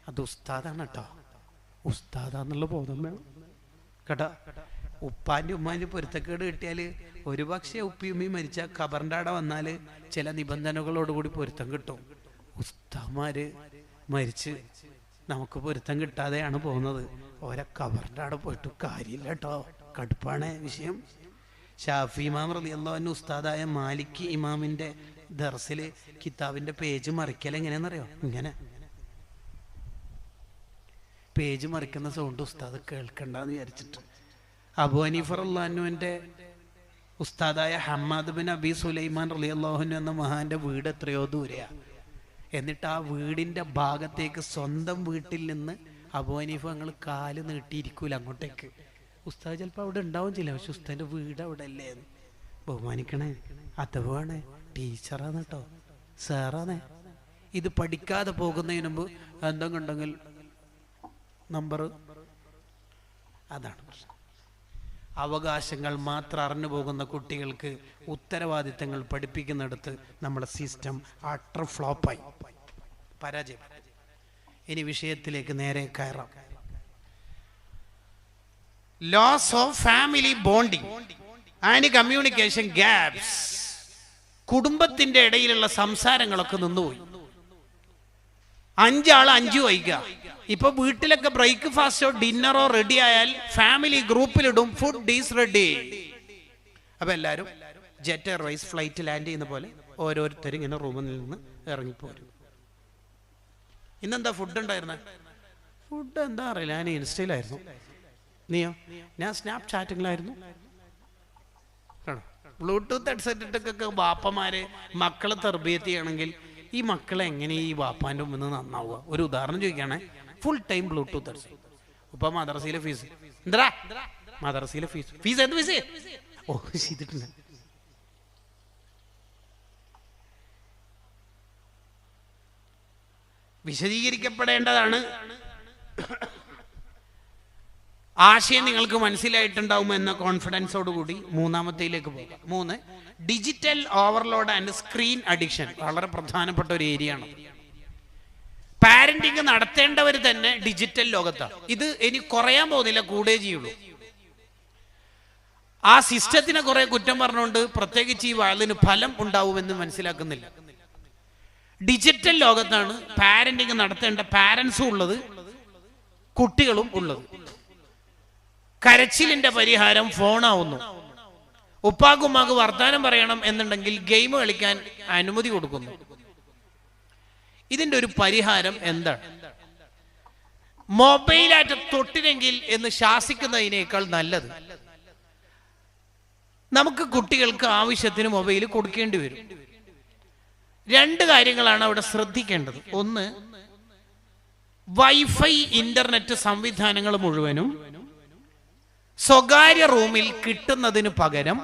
അത് ഉസ്താദാണ് കേട്ടോ, ഉസ്താദാന്നുള്ള ബോധം വേണം കേട്ടോ. ഉപ്പാന്റെ ഉമ്മാന്റെ പൊരുത്തക്കേട് കിട്ടിയാല് ഒരുപക്ഷെ ഉപ്പിയുമ്മയും മരിച്ച ഖബറിന്റെ അവിടെ വന്നാല് ചില നിബന്ധനകളോടുകൂടി പൊരുത്തം കിട്ടും. ഉസ്താദ്മാര് മരിച്ച് നമുക്ക് പൊരുത്തം കിട്ടാതെയാണ് പോകുന്നത്. ഓരോ ഖബറിന്റെ അവിടെ പോയിട്ട് കാര്യമില്ല കേട്ടോ, കടുപ്പാണ് വിഷയം. ഷാഫി ഇമാം റളിയല്ലാഹു അൻഹു ഉസ്താദായ മാലിക് ഇമാമിന്റെ ദർസില് കിതാബിന്റെ പേജ് മറിക്കൽ എങ്ങനെയാണെന്നറിയോ? ഇങ്ങനെ പേജ് മറിക്കുന്ന സൗണ്ട് ഉസ്താദ് കേൾക്കണ്ടെന്ന് വിചാരിച്ചിട്ട്. അബൂ ഹനീഫ റളിയല്ലാഹു അൻഹുവിന്റെ ഉസ്താദായ ഹമ്മാദ് ബിൻ അബി സുലൈമാൻ റളിയല്ലാഹു അൻഹു എന്ന മഹാന്റെ വീട് എത്രയോ ദൂരെയാണ്. എന്നിട്ട് ആ വീടിൻ്റെ ഭാഗത്തേക്ക് സ്വന്തം വീട്ടിൽ നിന്ന് അബൂ ഹനീഫ ഞങ്ങൾ കാല് നീട്ടിയിരിക്കൂല അങ്ങോട്ടേക്ക്. ഉസ്താദ് ചിലപ്പോൾ അവിടെ ഉണ്ടാവും ചെയ്യില്ല, പക്ഷെ ഉസ്താദിൻ്റെ വീട് അവിടെ അല്ലേ. ബഹുമാനിക്കണേ, അഥവാണ് ടീച്ചറാണ് കേട്ടോ, സാറാണ്. ഇത് പഠിക്കാതെ പോകുന്നതിന് മുമ്പ് എന്തെങ്കിലും ഉണ്ടെങ്കിൽ നമ്പർ, അതാണ് പ്രശ്നം. അവകാശങ്ങൾ മാത്രം അറിഞ്ഞു പോകുന്ന കുട്ടികൾക്ക് ഉത്തരവാദിത്തങ്ങൾ പഠിപ്പിക്കുന്നിടത്ത് നമ്മുടെ സിസ്റ്റം അട്ടർ ഫ്ലോപ്പായി, പരാജയം. ഇനി വിഷയത്തിലേക്ക് നേരെ കയറാം. Loss of family bonding and communication gaps. കുടുംബത്തിന്റെ ഇടയിലുള്ള സംസാരങ്ങളൊക്കെ നിന്നുപോയി. 5 ആൾ 5 വൈകുക. ഇപ്പൊ വീട്ടിലൊക്കെ ബ്രേക്ക്ഫാസ്റ്റോ ഡിന്നറോ റെഡി ആയാൽ ഫാമിലി ഗ്രൂപ്പിലിടും ഫുഡ് ഈസ് റെഡി. അപ്പൊ എല്ലാവരും ജെറ്റ് എയർവേസ് ഫ്ലൈറ്റ് ലാൻഡ് ചെയ്യുന്ന പോലെ ഓരോരുത്തരും ഇങ്ങനെ റൂമിൽ നിന്ന് ഇറങ്ങിപ്പോരും. ഇന്നെന്താ ഫുഡ് ഉണ്ടായിരുന്നെ? ഫുഡ് എന്താ അറിയില്ല, ഞാൻ ഇൻസ്റ്റയിലായിരുന്നു. നീയോ? ഞാൻ സ്നാപ് ചാറ്റിങ്ങിലായിരുന്നു. ബ്ലൂടൂത്ത് ഹെഡ്സെറ്റ് ഇട്ടൊക്കെ ബാപ്പമാര് മക്കളെ തർബിയത്ത് ചെയ്യണമെങ്കിൽ ഈ മക്കളെ എങ്ങനെ ഈ വാപ്പാൻ്റെ മുന്നിൽ നന്നാവുക? ഒരു ഉദാഹരണം ചോദിക്കുകയാണെ, ഫുൾ ടൈം ബ്ലൂടൂത്ത് ഹെഡ്സെറ്റ്. ഇപ്പൊ മദ്രസയിലെ ഫീസ് എന്താ? മദ്രസയിലെ ഫീസ് എന്ത് ഫീസ്? ഓ ചെയ്തിട്ടുണ്ട്. വിശദീകരിക്കപ്പെടേണ്ടതാണ്. ആശയം നിങ്ങൾക്ക് മനസ്സിലായിട്ടുണ്ടാവും എന്ന കോൺഫിഡൻസോടുകൂടി മൂന്നാമത്തേലേക്ക് പോകാം. 3, digital overload and screen addiction. വളരെ പ്രധാനപ്പെട്ട ഒരു ഏരിയ ആണ്. പാരന്റിങ് നടത്തേണ്ടവർ തന്നെ ഡിജിറ്റൽ ലോകത്താണ്. ഇത് ഇനി കുറയാൻ പോകുന്നില്ല, കൂടെ ചെയ്യുള്ളൂ. ആ സിസ്റ്റത്തിനെ കുറെ കുറ്റം പറഞ്ഞുകൊണ്ട് പ്രത്യേകിച്ച് ഈ വാളിന് ഫലം ഉണ്ടാവുമെന്ന് മനസ്സിലാക്കുന്നില്ല. ഡിജിറ്റൽ ലോകത്താണ് പാരന്റിങ് നടത്തേണ്ട പാരന്റ്സും ഉള്ളത്, കുട്ടികളും ഉള്ളത്. കരച്ചിലിന്റെ പരിഹാരം ഫോണാവുന്നു. ഉപ്പാക്കുമ്മാക്ക് വർത്താനം പറയണം എന്നുണ്ടെങ്കിൽ ഗെയിം കളിക്കാൻ അനുമതി കൊടുക്കുന്നു. ഇതിന്റെ ഒരു പരിഹാരം എന്താണ്? മൊബൈലായിട്ട് തൊട്ടിനെങ്കിൽ എന്ന് ശാസിക്കുന്നതിനേക്കാൾ നല്ലത് നമുക്ക് കുട്ടികൾക്ക് ആവശ്യത്തിന് മൊബൈൽ കൊടുക്കേണ്ടി വരും. 2 കാര്യങ്ങളാണ് അവിടെ ശ്രദ്ധിക്കേണ്ടത്. 1, വൈഫൈ ഇന്റർനെറ്റ് സംവിധാനങ്ങൾ മുഴുവനും സ്വകാര്യ റൂമിൽ കിട്ടുന്നതിന് പകരം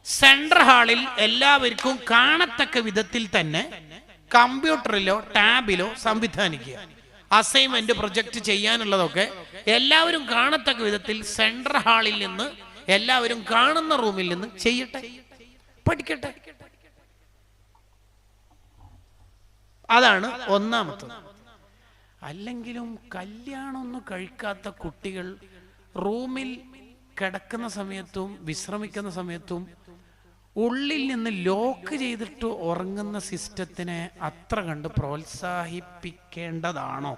സെൻട്രൽ ഹാളിൽ എല്ലാവർക്കും കാണത്തക്ക വിധത്തിൽ തന്നെ കമ്പ്യൂട്ടറിലോ ടാബിലോ സംവിധാനിക്കുക. അസൈൻമെന്റ് പ്രൊജക്ട് ചെയ്യാനുള്ളതൊക്കെ എല്ലാവരും കാണത്തക്ക വിധത്തിൽ സെൻട്രൽ ഹാളിൽ നിന്ന് എല്ലാവരും കാണുന്ന റൂമിൽ നിന്ന് ചെയ്യട്ടെ, പഠിക്കട്ടെ. അതാണ് ഒന്നാമത്തത്. അല്ലെങ്കിലും കല്യാണമൊന്നും കഴിക്കാത്ത കുട്ടികൾ റൂമിൽ കിടക്കുന്ന സമയത്തും വിശ്രമിക്കുന്ന സമയത്തും ഉള്ളിൽ നിന്ന് ലോക്ക് ചെയ്തിട്ട് ഉറങ്ങുന്ന സിസ്റ്റത്തിനെ അത്ര കണ്ട് പ്രോത്സാഹിപ്പിക്കേണ്ടതാണോ?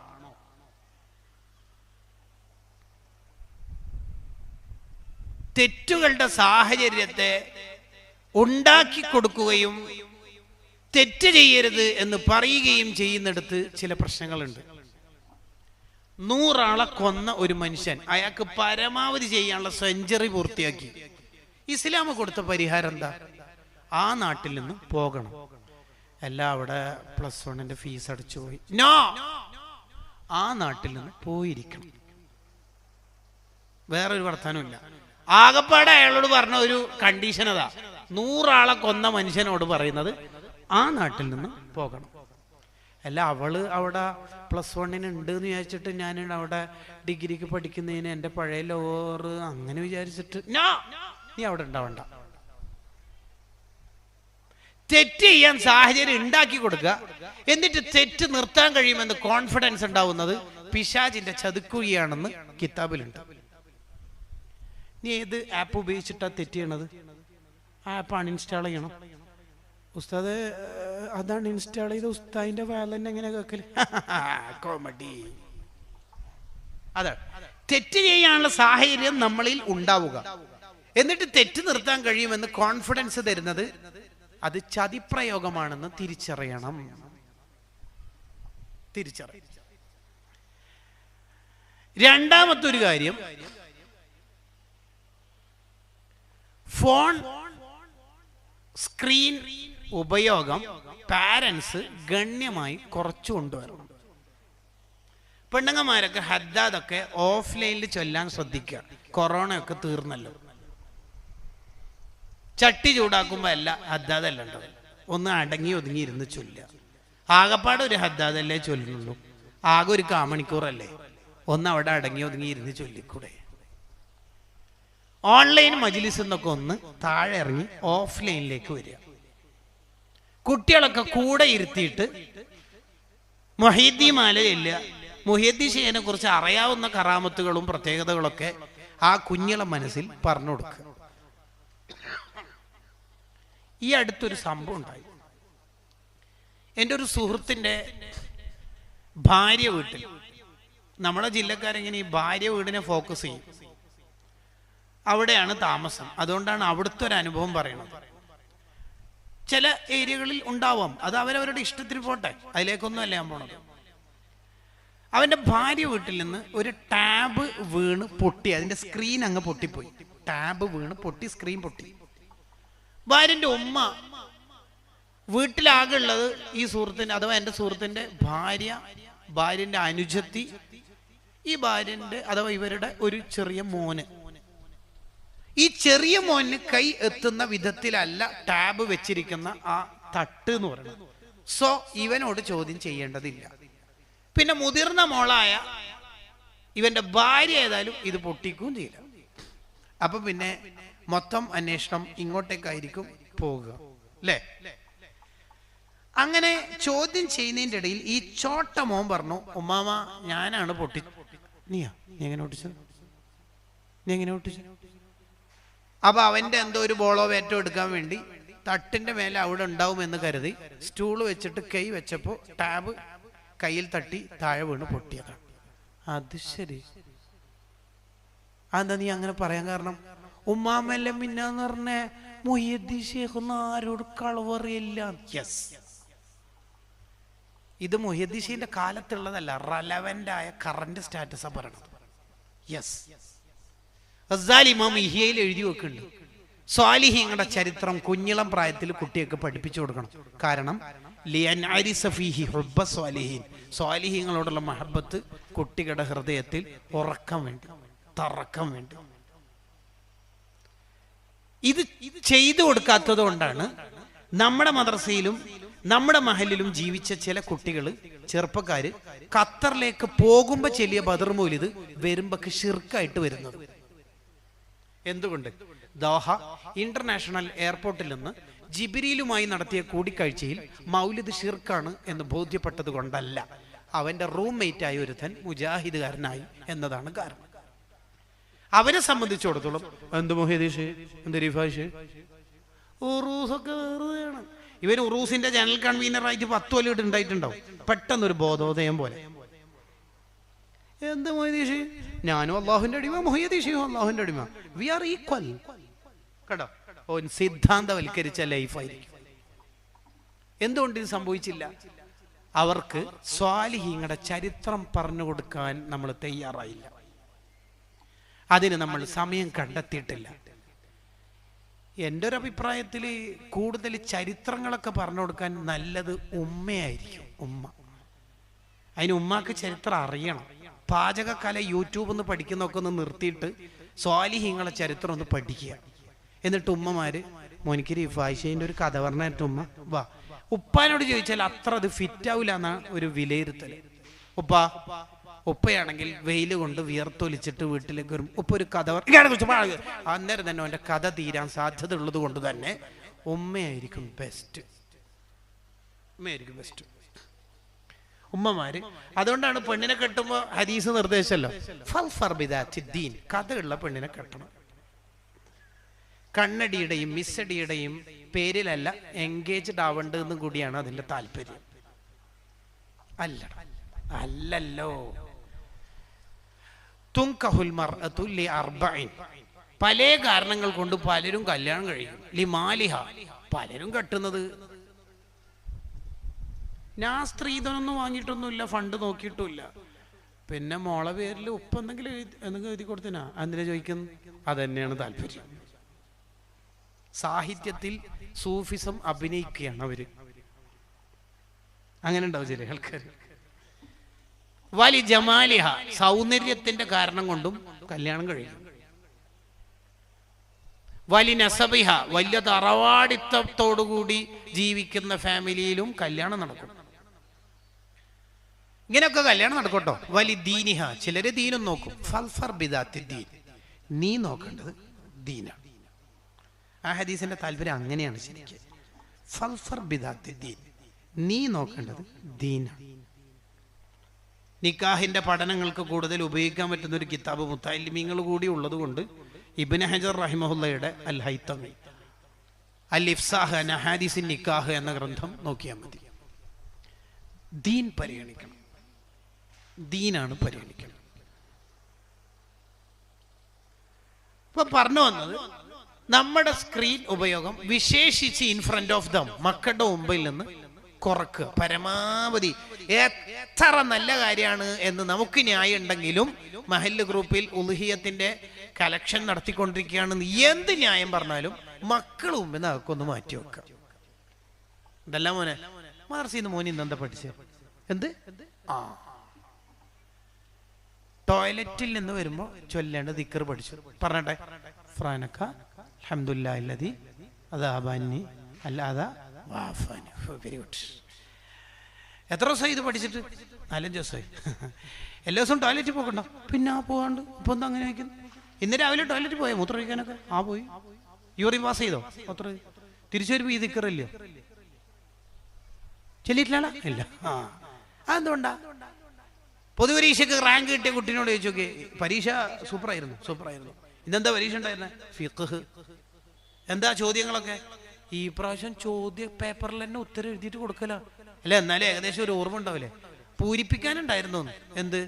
തെറ്റുകളുടെ സാഹചര്യത്തെ ഉണ്ടാക്കി കൊടുക്കുകയും തെറ്റ് ചെയ്യരുത് എന്ന് പറയുകയും ചെയ്യുന്നിടത്ത് ചില പ്രശ്നങ്ങളുണ്ട്. 100 ആളെ കൊന്ന ഒരു മനുഷ്യൻ, അയാൾക്ക് പരമാവധി ചെയ്യാനുള്ള സെഞ്ചുറി പൂർത്തിയാക്കി. ഇസ്ലാം കൊടുത്ത പരിഹാരം എന്താ? ആ നാട്ടിൽ നിന്ന് പോകണം. എല്ലാം അവിടെ +1 ഫീസ് അടിച്ചു പോയി. നോ, ആ നാട്ടിൽ നിന്ന് പോയിരിക്കണം. വേറൊരു വർത്താനമില്ല. ആകപ്പാടെ അയാളോട് പറഞ്ഞ ഒരു കണ്ടീഷൻ അതാ. 100 ആളെ കൊന്ന മനുഷ്യനോട് പറയുന്നത് ആ നാട്ടിൽ നിന്ന് പോകണം. അല്ല അവള് അവിടെ +1 ഉണ്ട് എന്ന് വിചാരിച്ചിട്ട് ഞാൻ അവിടെ ഡിഗ്രിക്ക് പഠിക്കുന്നതിന് എൻ്റെ പഴയ ലോറ് അങ്ങനെ വിചാരിച്ചിട്ട് നീ അവിടെ ഉണ്ടാവണ്ട. തെറ്റ് ചെയ്യാൻ സാഹചര്യം ഉണ്ടാക്കി കൊടുക്കുക. എന്നിട്ട് തെറ്റ് നിർത്താൻ കഴിയുമെന്ന് കോൺഫിഡൻസ് ഉണ്ടാവുന്നത് പിശാചിന്റെ ചതുക്കുഴിയാണെന്ന് കിതാബിലുണ്ട്. നീ ഏത് ആപ്പ് ഉപയോഗിച്ചിട്ടാ തെറ്റ് ചെയ്യണത്? ആ ആപ്പ് അൺഇൻസ്റ്റാൾ ചെയ്യണം. ഉസ്താദ് അതാണ് ഇൻസ്റ്റാൾ ചെയ്ത ഉസ്താദിന്റെ വാലന്നെ എങ്ങനെ കേൾക്കല്? കോമഡി. അതാണ് തെറ്റ് ചെയ്യാനുള്ള സാഹചര്യം നമ്മളിൽ ഉണ്ടാവുക. എന്നിട്ട് തെറ്റ് നിർത്താൻ കഴിയുമെന്ന് കോൺഫിഡൻസ് തരുന്നത് അത് ചതിപ്രയോഗമാണെന്ന് തിരിച്ചറിയണം. രണ്ടാമത്തെ ഒരു കാര്യം, ഫോൺ സ്ക്രീൻ ഉപയോഗം പാരൻസ് ഗണ്യമായി കുറച്ചു കൊണ്ടുവരണം. പെണ്ണുങ്ങന്മാരൊക്കെ ഹദ്ദാദൊക്കെ ഓഫ്ലൈനിൽ ചൊല്ലാൻ ശ്രദ്ധിക്കുക. കൊറോണയൊക്കെ തീർന്നല്ലോ. ചട്ടി ചൂടാക്കുമ്പോൾ അല്ല ഹദ്ദാദല്ല ഉണ്ടാവും. ഒന്ന് അടങ്ങി ഒതുങ്ങി ഇരുന്ന് ചൊല്ലുക. ആകപ്പാടെ ഒരു ഹദ്ദാദല്ലേ ചൊല്ലുന്നുള്ളൂ. ആകെ ഒരു കാമണിക്കൂറല്ലേ. ഒന്ന് അവിടെ അടങ്ങി ഒതുങ്ങി ഇരുന്ന് ചൊല്ലിക്കൂടെ? ഓൺലൈൻ മജ്ലിസ് എന്നൊക്കെ ഒന്ന് താഴെ ഇറങ്ങി ഓഫ്ലൈനിലേക്ക് വരിക. കുട്ടികളൊക്കെ കൂടെ ഇരുത്തിയിട്ട് മുഹീദ്ദീൻ മാല ചൊല്ലുക. മുഹീദ്ദീൻ ഷെയ്ഖിനെ കുറിച്ച് അറിയാവുന്ന കറാമത്തുകളും പ്രത്യേകതകളൊക്കെ ആ കുഞ്ഞിളെ മനസ്സിൽ പറഞ്ഞു കൊടുക്കുക. ഈ അടുത്തൊരു സംഭവം ഉണ്ടായി. എൻ്റെ ഒരു സുഹൃത്തിൻ്റെ ഭാര്യ വീട്ടിൽ, നമ്മുടെ ജില്ലക്കാരെങ്ങനെ ഈ ഭാര്യ വീടിനെ ഫോക്കസ് ചെയ്യും, അവിടെയാണ് താമസം. അതുകൊണ്ടാണ് അവിടുത്തെ ഒരു അനുഭവം പറയുന്നത്. ചില ഏരിയകളിൽ ഉണ്ടാവാം, അത് അവരവരുടെ ഇഷ്ടത്തിന് പോട്ടെ, അതിലേക്കൊന്നും അല്ല ഞാൻ പോണത്. അവൻ്റെ ഭാര്യ വീട്ടിൽ നിന്ന് ഒരു ടാബ് വീണ് പൊട്ടി, അതിൻ്റെ സ്ക്രീൻ അങ്ങ് പൊട്ടിപ്പോയി. ടാബ് വീണ് പൊട്ടി, സ്ക്രീൻ പൊട്ടി. ഭാര്യൻ്റെ ഉമ്മ, വീട്ടിലാകെ ഉള്ളത് ഈ സുഹൃത്തിൻ്റെ അഥവാ എൻ്റെ സുഹൃത്തിൻ്റെ ഭാര്യ, ഭാര്യൻ്റെ അനുജത്തി, ഈ ഭാര്യൻ്റെ അഥവാ ഇവരുടെ ഒരു ചെറിയ മോന്. ഈ ചെറിയ മോന് കൈ എത്തുന്ന വിധത്തിലല്ല ടാബ് വെച്ചിരിക്കുന്ന ആ തട്ട് എന്ന് പറയുന്നത്. സോ ഇവനോട് ചോദ്യം ചെയ്യേണ്ടതില്ല. പിന്നെ മുതിർന്ന മോളായ ഇവന്റെ ഭാര്യ ഏതായാലും ഇത് പൊട്ടിക്കുകയും ചെയ്യില്ല. അപ്പൊ പിന്നെ മൊത്തം അന്വേഷണം ഇങ്ങോട്ടേക്കായിരിക്കും പോകുക, അല്ലേ? അങ്ങനെ ചോദ്യം ചെയ്യുന്നതിൻ്റെ ഇടയിൽ ഈ ചോട്ട മോൻ പറഞ്ഞു, ഉമ്മാമ ഞാനാണ് പൊട്ടി. നീ എങ്ങനെ പൊട്ടിച്ചത്? നീ എങ്ങനെ പൊട്ടിച്ചത്? അപ്പൊ അവന്റെ എന്തോ ഒരു ബോളോ വേറ്റോ എടുക്കാൻ വേണ്ടി തട്ടിന്റെ മേലെ അവിടെ ഉണ്ടാവുമെന്ന് കരുതി സ്റ്റൂള് വെച്ചിട്ട് കൈ വെച്ചപ്പോ ടാബ് കയ്യിൽ തട്ടി താഴെ വീണ് പൊട്ടിയതാണ്. അത് ശരി. അതെന്താ നീ അങ്ങനെ പറയാൻ കാരണം? ഉമ്മാമെല്ലാം പിന്നെന്ന് പറഞ്ഞ മുഹീദ്ദീൻ ഷെയ്ഖ് ഒന്നും ആരോട് കളവറിയില്ല. യെസ്, ഇത് മുഹീദ്ദീൻ ഷെയ്ഖിന്റെ കാലത്തുള്ളതല്ല, റെലവന്റ് ആയ കറന്റ് സ്റ്റാറ്റസാ പറയണത്. യെസ്, ഗസാലി ഇമാം ഇഹ്യയിൽ എഴുതി വെക്കുന്നുണ്ട്, സ്വാലിഹീങ്ങളുടെ ചരിത്രം കുഞ്ഞിളം പ്രായത്തിൽ കുട്ടിയൊക്കെ പഠിപ്പിച്ചു കൊടുക്കണം. കാരണം സ്വാലിഹീങ്ങളോടുള്ള മഹബത്ത് കുട്ടികളുടെ ഹൃദയത്തിൽ ഉറക്കം വേണ്ടി, തറക്കം വേണ്ടി. ഇത് ചെയ്തു കൊടുക്കാത്തത് കൊണ്ടാണ് നമ്മുടെ മദ്രസയിലും നമ്മുടെ മഹലിലും ജീവിച്ച ചില കുട്ടികൾ, ചെറുപ്പക്കാര് ഖത്തറിലേക്ക് പോകുമ്പോ ചെല്ലിയ ബദർ മൗലിദ് വരുമ്പോ ഷിർക്കായിട്ട് വരുന്നത്. എന്തുകൊണ്ട്? ദോഹ ഇന്റർനാഷണൽ എയർപോർട്ടിൽ നിന്ന് ജിബ്രീലുമായി നടത്തിയ കൂടിക്കാഴ്ചയിൽ മൗലിദ് ഷിർക്കാണ് എന്ന് ബോധ്യപ്പെട്ടത് കൊണ്ടല്ല, അവന്റെ റൂംമേറ്റ് ആയ ഒരുത്തൻ മുജാഹിദുകാരനായി എന്നതാണ് കാരണം. അവരെ സംബന്ധിച്ചിടത്തോളം എന്ത് മുഹീദ്ദീൻ, എന്ത് റിഫാഷ്, ഉറൂസൊക്കെ വെറുതെയാണ്. ഇവർ ഉറൂസിന്റെ ജനറൽ കൺവീനറായിട്ട് 10 കൊല്ലം ഉണ്ടായിട്ടുണ്ടാവും. പെട്ടെന്നൊരു ബോധോദയം പോലെ, എന്ത് മുഹീദ്ദീൻ, ഞാനും അള്ളാഹുവിന്റെ അടിമ, മുഹീദ്ദീൻ അള്ളാഹുവിന്റെ അടിമ, വി ആർ ഈക്വൽ. കേട്ടോ, സിദ്ധാന്തവൽക്കരിച്ച ലൈഫായിരിക്കും. എന്തുകൊണ്ട് ഇത് സംഭവിച്ചില്ല? അവർക്ക് സ്വാലിഹീങ്ങളുടെ ചരിത്രം പറഞ്ഞു കൊടുക്കാൻ നമ്മൾ തയ്യാറായില്ല. അതിന് നമ്മൾ സമയം കണ്ടെത്തിയിട്ടില്ല. എൻ്റെ ഒരു അഭിപ്രായത്തിൽ കൂടുതൽ ചരിത്രങ്ങളൊക്കെ പറഞ്ഞു കൊടുക്കാൻ നല്ലത് ഉമ്മയായിരിക്കും. ഉമ്മ, അതിന് ഉമ്മാക്ക് ചരിത്രം അറിയണം. പാചകകല യൂട്യൂബിൽ നിന്ന് പഠിക്കുന്നതൊക്കെ ഒന്ന് നിർത്തിയിട്ട് സ്വാലിഹീങ്ങളെ ചരിത്രം ഒന്ന് പഠിക്കുക. എന്നിട്ട് ഉമ്മമാര് മോനിക്ക് റിഫായിഷേൻ്റെ ഒരു കഥ പറഞ്ഞിട്ട് ഉമ്മ വാ. ഉപ്പാനോട് ചോദിച്ചാൽ അത്ര അത് ഫിറ്റ് ആവില്ല എന്നാണ് ഒരു വിലയിരുത്തൽ. ഉപ്പയാണെങ്കിൽ വെയിൽ കൊണ്ട് വിയർത്തൊലിച്ചിട്ട് വീട്ടിലേക്ക് വരും. ഉപ്പ ഒരു കഥ അന്നേരം തന്നെ അവൻ്റെ കഥ തീരാൻ സാധ്യത ഉള്ളത് കൊണ്ട് തന്നെ ഉമ്മയായിരിക്കും ബെസ്റ്റ്. ഉമ്മയായിരിക്കും ബെസ്റ്റ്, ഉമ്മമാര്. അതുകൊണ്ടാണ് പെണ്ണിനെ കെട്ടുമ്പോൾ ഹദീസ് നിർദ്ദേശമല്ലോ, കഥയുള്ള പെണ്ണിനെ കെട്ടണം. കണ്ണടിയുടെയും മിസ്സടിയുടെയും പേരിലല്ല എൻഗേജ്ഡ് ആവേണ്ടതെന്നും കൂടിയാണ് അതിന്റെ താല്പര്യം. അല്ലല്ലോ. തുൻകഹുൽ മർഅതു ലിഅർബഇൻ, പല കാരണങ്ങൾ കൊണ്ട് പലരും കല്യാണം കഴിയും. ലിമാലിഹ, പലരും കെട്ടുന്നത് ഞാൻ സ്ത്രീധനൊന്നും വാങ്ങിയിട്ടൊന്നുമില്ല, ഫണ്ട് നോക്കിയിട്ടുമില്ല. പിന്നെ മോളെ പേരിൽ ഉപ്പ എന്തെങ്കിലും എഴുതി കൊടുത്തിനാ, എന്തിനാ ചോദിക്കുന്നു? അത് തന്നെയാണ് താല്പര്യം. സാഹിത്യത്തിൽ സൂഫിസം അഭിനയിക്കുകയാണ് അവര്. അങ്ങനെ ഉണ്ടാവും ചില ആൾക്കാർ. വലി ജമാലിഹ, സൗന്ദര്യത്തിന്റെ കാരണം കൊണ്ടും കല്യാണം കഴിയും. വലി നസബിഹ, വലിയ തറവാടിത്തത്തോടുകൂടി ജീവിക്കുന്ന ഫാമിലിയിലും കല്യാണം നടക്കും. ഇങ്ങനെയൊക്കെ കല്യാണം നടക്കട്ടോ. വലി ദീനിഹ, ചിലര് ദീനും നോക്കും. ഫൽഫർ ബിദാത്തി ദീൻ, നീ നോക്കേണ്ടത് ദീനാണ്. ആ ഹദീസിന്റെ താല്പര്യം അങ്ങനെയാണ് ശരിക്കും. ഫൽഫർ ബിദാത്തി ദീൻ, നീ നോക്കേണ്ടത് ദീനാണ്. നിക്കാഹിന്റെ പഠനങ്ങൾക്ക് കൂടുതൽ ഉപയോഗിക്കാൻ പറ്റുന്ന ഒരു കിതാബ് മുത്തഅല്ലിമീങ്ങൾ കൂടി ഉള്ളത് കൊണ്ട് ഇബ്നു ഹജർ റഹിമഹുല്ലയുടെ അൽ ഹൈതമി അൽ ഇഫ്സാഹ് അൻ അഹാദീസിൻ നിക്കാഹ് എന്ന ഗ്രന്ഥം നോക്കിയാൽ മതി. ദീൻ പരിഗണിക്കണം, ദീനാണ് പരിഗണിക്കണം. ഇപ്പൊ പറഞ്ഞു വന്നത്, നമ്മുടെ സ്ക്രീൻ ഉപയോഗം വിശേഷിച്ച് ഇൻ ഫ്രണ്ട് ഓഫ് ദം, മക്കളുടെ മുമ്പിൽ നിന്ന് കുറക്കുക പരമാവധി. എത്ര നല്ല കാര്യമാണ് എന്ന് നമുക്ക് ന്യായം ഉണ്ടെങ്കിലും മഹല്ല് ഗ്രൂപ്പിൽ ഉളുഹിയത്തിന്റെ കലക്ഷൻ നടത്തിക്കൊണ്ടിരിക്കുകയാണെന്ന് എന്ത് ന്യായം പറഞ്ഞാലും മക്കൾ മുമ്പിൽ നിന്ന് അതൊക്കെ ഒന്ന് മാറ്റി വെക്കുക. ഇതല്ല മോനെ, മാർസിന്ന് മോൻ ഇന്നെന്താ പഠിച്ചത്? എന്ത്? ടോയ്ലറ്റിൽ നിന്ന് വരുമ്പോ ചൊല്ലേണ്ട ദിക്ർ പഠിച്ചു. പറഞ്ഞട്ടെ, ഫ്രാനക്ക അൽഹംദുലില്ലാഹില്ലദി അദാബനി അല്ലാദാ വാഫനി. Very good. എത്ര ദിവസമായി ഇത് പഠിച്ചിട്ട്? 4-5 ദിവസമായി. എല്ലാ ദിവസവും ടോയ്ലറ്റിൽ പോകണ്ടോ? പിന്നെ പോകാണ്ട് ഇപ്പൊ എന്താ അങ്ങനെ വയ്ക്കുന്നു? ഇന്ന് രാവിലെ ടോയ്ലറ്റിൽ പോയോ മൂത്രം ഒഴിക്കാനൊക്കെ? പോയി. യൂറിൻ പാസ് ചെയ്തോ? അത്ര തിരിച്ചു വരുമ്പോ ഈ ദിക്റില്ലയോ? ചെല്ലിട്ടില്ല? ഇല്ല. അതെന്തുകൊണ്ടാ? പൊതുപരീക്ഷയ്ക്ക് റാങ്ക് കിട്ടിയ കുട്ടീനോട് ചോദിച്ചു നോക്കി, പരീക്ഷ സൂപ്പറായിരുന്നു. ഇതെന്താ പരീക്ഷ ഉണ്ടായിരുന്നെ? ഫിഖ്ഹ്. എന്താ ചോദ്യങ്ങളൊക്കെ? ഈ പ്രാവശ്യം ചോദ്യ പേപ്പറിൽ തന്നെ ഉത്തരം എഴുതിയിട്ട് കൊടുക്കല അല്ല, എന്നാലും ഏകദേശം ഒരു ഓർമ്മ ഉണ്ടാവില്ലേ? പൂരിപ്പിക്കാനുണ്ടായിരുന്നു. എന്ത്?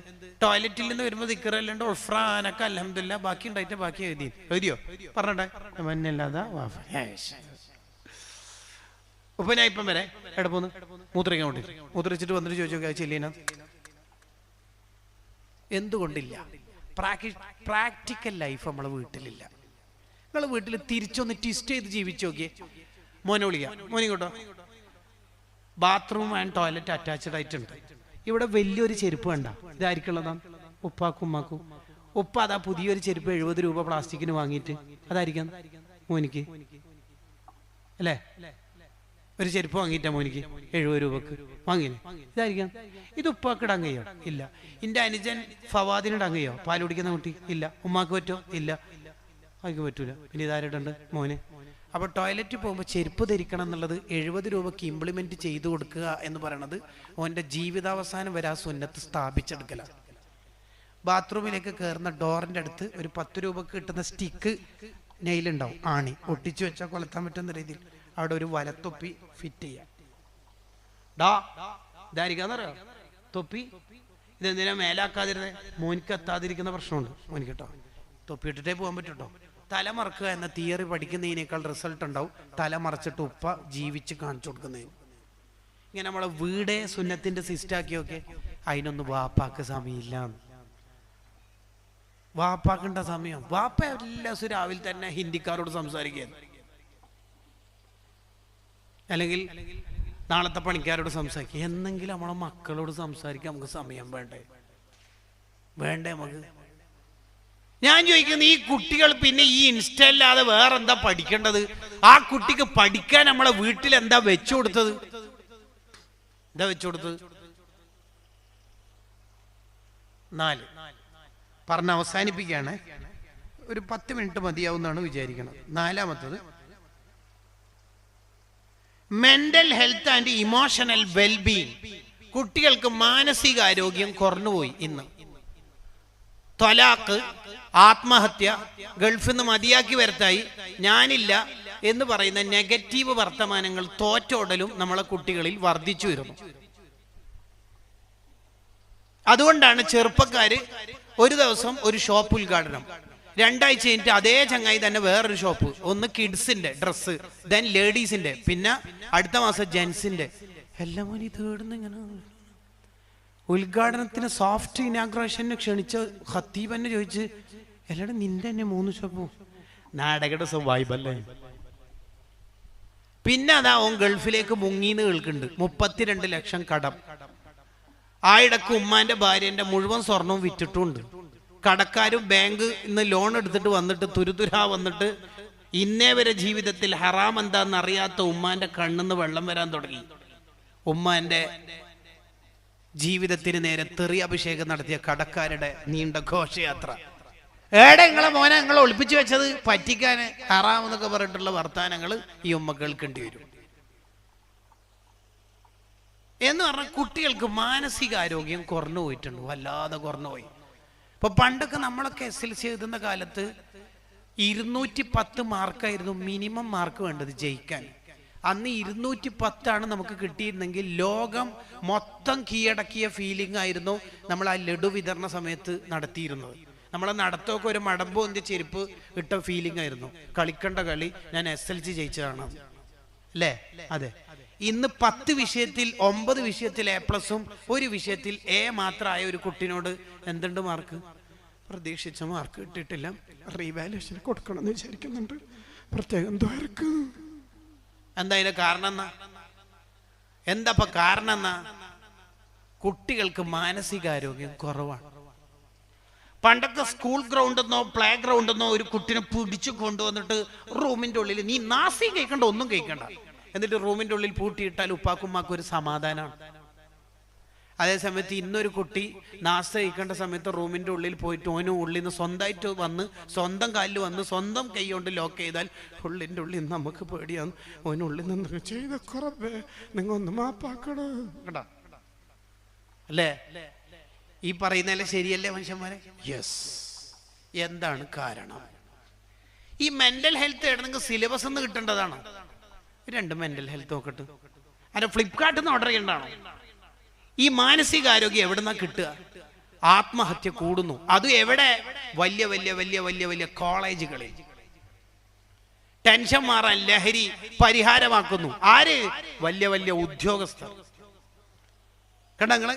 ടോയ്ലറ്റിൽ നിന്ന് വരുമ്പോ ദിക്റല്ലാണ്ട് ഉഫ്രാനക്ക അൽഹംദുലില്ലാ ബാക്കി ഉണ്ടായിട്ട് ബാക്കി എഴുതിയോ? പറഞ്ഞട്ടെ. ഉപ്പ ഞാൻ ഇപ്പം വരെ എടപ്പോന്ന് മൂത്രിക്കാൻ വേണ്ടി മൂത്രിച്ചിട്ട് വന്നിട്ട് ചോദിച്ചു ചെല്ലിന എന്തുകൊണ്ടില്ല? പ്രാക്ടിക്കൽ ലൈഫ് നമ്മളെ വീട്ടിലില്ല. നിങ്ങളെ വീട്ടിൽ തിരിച്ചൊന്ന് ട്വിസ്റ്റ് ചെയ്ത് ജീവിച്ചു നോക്കിയേ. മോനെ വിളിക്കാം, മോനിങ്ങോട്ടോ. ബാത്റൂം ആൻഡ് ടോയ്ലറ്റ് അറ്റാച്ച്ഡ് ആയിട്ടുണ്ട്. ഇവിടെ വലിയൊരു ചെരുപ്പ് വേണ്ട. ഇതായിരിക്കുള്ളതാണ് ഉപ്പാക്കും ഉമ്മാക്കും. ഉപ്പ അതാ പുതിയൊരു ചെരുപ്പ് 70 രൂപ പ്ലാസ്റ്റിക്കിന് വാങ്ങിയിട്ട് അതായിരിക്കാം മോനിക്ക് അല്ലേ? ഒരു ചെരുപ്പ് വാങ്ങിയിട്ടാ മോനിക്ക് 70 രൂപക്ക് വാങ്ങിനെ. ഇതായിരിക്കാം. ഇത് ഉപ്പാക്ക് ഇടാൻ കഴിയോ? ഇല്ല. ഇന്റെ അനുജൻ ഫവാദിന് ഇടാൻ കഴിയോ? പാൽ കുടിക്കുന്ന കുട്ടി? ഇല്ല. ഉമ്മാക്ക് പറ്റോ? ഇല്ല. അതിക്ക് പറ്റൂല. പിന്നെ ഇതാരിട്ടുണ്ട്? മോന്. അപ്പൊ ടോയ്ലറ്റിൽ പോകുമ്പോൾ ചെരുപ്പ് ധരിക്കണം എന്നുള്ളത് 70 രൂപക്ക് ഇംപ്ലിമെന്റ് ചെയ്തു കൊടുക്കുക എന്ന് പറയുന്നത് ഓന്റെ ജീവിതാവസാനം വരെ ആ സുന്നത്ത് സ്ഥാപിച്ചെടുക്കല. ബാത്റൂമിലേക്ക് കയറുന്ന ഡോറിന്റെ അടുത്ത് ഒരു 10 രൂപക്ക് കിട്ടുന്ന സ്റ്റിക്ക് നെയിലുണ്ടാവും, ആണി ഒട്ടിച്ചു വെച്ചാൽ കൊളുത്താൻ പറ്റുന്ന രീതിയിൽ അവിടെ ഒരു വലത്തൊപ്പി ഫിറ്റ് ചെയ്യാം. ഇതായിരിക്കാന്നറിയോ തൊപ്പി? ഇതെന്തിനാ മേലാക്കാതിരുന്നേ? മോനിക്ക് എത്താതിരിക്കുന്ന പ്രശ്നമുണ്ട് മോനിക്ക് കേട്ടോ. തൊപ്പി ഇട്ടിട്ടേ പോകാൻ പറ്റുട്ടോ. തല മറക്കുക എന്ന തിയറി പഠിക്കുന്നതിനേക്കാൾ റിസൾട്ട് ഉണ്ടാവും തല മറച്ചിട്ട് ഉപ്പ ജീവിച്ച് കാണിച്ചു കൊടുക്കുന്നതിന്. ഇങ്ങനെ നമ്മളെ വീടേ സുന്നത്തിന്റെ സിസ്റ്റാക്കിയൊക്കെ അതിനൊന്നും വാപ്പാക്ക് സമയമില്ല. വാപ്പാക്കുണ്ട സമയം? വാപ്പ എല്ലാ ദിവസവും രാവിലെ തന്നെ ഹിന്ദിക്കാരോട് സംസാരിക്കുക, അല്ലെങ്കിൽ നാളത്തെ പണിക്കാരോട് സംസാരിക്കുക. എന്നെങ്കിലും നമ്മളെ മക്കളോട് സംസാരിക്കാൻ നമുക്ക് സമയം വേണ്ടേ? നമുക്ക്? ഞാൻ ചോദിക്കുന്നത്, ഈ കുട്ടികൾ പിന്നെ ഈ ഇൻസ്റ്റ അല്ലാതെ വേറെന്താ പഠിക്കേണ്ടത്? ആ കുട്ടിക്ക് പഠിക്കാൻ നമ്മളെ വീട്ടിൽ എന്താ വെച്ചു കൊടുത്തത്? നാല് പറഞ്ഞ് അവസാനിപ്പിക്കുകയാണ്. ഒരു 10 മിനിറ്റ് മതിയാവുന്നാണ് വിചാരിക്കുന്നത്. 4-മത്തത് mental health and emotional wellbeing. കുട്ടികൾക്ക് മാനസികാരോഗ്യം കുറഞ്ഞുപോയി ഇന്ന്. ത്വലാഖ്, ആത്മഹത്യ, ഗൾഫിൽ നിന്ന് മതിയാക്കി വരത്തായി, ഞാനില്ല എന്ന് പറയുന്ന നെഗറ്റീവ് വർത്തമാനങ്ങൾ തോറ്റോടലും നമ്മളെ കുട്ടികളിൽ വർദ്ധിച്ചു വരുന്നു. അതുകൊണ്ടാണ് ചെറുപ്പക്കാര് ഒരു ദിവസം ഒരു ഷോപ്പ് ഉദ്ഘാടനം, 2 ആഴ്ച കഴിഞ്ഞിട്ട് അതേ ചങ്ങായി തന്നെ വേറൊരു ഷോപ്പ്, ഒന്ന് കിഡ്സിന്റെ ഡ്രസ്സ്, ദെൻ ലേഡീസിന്റെ, പിന്നെ അടുത്ത മാസം ജെൻസിന്റെ. എല്ലാം തേടുന്ന ഇങ്ങനെ ഉദ്ഘാടനത്തിന് സോഫ്റ്റ് ഇനാഗ്രേഷന് ക്ഷണിച്ച ഖത്തീബ് തന്നെ ചോദിച്ച്, എല്ലാവരും നിന്റെ തന്നെ 3 ഷോപ്പും നാടകയുടെ സ്വഭാവല്ലേ? പിന്നെ അതാ ഓൻ ഗൾഫിലേക്ക് മുങ്ങീന്ന് കേൾക്കുന്നുണ്ട്. 32 ലക്ഷം കടം. ആയിടക്ക് ഉമ്മാന്റെ ഭാര്യന്റെ മുഴുവൻ സ്വർണവും വിറ്റിട്ടുണ്ട്. കടക്കാരും ബാങ്ക് ഇന്ന് ലോൺ എടുത്തിട്ട് വന്നിട്ട് തുരുതുരാ വന്നിട്ട് ഇന്നേ വരെ ജീവിതത്തിൽ ഹറാം എന്താന്ന് അറിയാത്ത ഉമ്മാന്റെ കണ്ണിന്ന് വെള്ളം വരാൻ തുടങ്ങി. ഉമ്മാന്റെ ജീവിതത്തിന് നേരെ തെറി അഭിഷേകം നടത്തിയ കടക്കാരുടെ നീണ്ട ഘോഷയാത്ര. ഏടെ നിങ്ങളെ മോനെ നിങ്ങളെ ഒളിപ്പിച്ചു വെച്ചത് പറ്റിക്കാന് ഹറാം എന്നൊക്കെ പറഞ്ഞിട്ടുള്ള വർത്താനങ്ങൾ ഈ ഉമ്മ കേൾക്കേണ്ടി വരും. എന്ന് പറഞ്ഞാൽ കുട്ടികൾക്ക് മാനസികാരോഗ്യം കുറഞ്ഞു പോയിട്ടുണ്ട്, വല്ലാതെ കുറഞ്ഞു പോയി. ഇപ്പൊ പണ്ടൊക്കെ നമ്മളൊക്കെ SLC എഴുതുന്ന കാലത്ത് 210 മാർക്കായിരുന്നു മിനിമം മാർക്ക് വേണ്ടത് ജയിക്കാൻ. അന്ന് 210 നമുക്ക് കിട്ടിയിരുന്നെങ്കിൽ ലോകം മൊത്തം കീഴടക്കിയ ഫീലിംഗ് ആയിരുന്നു നമ്മൾ ആ ലഡു വിതരണ സമയത്ത് നടത്തിയിരുന്നത്. നമ്മളെ നടത്തൊക്കെ ഒരു മടമ്പോന്തിയ ചെരുപ്പ് ഇട്ട ഫീലിംഗ് ആയിരുന്നു. കളിക്കേണ്ട കളി ഞാൻ SLC ജയിച്ചതാണ് അല്ലേ? അതെ. ഇന്ന് 10 വിഷയത്തിൽ 9 വിഷയത്തിൽ A+, ഒരു വിഷയത്തിൽ A മാത്രമായ ഒരു കുട്ടിനോട് എന്തുണ്ട് മാർക്ക്? പ്രതീക്ഷിച്ച മാർക്ക് കിട്ടിയിട്ടില്ല, റീവാലുവേഷൻ കൊടുക്കണം എന്ന് വിചാരിക്കുന്നുണ്ട്, പ്രത്യേകം എന്താ അതിന്റെ കാരണം എന്നാ? എന്താ കാരണം എന്നാ? കുട്ടികൾക്ക് മാനസികാരോഗ്യം കുറവാണ്. പണ്ടൊക്കെ സ്കൂൾ ഗ്രൗണ്ടെന്നോ പ്ലേ ഗ്രൗണ്ടെന്നോ ഒരു കുട്ടിനെ പിടിച്ചു കൊണ്ടുവന്നിട്ട് റൂമിന്റെ ഉള്ളിൽ നീ നാസി കേൾക്കണ്ട, ഒന്നും കേൾക്കണ്ട, എന്നിട്ട് റൂമിന്റെ ഉള്ളിൽ പൂട്ടിയിട്ടാൽ ഉപ്പാക്കുമ്മാക്കും ഒരു സമാധാനമാണ്. അതേസമയത്ത് ഇന്നൊരു കുട്ടി നാസ കഴിക്കേണ്ട സമയത്ത് റൂമിന്റെ ഉള്ളിൽ പോയിട്ട് ഓന് ഉള്ളിൽ നിന്ന് സ്വന്തമായിട്ട് വന്ന് സ്വന്തം കാലിൽ വന്ന് സ്വന്തം കൈ കൊണ്ട് ലോക്ക് ചെയ്താൽ ഉള്ളിൻ്റെ ഉള്ളിൽ നിന്ന് നമുക്ക് പേടിയാണ്. ഓനുള്ളിൽ നിന്ന് ചെയ്ത കുറവേ നിങ്ങൾ ഒന്ന് മാപ്പാക്കണോ കേട്ടാ അല്ലേ? ഈ പറയുന്നതല്ലേ ശരിയല്ലേ മനുഷ്യന്മാരെ? യെസ്. എന്താണ് കാരണം? ഈ മെന്റൽ ഹെൽത്ത് നിങ്ങൾക്ക് സിലബസ് ഒന്ന് കിട്ടേണ്ടതാണ്. 2 മെന്റൽ ഹെൽത്ത് നോക്കട്ടെ. അതിന്റെ ഫ്ലിപ്കാർട്ടിൽ നിന്ന് ഓർഡർ ചെയ്യേണ്ടതാണോ? ഈ മാനസികാരോഗ്യം എവിടെന്നാ കിട്ടുക? ആത്മഹത്യ കൂടുന്നു. അതും എവിടെ? വലിയ വലിയ വലിയ വലിയ വലിയ കോളേജുകളിൽ. ടെൻഷൻ മാറാൻ ലഹരി പരിഹാരമാക്കുന്നു. ആര്? വലിയ വലിയ ഉദ്യോഗസ്ഥർ. കണ്ടങ്ങള്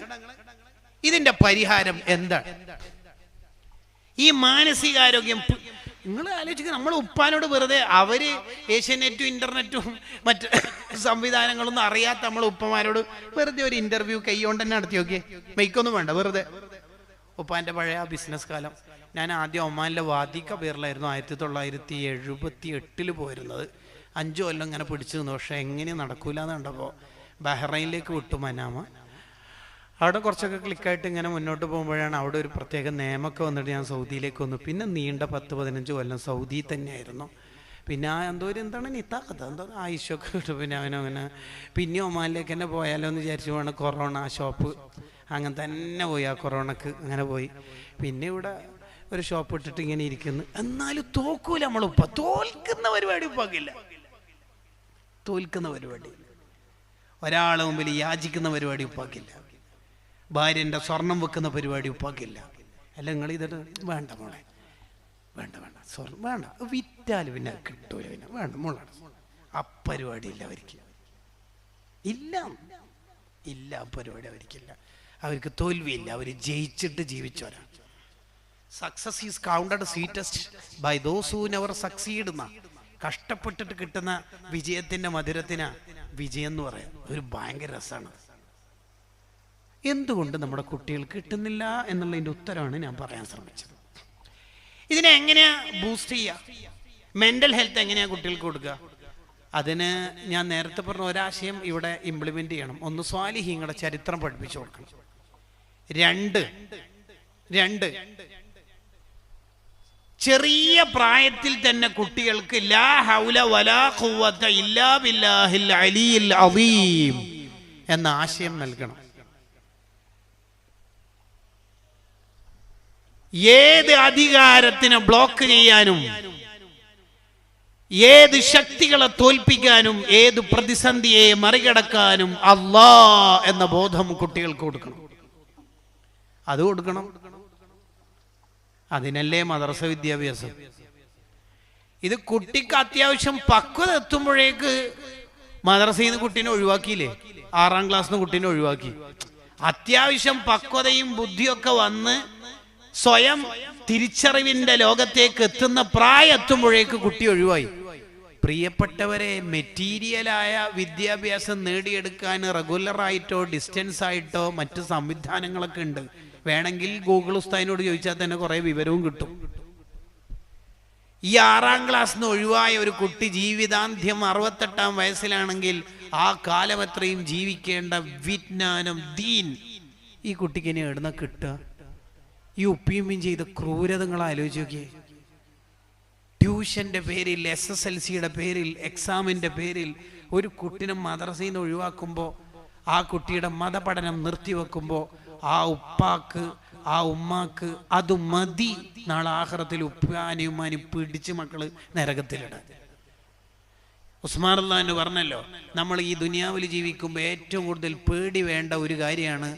ഇതിന്റെ പരിഹാരം എന്താണ്? ഈ മാനസികാരോഗ്യം നിങ്ങൾ ആലോചിക്കുക. നമ്മൾ ഉപ്പാനോട് വെറുതെ അവര് ഏഷ്യാനെറ്റും ഇന്റർനെറ്റും മറ്റ് സംവിധാനങ്ങളൊന്നും അറിയാത്ത നമ്മൾ ഉപ്പമാരോട് വെറുതെ ഒരു ഇന്റർവ്യൂ കൈകൊണ്ട് തന്നെ നടത്തി നോക്കിയേ. മെയ്ക്കൊന്നും വേണ്ട, വെറുതെ. ഉപ്പാന്റെ പഴയ ബിസിനസ് കാലം. ഞാൻ ആദ്യം ഒമാനിലെ വാദി കബീറിലായിരുന്നു 1978 പോയിരുന്നത്. 5 കൊല്ലം ഇങ്ങനെ പിടിച്ചു നിന്നു. പക്ഷെ എങ്ങനെയും നടക്കൂലെന്ന് കണ്ടപ്പോൾ ബഹ്റൈനിലേക്ക് വിട്ടു, മനാമ. അവിടെ കുറച്ചൊക്കെ ക്ലിക്കായിട്ട് ഇങ്ങനെ മുന്നോട്ട് പോകുമ്പോഴാണ് അവിടെ ഒരു പ്രത്യേക നിയമമൊക്കെ വന്നിട്ട് ഞാൻ സൗദിയിലേക്ക് വന്നു. പിന്നെ നീണ്ട 10-15 കൊല്ലം സൗദി തന്നെയായിരുന്നു. പിന്നെ എന്തോ ഒരു എന്താണ് നിത്താക്കഥ എന്തോ ആയിഷൊക്കെ കിട്ടും. പിന്നെ അവനങ്ങനെ പിന്നെ ഒമാനിലേക്ക് തന്നെ പോയാലോ എന്ന് വിചാരിച്ചു വേണം. കൊറോണ ഷോപ്പ് അങ്ങനെ തന്നെ പോയി. ആ കൊറോണക്ക് അങ്ങനെ പോയി. പിന്നെ ഇവിടെ ഒരു ഷോപ്പ് ഇട്ടിട്ട് ഇങ്ങനെ ഇരിക്കുന്നു. എന്നാലും തോക്കൂല നമ്മളിപ്പ. തോൽക്കുന്ന പരിപാടി ഉപ്പാക്കില്ല. തോൽക്കുന്ന പരിപാടി, ഒരാളെ മുമ്പിൽ യാചിക്കുന്ന പരിപാടി ഉപ്പാക്കില്ല. ഭാര്യൻ്റെ സ്വർണം വെക്കുന്ന പരിപാടി ഉപ്പാക്കില്ല. അല്ല നിങ്ങൾ ഇതിട്ട് വേണ്ട മോളെ, വേണ്ട വേണ്ട സ്വർണം വേണ്ട, വിറ്റാൽ പിന്നെ കിട്ടൂല, പിന്നെ വേണ്ട മോളാണ്. ആ പരിപാടി ഇല്ല അവർക്ക്. ഇല്ല ഇല്ല, ആ പരിപാടി അവർക്കില്ല. അവർക്ക് തോൽവിയില്ല. അവർ ജയിച്ചിട്ട് ജീവിച്ചവരാ. Success is counted sweetest by those who never succeed എന്നാ. കഷ്ടപ്പെട്ടിട്ട് കിട്ടുന്ന വിജയത്തിന്റെ മധുരത്തിനാ വിജയം എന്ന് പറയാം. ഒരു ഭയങ്കര രസമാണ്. എന്തുകൊണ്ട് നമ്മുടെ കുട്ടികൾ കിട്ടുന്നില്ല എന്നുള്ളതിൻ്റെ ഉത്തരമാണ് ഞാൻ പറയാൻ ശ്രമിച്ചത്. ഇതിനെ എങ്ങനെയാ ബൂസ്റ്റ് ചെയ്യുക? മെന്റൽ ഹെൽത്ത് എങ്ങനെയാ കുട്ടികൾക്ക് കൊടുക്കുക? അതിന് ഞാൻ നേരത്തെ പറഞ്ഞ ഒരാശയം ഇവിടെ ഇംപ്ലിമെന്റ് ചെയ്യണം. ഒന്ന്, സ്വാലിഹീങ്ങളുടെ ചരിത്രം പഠിപ്പിച്ചു കൊടുക്കണം. 2 ചെറിയ പ്രായത്തിൽ തന്നെ കുട്ടികൾക്ക് ലാ ഹൗല വലാ ഖുവത ഇല്ലാ ബില്ലാഹിൽ അലിയിൽ അദീം എന്ന ആശയം നൽകണം. ഏത് അധികാരത്തിനെ ബ്ലോക്ക് ചെയ്യാനും, ഏത് ശക്തികളെ തോൽപ്പിക്കാനും, ഏത് പ്രതിസന്ധിയെ മറികടക്കാനും അല്ലാഹ് എന്ന ബോധം കുട്ടികൾക്ക് കൊടുക്കണം. അത് കൊടുക്കണം. അതിനല്ലേ മദ്രസ വിദ്യാഭ്യാസം. ഇത് കുട്ടിക്ക് അത്യാവശ്യം പക്വത എത്തുമ്പോഴേക്ക് മദ്രസയിൽ നിന്ന് കുട്ടീനെ ഒഴിവാക്കിയില്ലേ? 6ാം ക്ലാസ്സിൽ നിന്ന് കുട്ടീനെ ഒഴിവാക്കി. അത്യാവശ്യം പക്വതയും ബുദ്ധിയൊക്കെ വന്ന് സ്വയം തിരിച്ചറിവിന്റെ ലോകത്തേക്ക് എത്തുന്ന പ്രായം എത്തുമ്പോഴേക്ക് കുട്ടി ഒഴിവായി. പ്രിയപ്പെട്ടവരെ, മെറ്റീരിയലായ വിദ്യാഭ്യാസം നേടിയെടുക്കാൻ റെഗുലറായിട്ടോ ഡിസ്റ്റൻസ് ആയിട്ടോ മറ്റു സംവിധാനങ്ങളൊക്കെ ഉണ്ട്. വേണമെങ്കിൽ ഗൂഗിൾ ഉസ്താദിനോട് ചോദിച്ചാൽ തന്നെ കുറേ വിവരവും കിട്ടും. ഈ 6ാം ക്ലാസ്സിന് ഒഴിവായ ഒരു കുട്ടി ജീവിതാന്ത്യം 68ാം വയസ്സിലാണെങ്കിൽ ആ കാലം അത്രയും ജീവിക്കേണ്ട വിജ്ഞാനം, ദീൻ ഈ കുട്ടിക്ക് ഇനി എവിടുന്ന കിട്ടുക? ഈ ഉപ്പിയും ചെയ്ത ക്രൂരതകൾ ആലോചിച്ച് നോക്കിയേ. ട്യൂഷന്റെ പേരിൽ, SSLCയുടെ പേരിൽ, എക്സാമിന്റെ പേരിൽ ഒരു കുട്ടിനെ മദ്രസയിൽ നിന്ന് ഒഴിവാക്കുമ്പോൾ, ആ കുട്ടിയുടെ മതപഠനം നിർത്തിവെക്കുമ്പോൾ ആ ഉപ്പാക്ക്, ആ ഉമ്മാക്ക് അത് മതി. നാളെ ആഖിറത്തിൽ ഉപ്പാനെയും ഉമ്മാനെയും പിടിച്ച് മക്കള് നരകത്തിലിടാൻ. ഉസ്മാൻ റളിയല്ലാഹു പറഞ്ഞല്ലോ, നമ്മൾ ഈ ദുനിയാവിൽ ജീവിക്കുമ്പോൾ ഏറ്റവും കൂടുതൽ പേടി വേണ്ട ഒരു കാര്യമാണ്,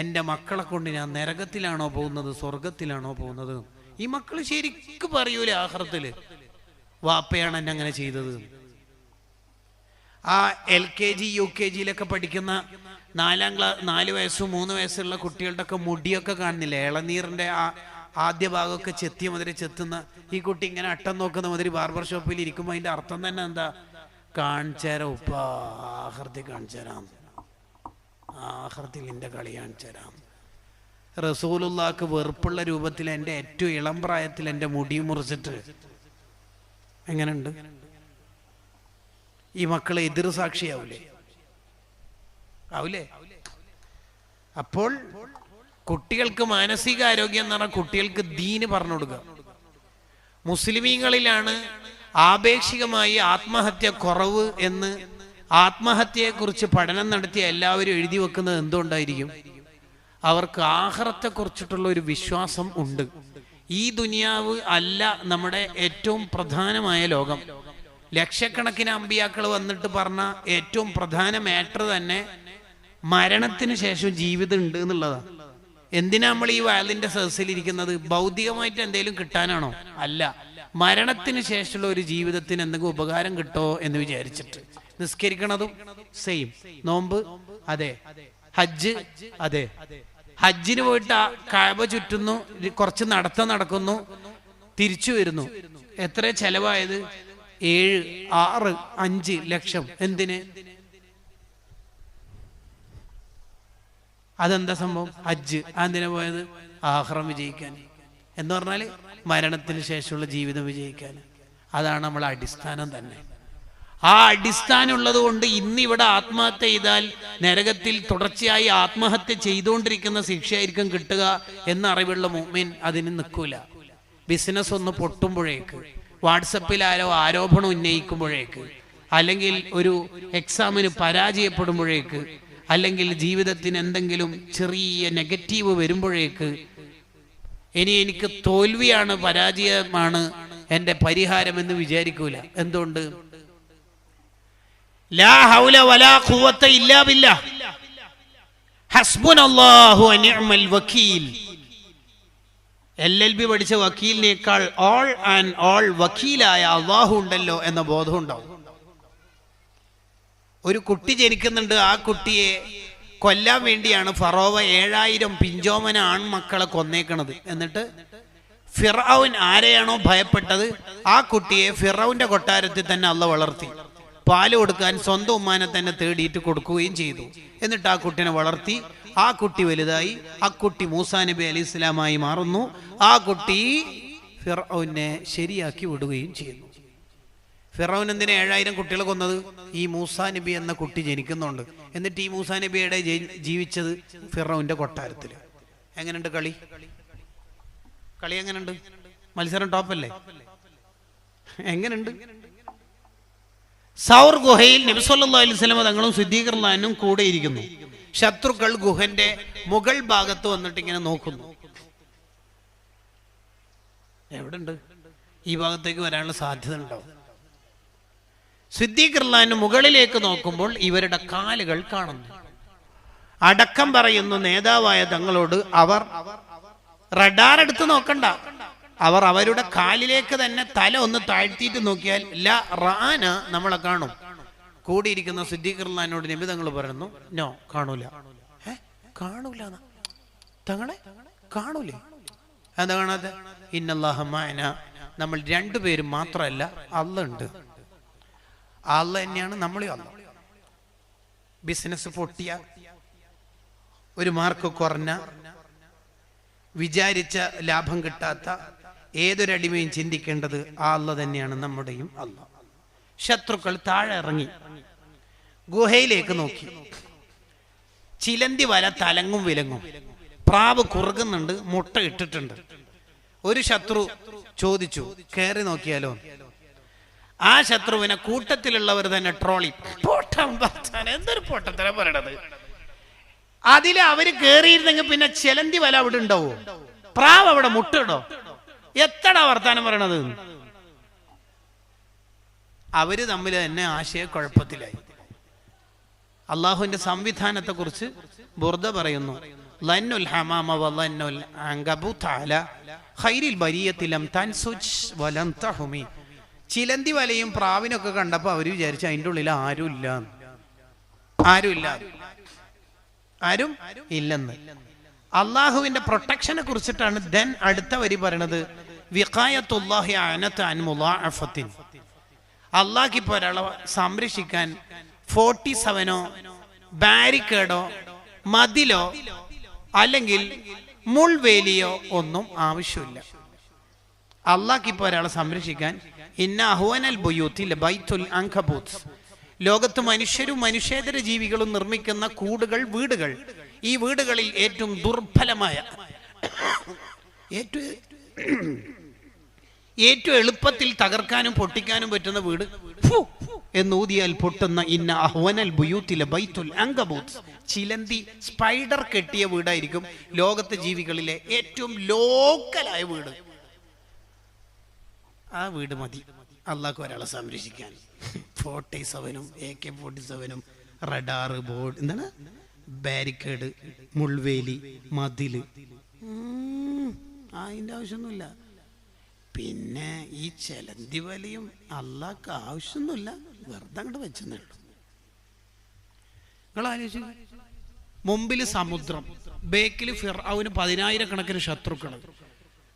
എൻ്റെ മക്കളെ കൊണ്ട് ഞാൻ നരകത്തിലാണോ പോകുന്നത് സ്വർഗത്തിലാണോ പോകുന്നത്. ഈ മക്കൾ ശരിക്കും പറയൂലേ ആഖിറത്തിൽ, വാപ്പയാണ് എന്നെ അങ്ങനെ ചെയ്തത്. ആ LKG UKGയിലൊക്കെ പഠിക്കുന്ന 4 വയസ്സും 3 വയസ്സുള്ള കുട്ടികളുടെ ഒക്കെ മുടിയൊക്കെ കാണുന്നില്ല, ഇളനീറിന്റെ ആ ആദ്യ ഭാഗമൊക്കെ ചെത്തിയ മുതൽ ചെത്തുന്ന ഈ കുട്ടി ഇങ്ങനെ അട്ടം നോക്കുന്ന മുതൽ ബാർബർ ഷോപ്പിൽ ഇരിക്കുമ്പോൾ അതിന്റെ അർത്ഥം തന്നെ എന്താ? കാണിച്ചേരാ ഉപ്പ, ആഖിറത്തിൽ കാണിച്ചേരാം, ആഖിറത്തിൽ എന്റെ കളി കാണിച്ചേരാം. റസൂലുള്ളാഹിക്ക് വെറുപ്പുള്ള രൂപത്തിൽ എൻ്റെ ഏറ്റവും ഇളം പ്രായത്തിൽ എൻ്റെ മുടി മുറിച്ചിട്ട് എങ്ങനെയുണ്ട്? ഈ മക്കളെ എതിർ സാക്ഷിയാവൂലേ? ആവൂലേ? അപ്പോൾ കുട്ടികൾക്ക് മാനസികാരോഗ്യം എന്ന് പറഞ്ഞാൽ കുട്ടികൾക്ക് ദീന് പറഞ്ഞു കൊടുക്കുക. മുസ്ലിമീങ്ങളിലാണ് ആപേക്ഷികമായി ആത്മഹത്യ കുറവ് എന്ന് ആത്മഹത്യയെക്കുറിച്ച് പഠനം നടത്തിയ എല്ലാവരും എഴുതി വെക്കുന്നത് എന്തുകൊണ്ടായിരിക്കും? അവർക്ക് ആഖിറത്തെ കുറിച്ചിട്ടുള്ള ഒരു വിശ്വാസം ഉണ്ട്. ഈ ദുനിയാവ് അല്ല നമ്മുടെ ഏറ്റവും പ്രധാനമായ ലോകം. ലക്ഷക്കണക്കിന് അമ്പിയാക്കൾ വന്നിട്ട് പറഞ്ഞ ഏറ്റവും പ്രധാന മാറ്റർ തന്നെ മരണത്തിന് ശേഷം ജീവിതം ഉണ്ട് എന്നുള്ളതാണ്. എന്തിനാ നമ്മൾ ഈ വയലിന്റെ സദസ്സിലിരിക്കുന്നത്? ഭൗതികമായിട്ട് എന്തെങ്കിലും കിട്ടാനാണോ? അല്ല, മരണത്തിന് ശേഷമുള്ള ഒരു ജീവിതത്തിന് എന്തെങ്കിലും ഉപകാരം കിട്ടോ എന്ന് വിചാരിച്ചിട്ട്. നിസ്കരിക്കണതും സെയിം, നോമ്പ് അതെ, ഹജ്ജ് അതെ. ഹജ്ജിന് പോയിട്ട് കഅബ ചുറ്റുന്നു, കുറച്ച് നടക്കുന്നു, തിരിച്ചു വരുന്നു. എത്ര ചെലവായത്? 7, 6, 5 ലക്ഷം. എന്തിന്? അതെന്താ സംഭവം? ഹജ്ജ്. എന്തിനാ പോയത്? ആഖിറം വിജയിക്കാൻ. എന്ന് പറഞ്ഞാൽ മരണത്തിന് ശേഷമുള്ള ജീവിതം വിജയിക്കാൻ. അതാണ് നമ്മളെ അടിസ്ഥാനം തന്നെ. ആ അടിസ്ഥാനം ഉള്ളത് കൊണ്ട് ഇന്നിവിടെ ആത്മഹത്യ ചെയ്താൽ നരകത്തിൽ തുടർച്ചയായി ആത്മഹത്യ ചെയ്തുകൊണ്ടിരിക്കുന്ന ശിക്ഷയായിരിക്കും കിട്ടുക എന്ന അറിവുള്ള മുഅ്മിൻ അതിന് നിൽക്കൂല. ബിസിനസ് ഒന്ന് പൊട്ടുമ്പോഴേക്ക്, വാട്സപ്പിൽ ആരോ ആരോപണം ഉന്നയിക്കുമ്പോഴേക്ക്, അല്ലെങ്കിൽ ഒരു എക്സാമിന് പരാജയപ്പെടുമ്പോഴേക്ക്, അല്ലെങ്കിൽ ജീവിതത്തിന് എന്തെങ്കിലും ചെറിയ നെഗറ്റീവ് വരുമ്പോഴേക്ക്, ഇനി എനിക്ക് തോൽവിയാണ്, പരാജയമാണ് എൻ്റെ പരിഹാരം എന്ന് വിചാരിക്കൂല. എന്തുകൊണ്ട്? ലാ ഹൗല വലാ ഖുവത ഇല്ലാ ബില്ലാഹ് ഹസ്ബുനല്ലാഹു വനിഅമൽ വകീൽ. LLB പഠിച്ച വക്കീലിനേക്കാൾ ഓൾ ആൻഡ് ഓൾ വക്കീലായ അല്ലാഹു ഉണ്ടല്ലോ എന്ന ബോധം ഉണ്ടാവും. ഒരു കുട്ടി ജനിക്കുന്നുണ്ട്, ആ കുട്ടിയെ കൊല്ലാൻ വേണ്ടിയാണ് ഫറോവ 7000 പിഞ്ചോമന ആൺമക്കളെ കൊന്നേക്കണത്. എന്നിട്ട് ഫിർഔൻ ആരെയാണോ ഭയപ്പെട്ടത് ആ കുട്ടിയെ ഫിർഔന്റെ കൊട്ടാരത്തിൽ തന്നെ അള്ള വളർത്തി. പാല് കൊടുക്കാൻ സ്വന്തം ഉമ്മാനെ തന്നെ തേടിയിട്ട് കൊടുക്കുകയും ചെയ്തു. എന്നിട്ട് ആ കുട്ടിനെ വളർത്തി. ആ കുട്ടി വലുതായി. ആ കുട്ടി മൂസാ നബി അലൈഹി ഇസ്ലാമായി മാറുന്നു. ആ കുട്ടി ഫിർഔനെ ശരിയാക്കി വിടുകയും ചെയ്യുന്നു. ഫിർഔൻ എന്തിനാ 7000 കുട്ടികളെ കൊന്നത്? ഈ മൂസാ നബി എന്ന കുട്ടി ജനിക്കുന്നുണ്ട്. എന്നിട്ട് ഈ മൂസാ നബിയുടെ ജീവിച്ചത് ഫിർഔന്റെ കൊട്ടാരത്തിൽ. എങ്ങനെയുണ്ട് കളി? കളി എങ്ങനെയുണ്ട്? മത്സരം ടോപ്പല്ലേ? എങ്ങനെയുണ്ട്? സൗർ ഗുഹയിൽ നബി സല്ലല്ലാഹു അലൈഹി വസല്ലം തങ്ങളും സിദ്ദീഖ് റളിയല്ലാഹു അൻഹും കൂടെ ഇരിക്കുന്നു. ശത്രുക്കൾ ഗുഹന്റെ മുകൾ ഭാഗത്ത് വന്നിട്ട് ഇങ്ങനെ നോക്കുന്നു. എവിടെയുണ്ട്? ഈ ഭാഗത്തേക്ക് വരാനുള്ള സാധ്യത ഉണ്ടാവും. സിദ്ദീഖ് റളിയല്ലാഹു അൻഹു മുകളിലേക്ക് നോക്കുമ്പോൾ ഇവരുടെ കാലുകൾ കാണുന്നു. അടക്കം പറയുന്നു നേതാവായ തങ്ങളോട്, അവർ റഡാർ എടുത്ത് നോക്കണ്ട, അവർ അവരുടെ കാലിലേക്ക് തന്നെ തല ഒന്ന് താഴ്ത്തിയിട്ട് നോക്കിയാൽ ലാ റാന നമ്മളെ കാണും. കൂടിയിരിക്കുന്ന സിദ്ദീഖ് റളിയല്ലാഹു അൻഹുവിനോട് നബി തങ്ങൾ പറയുന്നു, നോ കാണൂല. കാണൂല തങ്ങളെ? കാണൂലേ? എന്താ കാണാതെ? ഇന്നല്ലാഹ മഅനാ, നമ്മൾ 2 പേരും മാത്രമല്ല, അല്ലാഹ് ഉണ്ട്. അള്ള തന്നെയാണ് നമ്മളെയും അള്ള. ബിസിനസ് പൊട്ടിയ, ഒരു മാർക്ക് കുറഞ്ഞ, വിചാരിച്ച ലാഭം കിട്ടാത്ത ഏതൊരടിമയും ചിന്തിക്കേണ്ടത് ആ അള്ള തന്നെയാണ് നമ്മുടെയും അള്ള. ശത്രുക്കൾ താഴെ ഇറങ്ങി ഗുഹയിലേക്ക് നോക്കി. ചിലന്തി വല തലങ്ങും വിലങ്ങും, പ്രാവ് കുറുകുന്നുണ്ട്, മുട്ട ഇട്ടിട്ടുണ്ട്. ഒരു ശത്രു ചോദിച്ചു, കയറി നോക്കിയാലോ? ആ ശത്രുവിനെ കൂട്ടത്തിലുള്ളവർ തന്നെ ട്രോളി. എന്തൊരു പൊട്ടത്തര പറയണത്! അതിൽ അവര് കേറിയിരുന്നെങ്കിൽ പിന്നെ ചിലന്തി വല അവിടെ ഉണ്ടാവോ? പ്രാവ് അവിടെ മുട്ടിടോ? എത്തടാ വർത്താനം പറയണത്? അവര് തമ്മിൽ തന്നെ ആശയക്കുഴപ്പത്തിലായി. അള്ളാഹുവിന്റെ സംവിധാനത്തെ കുറിച്ച് ബുർദ പറയുന്നു, ലന്നുൽ ഹമാമ വലന്നുൽ അൻകബൂത അല ഖൈരിൽ ബരിയത്തി ലം തൻസുജ് വലം തഹുമി. ചിലന്തി വലയും പ്രാവിനൊക്കെ കണ്ടപ്പോൾ അവര് വിചാരിച്ചു അതിൻ്റെ ഉള്ളിൽ ആരും ഇല്ലെന്ന്. അള്ളാഹുവിന്റെ പ്രൊട്ടക്ഷനെ കുറിച്ചിട്ടാണ് ദെൻ അടുത്ത വരി പറയണത്, വിഖായത്തുല്ലാഹി അനത അൻ മുളാഅഫത്തിൻ. അള്ളാഹ് ഇപ്പോൾ ഒരാളെ സംരക്ഷിക്കാൻ 47 ബാരിക്കേഡോ മതിലോ അല്ലെങ്കിൽ മുൾവേലിയോ ഒന്നും ആവശ്യമില്ല. അള്ളാഹ് ഇപ്പോൾ ഒരാളെ സംരക്ഷിക്കാൻ ഇന്ന അഹ്വനൽ ബുയൂത്തി ലബൈത്തുൽ അൻകബൂത്ത്. ലോകത്ത് മനുഷ്യരും മനുഷ്യേതര ജീവികളും നിർമ്മിക്കുന്ന കൂടുകൾ, വീടുകൾ, ഈ വീടുകളിൽ ഏറ്റവും ദുർബലമായ, ഏറ്റവും എളുപ്പത്തിൽ തകർക്കാനും പൊട്ടിക്കാനും പറ്റുന്ന വീട് എന്നൂതിയാൽ പൊട്ടുന്ന ഇന്ന അഹ്വനൽ ബുയൂത്തി ലബൈത്തുൽ അൻകബൂത്ത്. ചിലന്തി, സ്പൈഡർ കെട്ടിയ വീടായിരിക്കും ലോകത്തെ ജീവികളിലെ ഏറ്റവും ലോക്കലായ വീട്. ആ വീട് മതി അള്ളാഹ് ഒരാളെ സംരക്ഷിക്കാൻ. 47 AK-47 റഡാറ്, ബോർഡ്, എന്താണ്, ബാരിക്കേഡ്, മുൾവേലി, മതില്, അതിൻ്റെ ആവശ്യമൊന്നുമില്ല. പിന്നെ ഈ ചിലന്തി വലയും അള്ളാഹ്ക്ക് ആവശ്യമൊന്നുമില്ല, വെറുതെ അങ്ങോട്ട് വെച്ചെന്നേ ഉള്ളൂ. നിങ്ങൾ ആലോചിച്ചു, മുമ്പിൽ സമുദ്രം, ബേക്കിൽ ഫിർഔന് 10,000 കണക്കിന് ശത്രുക്കൾ,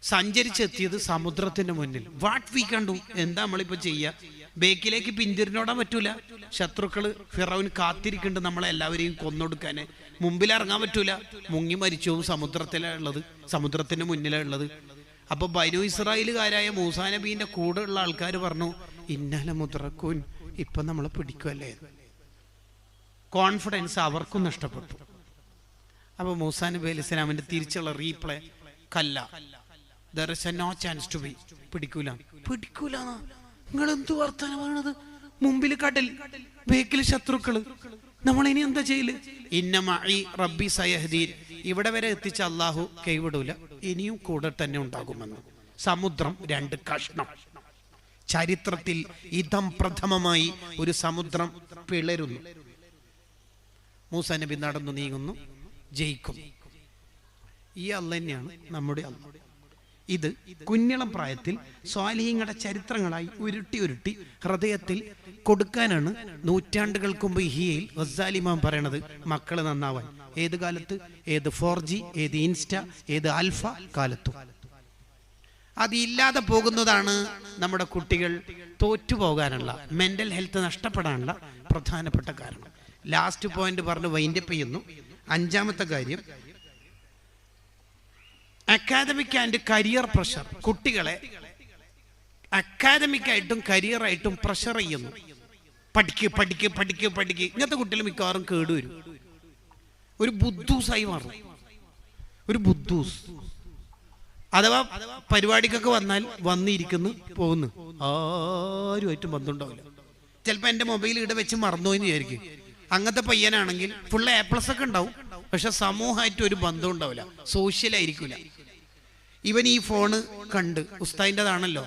സഞ്ചരിച്ചെത്തിയത് സമുദ്രത്തിന്റെ മുന്നിൽ. വാട്ട് വി കണ്ടു, എന്താ നമ്മളിപ്പോ ചെയ്യുക? ബേക്കിലേക്ക് പിന്തിരിഞ്ഞോടാൻ പറ്റൂല, ശത്രുക്കള് ഫിറൗൻ കാത്തിരിക്കുന്നുണ്ട് നമ്മളെ എല്ലാവരെയും കൊന്നൊടുക്കാന്. മുമ്പിൽ ഇറങ്ങാൻ പറ്റൂല, മുങ്ങി മരിച്ചു സമുദ്രത്തിലുള്ളത്, സമുദ്രത്തിന്റെ മുന്നിലുള്ളത്. അപ്പൊ ബനു ഇസ്രായേലുകാരായ മൂസാ നബീന്റെ കൂടെ ഉള്ള ആൾക്കാർ പറഞ്ഞു, ഇന്നലെ മുദ്രക്കൂൻ, ഇപ്പൊ നമ്മളെ പിടിക്കുമല്ലേ. കോൺഫിഡൻസ് അവർക്കും നഷ്ടപ്പെട്ടു. അപ്പൊ മൂസാ നബി അലൈഹി സ്വലാമിന്റെ തിരിച്ചുള്ള റീപ്ലേ, കല്ല, there is no chance to be. പിടിക്കൂല. നിങ്ങൾ എന്ത് വർത്താനം പറയണത്? മുമ്പിൽ കടൽ, ബേക്കിൽ ശത്രുക്കള്, നമ്മളിനി എന്താ ചെയ്യല്? ഇന്ന മഈ റബ്ബി സയഹ്ദീൻ. ഇവിടെ വരെ എത്തിച്ച അള്ളാഹു കൈവിടൂല, ഇനിയും കൂടെ തന്നെ ഉണ്ടാകുമെന്ന്. സമുദ്രം 2 കഷ്ണം. ചരിത്രത്തിൽ ഇതം പ്രഥമമായി ഒരു സമുദ്രം പിളരുന്നു. മൂസാ നബി നടന്നു നീങ്ങുന്നു, ജയിക്കും. ഈ അല്ലാഹ് തന്നെയാണ് നമ്മുടെ അല്ലാഹ്. ഇത് കുഞ്ഞിളം പ്രായത്തിൽ സ്വാലിഹീങ്ങളുടെ ചരിത്രങ്ങളായി ഉരുട്ടി ഹൃദയത്തിൽ കൊടുക്കാനാണ് നൂറ്റാണ്ടുകൾക്ക് മുമ്പ് ഹിയയിൽ ഗസാലിമാം പറയണത്, മക്കള് നന്നാവാൻ. ഏത് കാലത്ത്? ഏത് 4G, ഏത് ഇൻസ്റ്റ, ഏത് ആൽഫ കാലത്തും. അതില്ലാതെ പോകുന്നതാണ് നമ്മുടെ കുട്ടികൾ തോറ്റുപോകാനുള്ള, മെന്റൽ ഹെൽത്ത് നഷ്ടപ്പെടാനുള്ള പ്രധാനപ്പെട്ട കാരണം. ലാസ്റ്റ് പോയിന്റ് പറഞ്ഞ് വൈൻഡപ്പ് ചെയ്യുന്നു. 5ാമത്തെ കാര്യം, അക്കാദമിക് ആൻഡ് കരിയർ പ്രഷർ. കുട്ടികളെ അക്കാദമിക്കായിട്ടും കരിയറായിട്ടും പ്രഷർ ചെയ്യുന്നു. പഠിക്ക്. ഇങ്ങനത്തെ കുട്ടികൾ മിക്കവാറും കേടുവരും. ഒരു ബുദ്ധൂസായി മാറും. ഒരു ബുദ്ധൂസ് അഥവാ പരിപാടിക്കൊക്കെ വന്നാൽ വന്നിരിക്കുന്നു, പോകുന്നു, ആരുമായിട്ടും ബന്ധമുണ്ടാവില്ല. ചിലപ്പോൾ എൻ്റെ മൊബൈൽ ഇവിടെ വെച്ച് മറന്നുപോയെന്ന് വിചാരിക്കും. അങ്ങനത്തെ പയ്യനാണെങ്കിൽ ഫുൾ A+ ഒക്കെ ഉണ്ടാവും, പക്ഷെ സമൂഹമായിട്ട് ഒരു ബന്ധം ഉണ്ടാവില്ല, സോഷ്യലായിരിക്കില്ല. ഇവൻ ഈ ഫോണ് കണ്ട്, ഉസ്താദിൻ്റെതാണല്ലോ,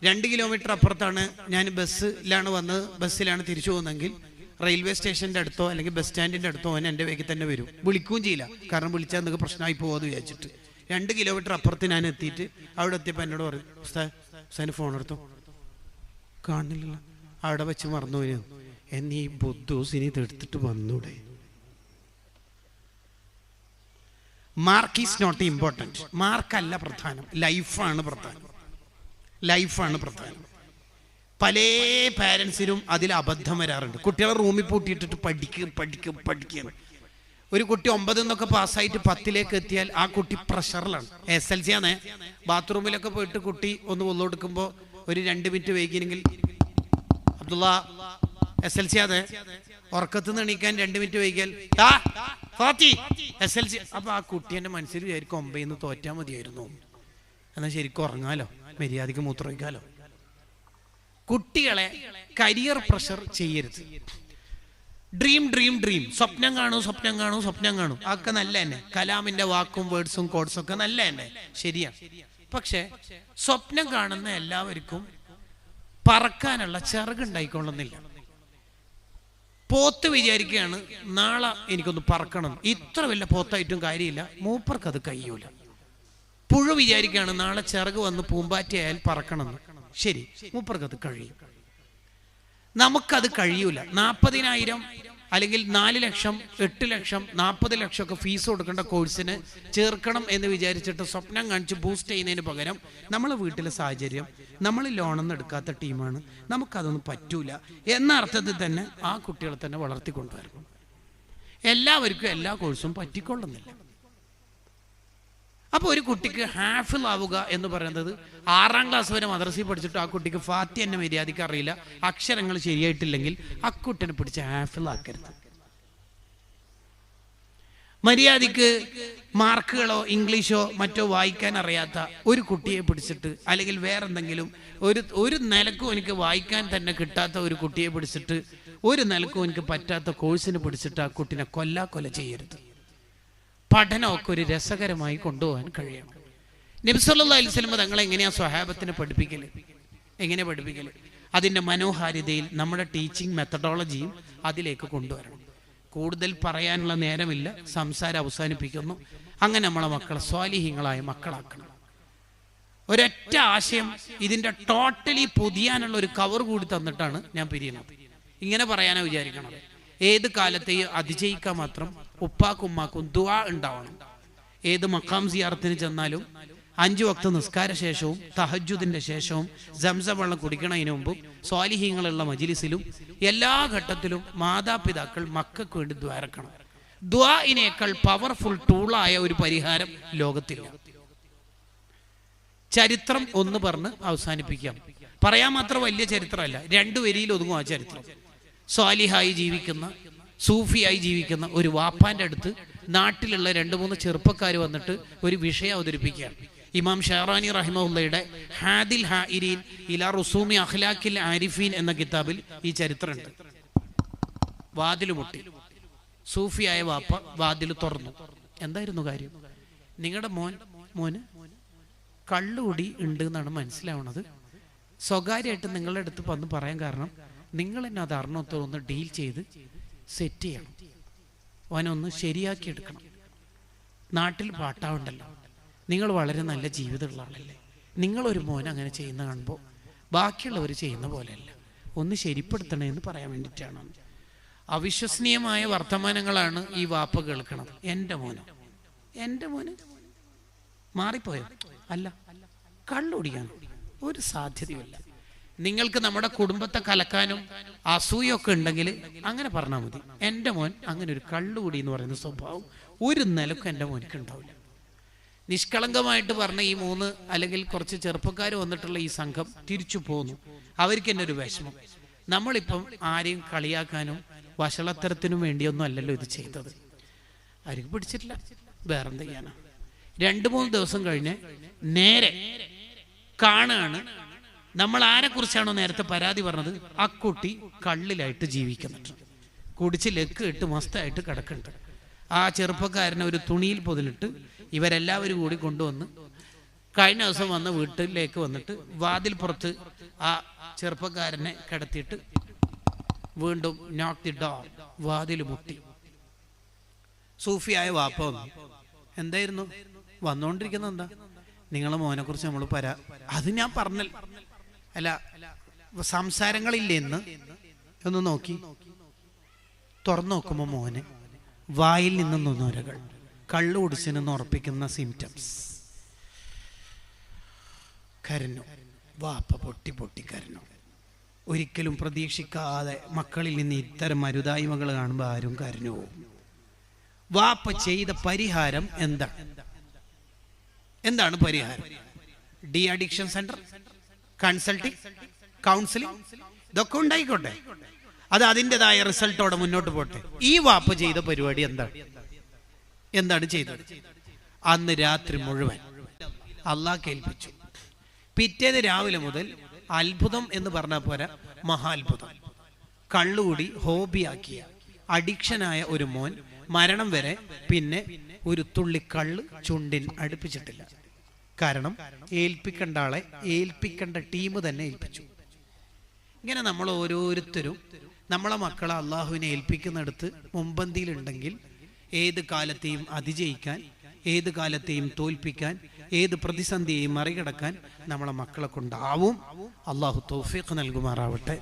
2 കിലോമീറ്റർ അപ്പുറത്താണ് ഞാൻ ബസ്സിലാണ് വന്നത്, ബസ്സിലാണ് തിരിച്ചു പോകുന്നതെങ്കിൽ റെയിൽവേ സ്റ്റേഷൻ്റെ അടുത്തോ അല്ലെങ്കിൽ ബസ് സ്റ്റാൻഡിൻ്റെ അടുത്തോ അവൻ എൻ്റെ വേഗത്തിൽ തന്നെ വരും. വിളിക്കുകയും ചെയ്യില്ല, കാരണം വിളിച്ചാൽ നിങ്ങൾക്ക് പ്രശ്നമായി പോകുമെന്ന് വിചാരിച്ചിട്ട്. 2 കിലോമീറ്റർ അപ്പുറത്ത് ഞാൻ എത്തിയിട്ട് അവിടെ എത്തിയപ്പോൾ എന്നോട് പറയും, ഉസ്താദിന് ഫോൺ എടുത്തോ, കാണില്ല, അവിടെ വെച്ച് മറന്നുപോയി. എന്നീ ബുദ്ധൂസിനി ഇതെടുത്തിട്ട് വന്നൂടെ? Mark is not important. മാർക്കല്ല പ്രധാനം, ലൈഫാണ് പ്രധാനം. പല പാരൻസിനും അതിൽ അബദ്ധം വരാറുണ്ട്. കുട്ടികളെ റൂമിൽ പൂട്ടിയിട്ടിട്ട് പഠിക്കുക. ഒരു കുട്ടി 9 എന്നൊക്കെ പാസ്സായിട്ട് 10ലേക്ക് എത്തിയാൽ ആ കുട്ടി പ്രഷറിലാണ്. SLC ആണ്. ബാത്റൂമിലൊക്കെ പോയിട്ട് കുട്ടി ഒന്ന് വെള്ളമെടുക്കുമ്പോൾ ഒരു 2 മിനിറ്റ് വൈകിയെങ്കിൽ അബ്ദുള്ള SLC ആണ്, ഉറക്കത്ത് നിന്ന് എണീക്കാൻ 2 മിനിറ്റ് വൈകിയാൽ SLC. അപ്പൊ ആ കുട്ടി എൻ്റെ മനസ്സിൽ വിചാരിക്കും 9 തോറ്റാൽ മതിയായിരുന്നു, എന്നാൽ ശരിക്കും ഉറങ്ങാലോ, മര്യാദയ്ക്ക് മൂത്രമൊഴിക്കാലോ. കുട്ടികളെ കരിയർ പ്രഷർ ചെയ്യരുത്. ഡ്രീം സ്വപ്നം കാണൂ അതൊക്കെ നല്ല തന്നെ. കലാമിന്റെ വാക്കും വേർഡ്സും കോഡ്സും ഒക്കെ നല്ല തന്നെ, ശരിയാണ്. പക്ഷെ സ്വപ്നം കാണുന്ന എല്ലാവർക്കും പറക്കാനുള്ള ചിറകുണ്ടായിക്കൊള്ളുന്നില്ല. പോത്ത് വിചാരിക്കുകയാണ് നാളെ എനിക്കൊന്ന് പറക്കണം, ഇത്ര വലിയ പോത്തായിട്ടും കാര്യമില്ല, മൂപ്പർക്ക് അത് കഴിയൂല. പുഴു വിചാരിക്കുകയാണ് നാളെ ചിറക് വന്ന് പൂമ്പാറ്റയായാൽ പറക്കണമെന്ന്, ശരി, മൂപ്പർക്ക് അത് കഴിയും. നമുക്കത് കഴിയൂല. 40,000 അല്ലെങ്കിൽ 4 ലക്ഷം 8 ലക്ഷം 40 ലക്ഷം ഒക്കെ ഫീസ് കൊടുക്കേണ്ട കോഴ്സിന് ചേർക്കണം എന്ന് വിചാരിച്ചിട്ട് സ്വപ്നം കാണിച്ച് ബൂസ്റ്റ് ചെയ്യുന്നതിന് പകരം നമ്മളെ വീട്ടിലെ സാഹചര്യം, നമ്മൾ ലോണൊന്നും എടുക്കാത്ത ടീമാണ്, നമുക്കതൊന്നും പറ്റൂല എന്ന അർത്ഥത്തിൽ തന്നെ ആ കുട്ടികളെ തന്നെ വളർത്തിക്കൊണ്ടുവരണം. എല്ലാവർക്കും എല്ലാ കോഴ്സും പറ്റിക്കൊള്ളുന്നില്ല. അപ്പോൾ ഒരു കുട്ടിക്ക് ഹാഫിൾ ആവുക എന്ന് പറയുന്നത് 6ാം ക്ലാസ് വരെ മദ്രസയിൽ പഠിച്ചിട്ട് ആ കുട്ടിക്ക് ഫാത്തി എന്നെ മര്യാദയ്ക്ക് അറിയില്ല, അക്ഷരങ്ങൾ ശരിയായിട്ടില്ലെങ്കിൽ ആ കുട്ടിനെ പിടിച്ച് ഹാഫിൾ ആക്കരുത്. മര്യാദയ്ക്ക് മാർക്കുകളോ ഇംഗ്ലീഷോ മറ്റോ വായിക്കാൻ അറിയാത്ത ഒരു കുട്ടിയെ പിടിച്ചിട്ട്, അല്ലെങ്കിൽ വേറെന്തെങ്കിലും ഒരു നിലക്കും എനിക്ക് വായിക്കാൻ തന്നെ കിട്ടാത്ത ഒരു കുട്ടിയെ പിടിച്ചിട്ട്, ഒരു നിലക്കും എനിക്ക് പറ്റാത്ത കോഴ്സിന് പിടിച്ചിട്ട് ആ കുട്ടിനെ കൊല്ല ചെയ്യരുത്. പഠനമൊക്കെ ഒരു രസകരമായി കൊണ്ടുപോകാൻ കഴിയണം. നബി സല്ലല്ലാഹു അലൈഹി വസല്ലം തങ്ങൾ എങ്ങനെയാ സ്വഹാബത്തിനെ പഠിപ്പിക്കല്? അതിൻ്റെ മനോഹാരിതയിൽ നമ്മുടെ ടീച്ചിങ് മെത്തഡോളജിയും അതിലേക്ക് കൊണ്ടുവരണം. കൂടുതൽ പറയാനുള്ള നേരമില്ല, സംസാരം അവസാനിപ്പിക്കുന്നു. അങ്ങനെ നമ്മളെ മക്കളെ സ്വാലിഹീങ്ങളായ മക്കളാക്കണം. ഒരൊറ്റ ആശയം ഇതിൻ്റെ ടോട്ടലി പൊതിയാനുള്ള ഒരു കവർ കൂടി തന്നിട്ടാണ് ഞാൻ പിരിയുന്നത്. ഇങ്ങനെ പറയാനാ വിചാരിക്കണം. ഏത് കാലത്തെയും അതിജയിക്കാൻ മാത്രം ഉപ്പാക്കും ഉമ്മാക്കും ദുആ ഉണ്ടാവണം. ഏത് മഖാം സിയാറത്തിന് ചെന്നാലും 5 വക്ത നിസ്കാര ശേഷവും തഹജ്ജുദിന്റെ ശേഷവും സംസം വെള്ളം കുടിക്കണതിന് മുമ്പും സ്വാലിഹീങ്ങളുള്ള മജ്ലിസിലും എല്ലാ ഘട്ടത്തിലും മാതാപിതാക്കൾ മക്കൾക്ക് വേണ്ടി ദ്വാരക്കണം. ദുആഇനേക്കാൾ പവർഫുൾ ടൂളായ ഒരു പരിഹാരം ലോകത്തില്ല. ചരിത്രം ഒന്ന് പറഞ്ഞ് അവസാനിപ്പിക്കാം. പറയാൻ മാത്രം വലിയ ചരിത്രമല്ല, 2 വരിയിൽ ഒതുങ്ങും ആ ചരിത്രം. സ്വാലിഹായി ജീവിക്കുന്ന, സൂഫിയായി ജീവിക്കുന്ന ഒരു വാപ്പാന്റെ അടുത്ത് നാട്ടിലുള്ള 2-3 ചെറുപ്പക്കാർ വന്നിട്ട് ഒരു വിഷയം അവതരിപ്പിക്കുകയാണ്. ഇമാം ഷഹറാനി റഹിമഹുല്ലയുടെ ഹാദിൽ ഹാഇരീൻ ഇലാ റുസൂമി അഖ്ലാഖിൽ ആരിഫീൻ എന്ന കിതാബിൽ ഈ ചരിത്രമുണ്ട്. വാതിൽ മുട്ടി. സൂഫിയായ വാപ്പ വാതിൽ തുറന്നു. എന്തായിരുന്നു കാര്യം? നിങ്ങളുടെ മോന് കള്ളുകൂടി ഉണ്ട് എന്നാണ് മനസ്സിലാവുന്നത്. സ്വകാര്യമായിട്ട് നിങ്ങളുടെ അടുത്ത് വന്ന് പറയാൻ കാരണം നിങ്ങൾ തന്നെ അത് അറിഞ്ഞൊന്ന് ഡീൽ ചെയ്ത് സെറ്റ് ചെയ്യണം, അവനൊന്ന് ശരിയാക്കി എടുക്കണം. നാട്ടിൽ പാട്ടാവുണ്ടല്ലോ, നിങ്ങൾ വളരെ നല്ല ജീവിതമുള്ള ആളല്ലേ, നിങ്ങളൊരു മോൻ അങ്ങനെ ചെയ്യുന്ന കാണുമ്പോൾ ബാക്കിയുള്ളവർ ചെയ്യുന്ന പോലെയല്ല, ഒന്ന് ശരിപ്പെടുത്തണേ എന്ന് പറയാൻ വേണ്ടിയിട്ടാണ്. അവിശ്വസനീയമായ വർത്തമാനങ്ങളാണ് ഈ വാപ്പ കേൾക്കണത്. എൻ്റെ മോന് മാറിപ്പോയോ? അല്ല, കള്ളുടിയാണ്, ഒരു സാധ്യതയുമില്ല. നിങ്ങൾക്ക് നമ്മുടെ കുടുംബത്തെ കലക്കാനും അസൂയൊക്കെ ഉണ്ടെങ്കിൽ അങ്ങനെ പറഞ്ഞാൽ മതി. എൻ്റെ മോൻ അങ്ങനെ ഒരു കള്ളുകൂടി എന്ന് പറയുന്ന സ്വഭാവം ഒരു നിലക്കും എൻ്റെ മോനിക്ക് ഉണ്ടാവില്ല. നിഷ്കളങ്കമായിട്ട് പറഞ്ഞ ഈ 3 അല്ലെങ്കിൽ കുറച്ച് ചെറുപ്പക്കാർ വന്നിട്ടുള്ള ഈ സംഘം തിരിച്ചു പോന്നു. അവർക്ക് തന്നെ ഒരു വിഷമം. നമ്മളിപ്പം ആരെയും കളിയാക്കാനും വഷളത്തരത്തിനും വേണ്ടിയൊന്നും അല്ലല്ലോ ഇത് ചെയ്തത്. ആരും പിടിച്ചിട്ടില്ല, വേറെന്ത് ചെയ്യാനാ. 2-3 ദിവസം കഴിഞ്ഞ് നേരെ കാണാണ് നമ്മൾ ആരെക്കുറിച്ചാണോ നേരത്തെ പരാതി പറഞ്ഞത്, ആ കുട്ടി കള്ളിലായിട്ട് ജീവിക്കുന്നുണ്ട്, കുടിച്ച് ലക്ക് ഇട്ട് മസ്തായിട്ട് കിടക്കുന്നുണ്ട്. ആ ചെറുപ്പക്കാരനെ ഒരു തുണിയിൽ പൊതിലിട്ട് ഇവരെല്ലാവരും കൂടി കൊണ്ടുവന്ന് കഴിഞ്ഞ ദിവസം വന്ന് വീട്ടിലേക്ക് വന്നിട്ട് വാതിൽ പുറത്ത് ആ ചെറുപ്പക്കാരനെ കിടത്തിയിട്ട് വീണ്ടും നോക്ക് ദി ഡോർ, വാതിൽ മുട്ടി. സൂഫിയായ വാപ്പ വന്നു. എന്തായിരുന്നു വന്നുകൊണ്ടിരിക്കുന്നത്? എന്താ നിങ്ങളെ മോനെ കുറിച്ച് നമ്മൾ അത് ഞാൻ പറഞ്ഞ അല്ല, സംസാരങ്ങളില്ലെന്ന് ഒന്ന് നോക്കി തുറന്നു നോക്കുമ്പോ മോന് വായിൽ നിന്ന് നുരകൾ, കള്ളു കുടിച്ചെന്ന് ഉറപ്പിക്കുന്ന സിംറ്റംസ്. കരഞ്ഞു, വാപ്പ പൊട്ടി കരഞ്ഞു. ഒരിക്കലും പ്രതീക്ഷിക്കാതെ മക്കളിൽ നിന്ന് ഇത്തരം അരുതായ്മകൾ കാണുമ്പോൾ ആരും കരഞ്ഞു പോകും. വാപ്പ ചെയ്ത പരിഹാരം എന്താണ് പരിഹാരം? De addiction centre, consulting, counselling ഇതൊക്കെ ഉണ്ടായിക്കോട്ടെ, അത് അതിൻ്റെതായ റിസൾട്ടോടെ മുന്നോട്ട് പോട്ടെ. ഈ വാപ്പ ചെയ്ത പരിപാടി എന്താണ് ചെയ്തത്? അന്ന് രാത്രി മുഴുവൻ അള്ളാഹ് കേൾപ്പിച്ചു. പിറ്റേന്ന് രാവിലെ മുതൽ അത്ഭുതം എന്ന് പറഞ്ഞാൽ പോരാ, മഹാത്ഭുതം. കള്ളുകൂടി ഹോബിയാക്കിയ അഡിക്ഷനായ ഒരു മോൻ മരണം വരെ പിന്നെ ഒരു തുള്ളി കള്ള് ചുണ്ടിൽ അടുപ്പിച്ചിട്ടില്ല. കാരണം ഏൽപ്പിക്കേണ്ട ആളെ ഏൽപ്പിക്കേണ്ട ടീം തന്നെ ഏൽപ്പിച്ചു. ഇങ്ങനെ നമ്മൾ ഓരോരുത്തരും നമ്മളെ മക്കളെ അള്ളാഹുവിനെ ഏൽപ്പിക്കുന്നിടത്ത് മുമ്പന്തിയിലുണ്ടെങ്കിൽ ഏത് കാലത്തെയും അതിജയിക്കാൻ, ഏത് കാലത്തെയും തോൽപ്പിക്കാൻ, ഏത് പ്രതിസന്ധിയെയും മറികടക്കാൻ നമ്മളെ മക്കളെ കൊണ്ടാവും. അള്ളാഹു തൗഫീഖ് നൽകുമാറാവട്ടെ.